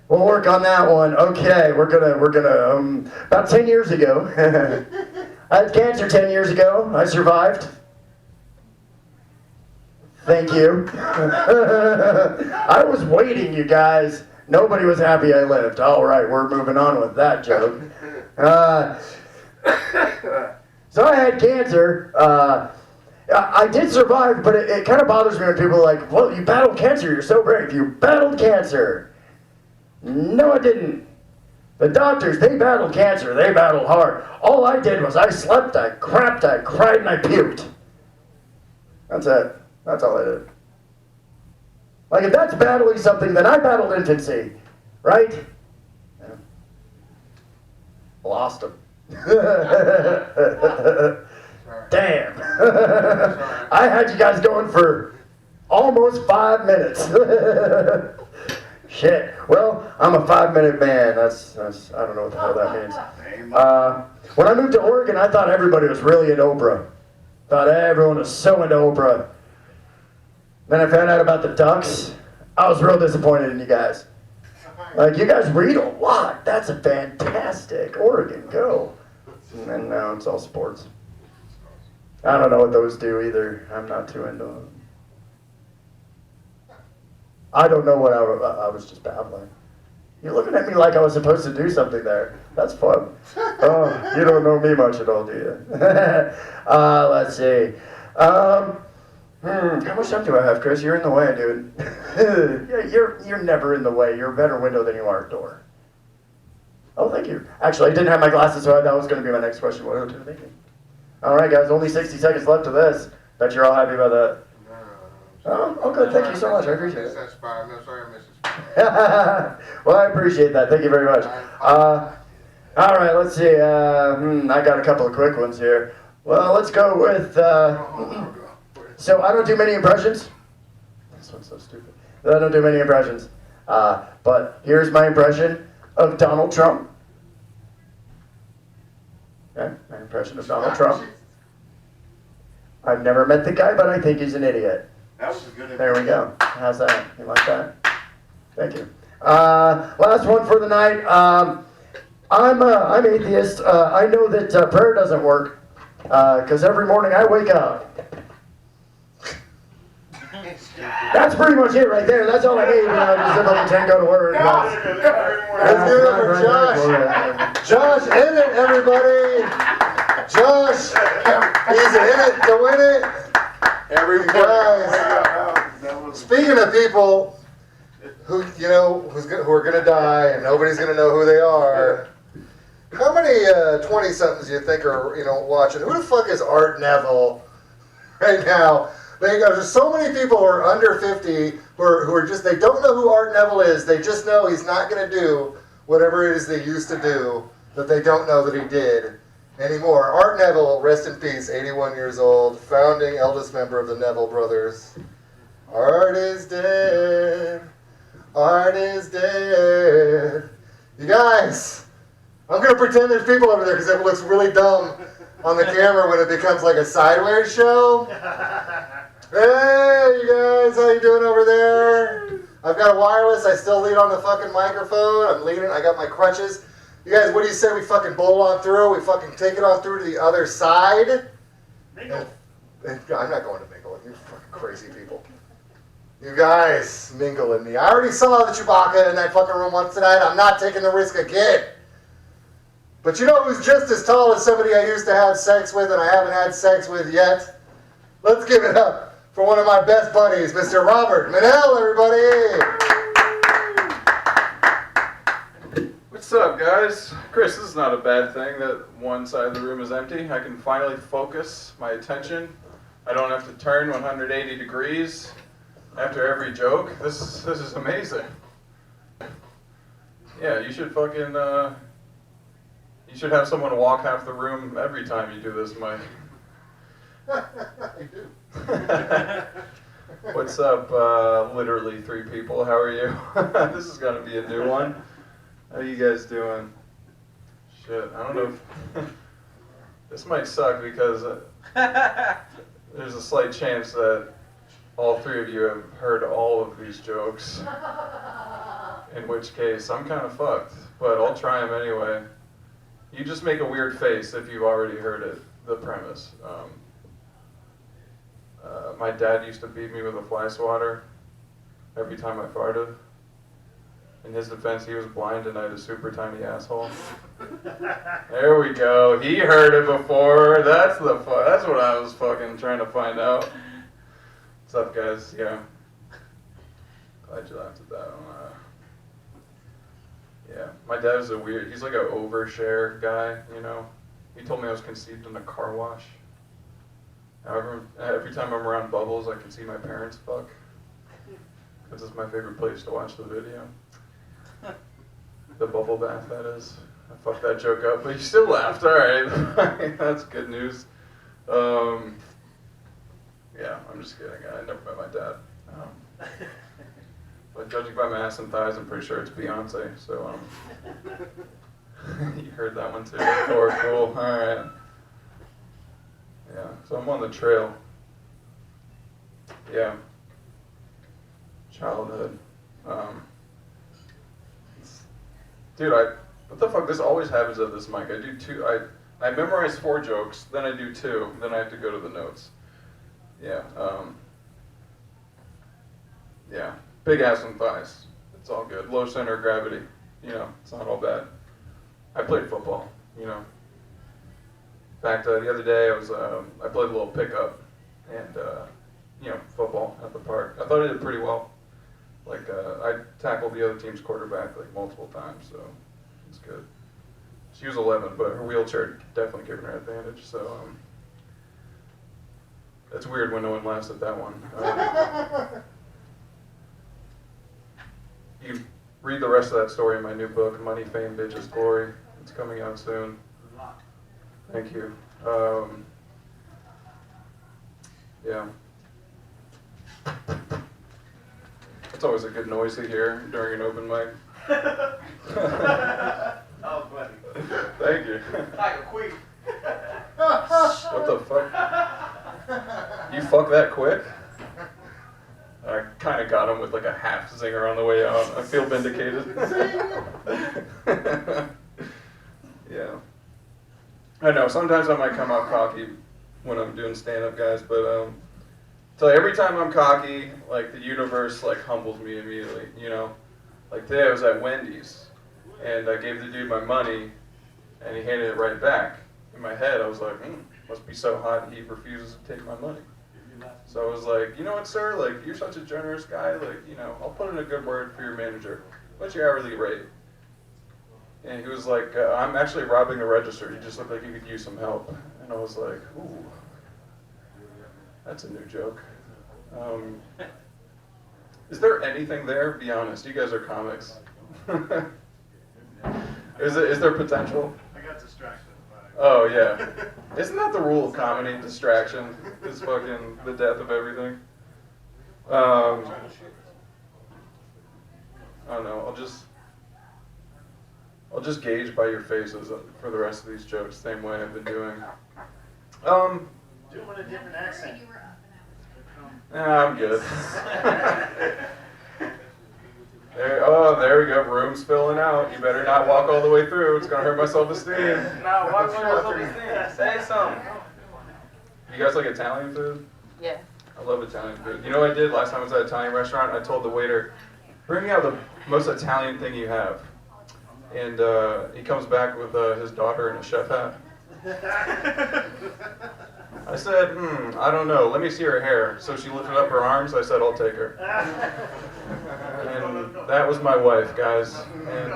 Speaker 18: We'll work on that one. Okay, we're gonna, about 10 years ago, I had cancer 10 years ago. I survived. Thank you. I was waiting, you guys. Nobody was happy I lived. All right, we're moving on with that joke. So I had cancer. I did survive, but it kind of bothers me when people are like, well, you battled cancer, you're so brave. You battled cancer. No, I didn't. The doctors, they battled cancer. They battled hard. All I did was I slept, I crapped, I cried, and I puked. That's it. That's all I did. Like, if that's battling something, then I battled infancy, right? Yeah. Lost him. Damn. I had you guys going for almost 5 minutes. Shit. Well, I'm a 5-minute man. That's I don't know what the hell that means. When I moved to Oregon, I thought everybody was really into Oprah. Thought everyone was so into Oprah. Then I found out about the Ducks. I was real disappointed in you guys. Like, you guys read a lot. That's a fantastic. Oregon, go. And now it's all sports. I don't know what those do either. I'm not too into them. I don't know what I was just babbling. You're looking at me like I was supposed to do something there. That's fun. Oh, you don't know me much at all, do you? Let's see. How much time do I have, Chris? You're in the way, dude. Yeah, you're never in the way. You're a better window than you are a door. Oh, thank you. Actually, I didn't have my glasses, so that was going to be my next question. What are you thinking? All right, guys, only 60 seconds left of this. Bet you're all happy about that. Oh, good. Thank you so much. I appreciate it. Well, I appreciate that. Thank you very much. All right, let's see. I got a couple of quick ones here. Well, let's go with... So I don't do many impressions. This one's so stupid. I don't do many impressions. But here's my impression of Donald Trump. Okay, my impression of Donald Trump. I've never met the guy, but I think he's an idiot.
Speaker 1: That was a good impression.
Speaker 18: There we go. How's that? You like that? Thank you. Last one for the night. I'm atheist. I know that prayer doesn't work because every morning I wake up. That's pretty much it right there. That's all I need. Just if I pretend go to work.
Speaker 1: Let's give it up for Josh. Josh, in it, everybody. Josh, he's in it to win it. Guys, speaking of people who who are gonna die and nobody's gonna know who they are, how many 20-somethings do you think are watching? Who the fuck is Art Neville? right now. There's so many people who are under 50 who are just, they don't know who Art Neville is. They just know he's not going to do whatever it is they used to do, that they don't know that he did anymore. Art Neville, rest in peace, 81 years old, founding eldest member of the Neville brothers. Art is dead. Art is dead. You guys, I'm going to pretend there's people over there because it looks really dumb on the camera when it becomes like a sideways show. Hey, you guys, how you doing over there? I've got a wireless. I still lean on the fucking microphone. I'm leaning. I got my crutches. You guys, what do you say we fucking bowl on through? We fucking take it on through to the other side? Mingle. I'm not going to mingle. You fucking crazy people. You guys mingle in me. I already saw the Chewbacca in that fucking room once tonight. I'm not taking the risk again. But you know who's just as tall as somebody I used to have sex with and I haven't had sex with yet? Let's give it up for one of my best buddies, Mr. Robert Manell, everybody!
Speaker 2: What's up, guys? Chris, this is not a bad thing that one side of the room is empty. I can finally focus my attention. I don't have to turn 180 degrees after every joke. This is amazing. Yeah, you should fucking, you should have someone walk half the room every time you do this, Mike.
Speaker 1: I do.
Speaker 2: What's up, literally 3 people? How are you? This is gonna be a new one. How you guys doing? Shit, I don't know if... This might suck because there's a slight chance that all 3 of you have heard all of these jokes. In which case, I'm kind of fucked. But I'll try them anyway. You just make a weird face if you've already heard it, the premise. My dad used to beat me with a fly swatter every time I farted. In his defense, he was blind and I had a super tiny asshole. There we go. He heard it before. That's what I was fucking trying to find out. What's up, guys? Yeah. Glad you laughed at that one. Yeah. My dad is he's like an overshare guy, you know. He told me I was conceived in a car wash. However, every time I'm around Bubbles, I can see my parents fuck. Because it's my favorite place to watch the video. The bubble bath, that is. I fucked that joke up, but you still laughed. All right. That's good news. Yeah, I'm just kidding. I never met my dad. But judging by my ass and thighs, I'm pretty sure it's Beyonce. So, you heard that one too before. Cool. All right. Yeah, so I'm on the trail. Yeah. Childhood. Dude, what the fuck? This always happens at this mic. I do 2. I memorize 4 jokes, then I do 2, then I have to go to the notes. Yeah. Yeah. Big ass and thighs. It's all good. Low center of gravity. You know, it's not all bad. I played football. You know. In fact, the other day I played a little pickup and you know, football at the park. I thought I did pretty well. Like I tackled the other team's quarterback like multiple times, so it's good. She was 11, but her wheelchair definitely giving her advantage. So it's weird when no one laughs at that one. You can read the rest of that story in my new book, Money, Fame, Bitches, Glory. It's coming out soon. Thank you. Yeah. It's always a good noise to hear during an open mic.
Speaker 12: Oh, buddy.
Speaker 2: Thank you.
Speaker 12: Like a quick.
Speaker 2: What the fuck? You fuck that quick? I kind of got him with like a half zinger on the way out. I feel vindicated. Yeah. I know, sometimes I might come out cocky when I'm doing stand-up, guys, but so every time I'm cocky, like the universe like humbles me immediately, you know? Like today I was at Wendy's and I gave the dude my money and he handed it right back. In my head I was like, must be so hot he refuses to take my money. So I was like, you know what, sir, like you're such a generous guy, like, you know, I'll put in a good word for your manager. What's your hourly rate? And he was like, I'm actually robbing the register. You just look like you could use some help. And I was like, ooh.
Speaker 19: That's a new joke. Is there anything there? Be honest. You guys are comics. Is there potential?
Speaker 17: I got distracted.
Speaker 19: Oh yeah. Isn't that the rule of comedy? Distraction is fucking the death of everything. I don't know. I'll just gauge by your faces for the rest of these jokes, same way I've been doing.
Speaker 17: Do them in a different accent.
Speaker 19: I'm good. There we go. Room's filling out. You better not walk all the way through. It's gonna hurt my self-esteem.
Speaker 11: No, walk away with self-esteem. Say something.
Speaker 19: You guys like Italian food?
Speaker 16: Yeah.
Speaker 19: I love Italian food. You know what I did last time I was at an Italian restaurant? I told the waiter, bring me out the most Italian thing you have. And he comes back with his daughter in a chef hat. I said, I don't know. Let me see her hair. So she lifted up her arms. I said, I'll take her. And that was my wife, guys. And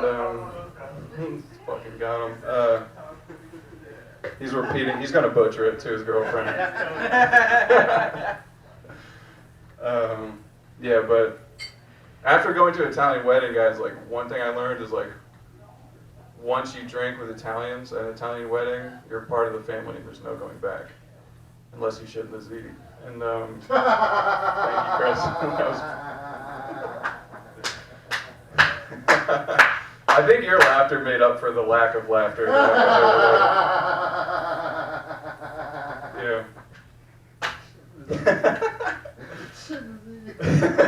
Speaker 19: fucking got him. He's repeating. He's gonna butcher it to his girlfriend. Yeah, but after going to an Italian wedding, guys, like one thing I learned is like, once you drink with Italians at an Italian wedding, you're part of the family. There's no going back, unless you shit in the ziti. And thank you, Chris. I think your laughter made up for the lack of laughter. Yeah.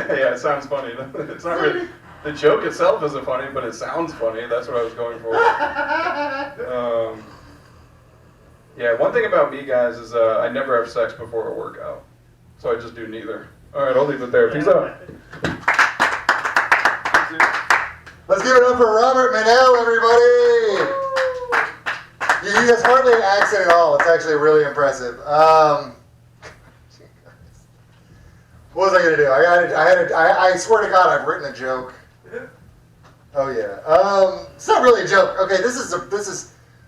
Speaker 19: Yeah, it sounds funny. It's not really. The joke itself isn't funny, but it sounds funny. That's what I was going for. Yeah, one thing about me, guys, is I never have sex before a workout. So I just do neither. All right, I'll leave it there. Peace out.
Speaker 1: Let's give it up for Robert Manel, everybody. He has hardly an accent at all. It's actually really impressive. What was I gonna do? I swear to God, I've written a joke. Oh yeah. It's not really a joke. Okay, this is.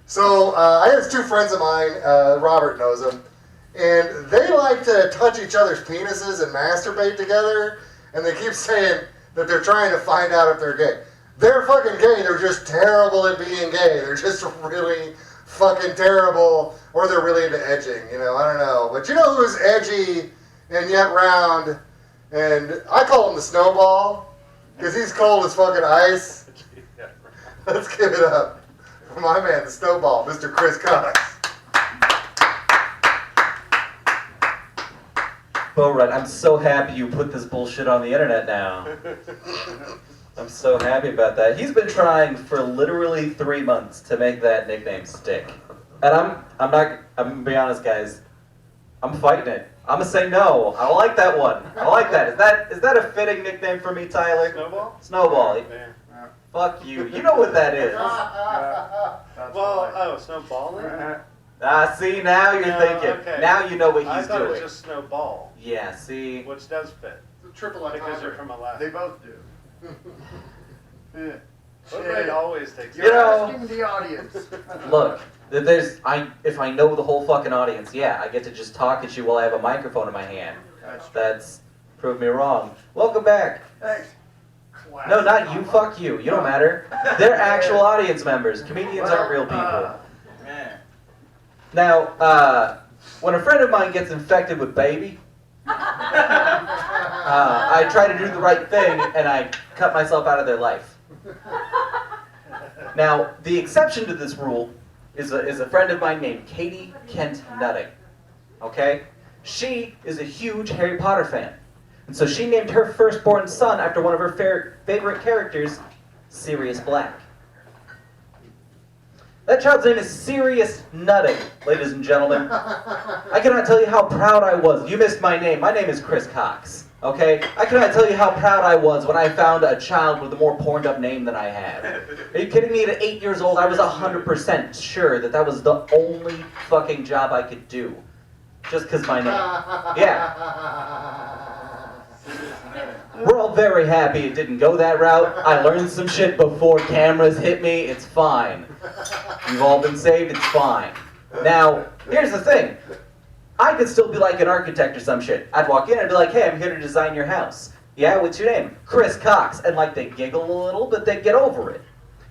Speaker 1: So I have two friends of mine. Robert knows them, and they like to touch each other's penises and masturbate together. And they keep saying that they're trying to find out if they're gay. They're fucking gay. They're just terrible at being gay. They're just really fucking terrible, or they're really into edging. You know, I don't know. But you know who's edgy and yet round? And I call him the Snowball. Because he's cold as fucking ice. Let's give it up for my man, the Snowball, Mr. Chris Cox.
Speaker 20: Bo-Rut, I'm so happy you put this bullshit on the internet now. I'm so happy about that. He's been trying for literally 3 months to make that nickname stick. And I'm gonna be honest, guys. I'm fighting it. I'm gonna say no. I don't like that one. I like that. Is that a fitting nickname for me, Tyler?
Speaker 17: Snowball?
Speaker 20: Snowball.
Speaker 17: Yeah.
Speaker 20: Fuck you. You know what that is.
Speaker 17: Snowballing?
Speaker 20: See, now you're thinking.
Speaker 17: Okay.
Speaker 20: Now you know what
Speaker 17: I
Speaker 20: he's
Speaker 17: thought
Speaker 20: doing.
Speaker 17: it was just snowball.
Speaker 20: Yeah, see.
Speaker 17: Which does fit.
Speaker 1: It's a triple entendre.
Speaker 17: Because you're from Alaska.
Speaker 1: They both do.
Speaker 17: Yeah. Shit always takes.
Speaker 20: You know,
Speaker 1: asking the audience.
Speaker 20: Look, if I know the whole fucking audience, yeah, I get to just talk at you while I have a microphone in my hand. That's proved me wrong. Welcome back.
Speaker 1: Thanks.
Speaker 20: No, not you. Fuck you. You don't matter. They're actual audience members. Comedians aren't real people. Now, when a friend of mine gets infected with baby, I try to do the right thing and I cut myself out of their life. Now, the exception to this rule is a friend of mine named Katie Kent Nutting. Okay? She is a huge Harry Potter fan. And so she named her firstborn son after one of her favorite characters, Sirius Black. That child's name is Sirius Nutting, ladies and gentlemen. I cannot tell you how proud I was. You missed my name. My name is Chris Cox. Okay? I cannot tell you how proud I was when I found a child with a more porned up name than I had. Are you kidding me? At 8 years old, I was 100% sure that was the only fucking job I could do. Just because my name. Yeah. We're all very happy it didn't go that route. I learned some shit before cameras hit me. It's fine. You've all been saved. It's fine. Now, here's the thing. I could still be like an architect or some shit. I'd walk in and be like, hey, I'm here to design your house. Yeah, what's your name? Chris Cox. And like they giggle a little, but they get over it.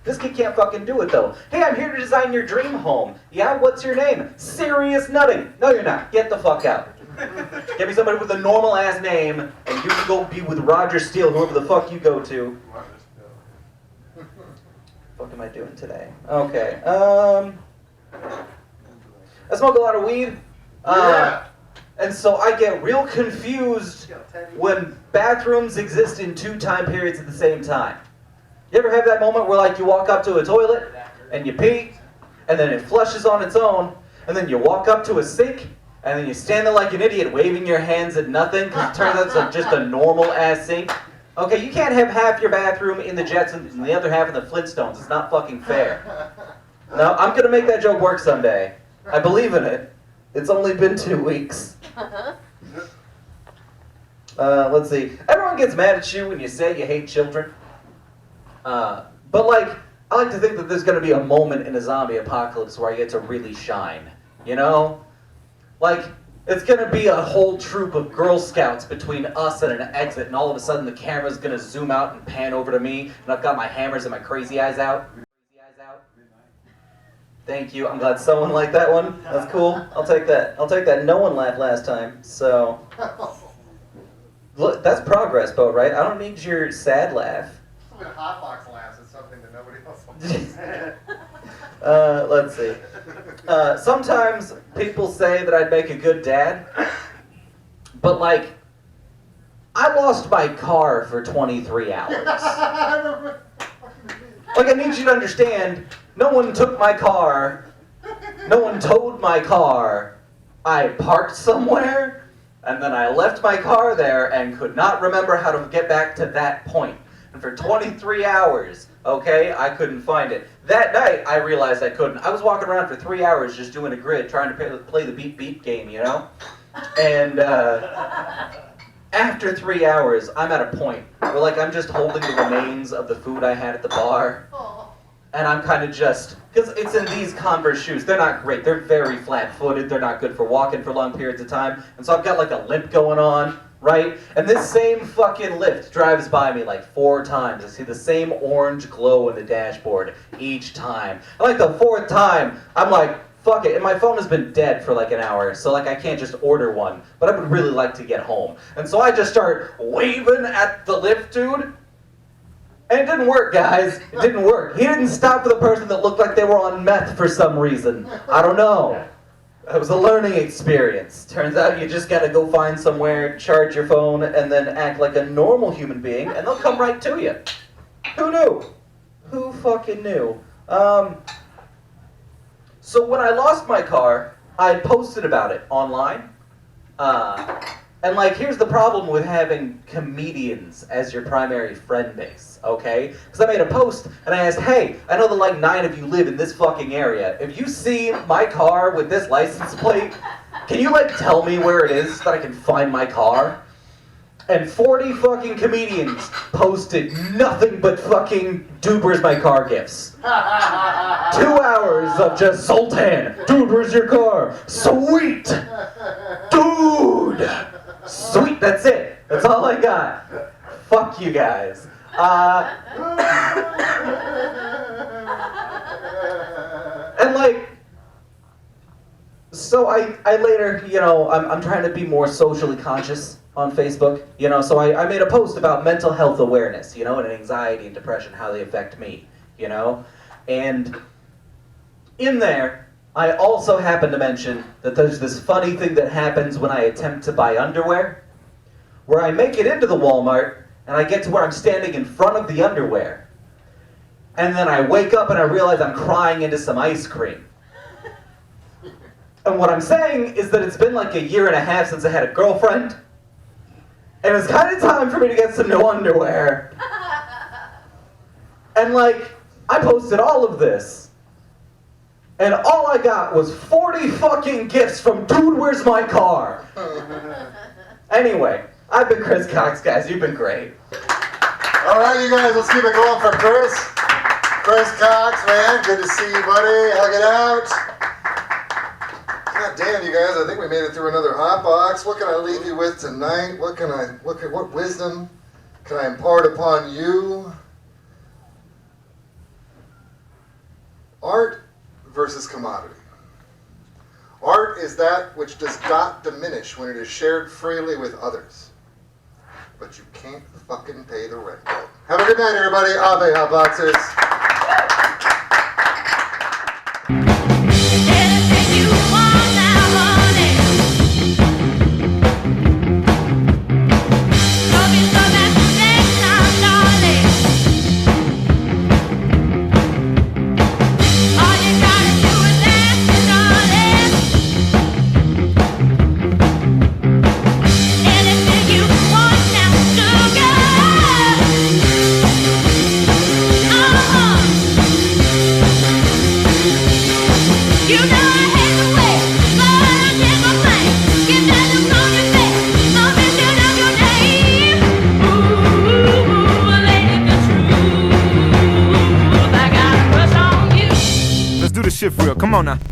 Speaker 20: This kid can't fucking do it though. Hey, I'm here to design your dream home. Yeah, what's your name? Serious Nutting. No, you're not. Get the fuck out. Get me somebody with a normal ass name, and you can go be with Roger Steele, whoever the fuck you go to. What am I doing today? Okay. I smoke a lot of weed. And so I get real confused when bathrooms exist in 2 time periods at the same time. You ever have that moment where like you walk up to a toilet and you pee, and then it flushes on its own, and then you walk up to a sink, and then you stand there like an idiot waving your hands at nothing because it turns out it's like just a normal ass sink? Okay, you can't have half your bathroom in the Jetsons and the other half in the Flintstones. It's not fucking fair. No, I'm gonna make that joke work someday. I believe in it. It's only been 2 weeks. Let's see. Everyone gets mad at you when you say you hate children. But like, I like to think that there's gonna be a moment in a zombie apocalypse where I get to really shine. You know? Like, it's gonna be a whole troop of Girl Scouts between us and an exit, and all of a sudden the camera's gonna zoom out and pan over to me, and I've got my hammers and my crazy eyes out. Thank you. I'm glad someone liked that one. That's cool. I'll take that. I'll take that. No one laughed last time, so look, that's progress, Bo, right? I don't need your sad laugh.
Speaker 1: Even HotBox laughs at something that nobody else
Speaker 20: Let's see. Sometimes people say that I'd make a good dad, but like, I lost my car for 23 hours. Like, I need you to understand, no one took my car, no one towed my car. I parked somewhere, and then I left my car there and could not remember how to get back to that point. And for 23 hours, okay, I couldn't find it. That night, I realized I couldn't. I was walking around for 3 hours just doing a grid, trying to play the beep beep game, you know? And after 3 hours, I'm at a point where like I'm just holding the remains of the food I had at the bar. And I'm kind of just, because it's in these Converse shoes. They're not great. They're very flat-footed. They're not good for walking for long periods of time. And so I've got like a limp going on, right? And this same fucking lift drives by me like 4 times. I see the same orange glow in the dashboard each time. And like the 4th time, I'm like, fuck it. And my phone has been dead for like an hour, so like I can't just order one. But I would really like to get home. And so I just start waving at the lift dude. And it didn't work, guys. It didn't work. He didn't stop for the person that looked like they were on meth for some reason. I don't know. It was a learning experience. Turns out you just gotta go find somewhere, charge your phone, and then act like a normal human being, and they'll come right to you. Who knew? Who fucking knew? So when I lost my car, I posted about it online. And like, here's the problem with having comedians as your primary friend base, okay? Because I made a post and I asked, hey, I know that like 9 of you live in this fucking area. If you see my car with this license plate, can you like tell me where it is so that I can find my car? And 40 fucking comedians posted nothing but fucking dude, where's my car gifts. 2 hours of just Sultan, dude, where's your car? Sweet, dude. Sweet, that's it. That's all I got. Fuck you guys. And like, so I later, you know, I'm trying to be more socially conscious on Facebook, you know, so I made a post about mental health awareness, you know, and anxiety and depression, how they affect me, you know, and in there, I also happen to mention that there's this funny thing that happens when I attempt to buy underwear, where I make it into the Walmart, and I get to where I'm standing in front of the underwear, and then I wake up and I realize I'm crying into some ice cream. And what I'm saying is that it's been like 1.5 years since I had a girlfriend, and it's kind of time for me to get some new underwear. And like, I posted all of this. And all I got was 40 fucking gifts from Dude, Where's My Car? Anyway, I've been Chris Cox, guys. You've been great.
Speaker 1: All right, you guys, let's keep it going for Chris. Chris Cox, man. Good to see you, buddy. Hug it out. God damn, you guys! I think we made it through another HotBox. What can I leave you with tonight? What wisdom can I impart upon you? Art versus commodity. Art is that which does not diminish when it is shared freely with others. But you can't fucking pay the rent. Have a good night, everybody. Ave, HotBoxers.
Speaker 21: Shit for real. Come on now.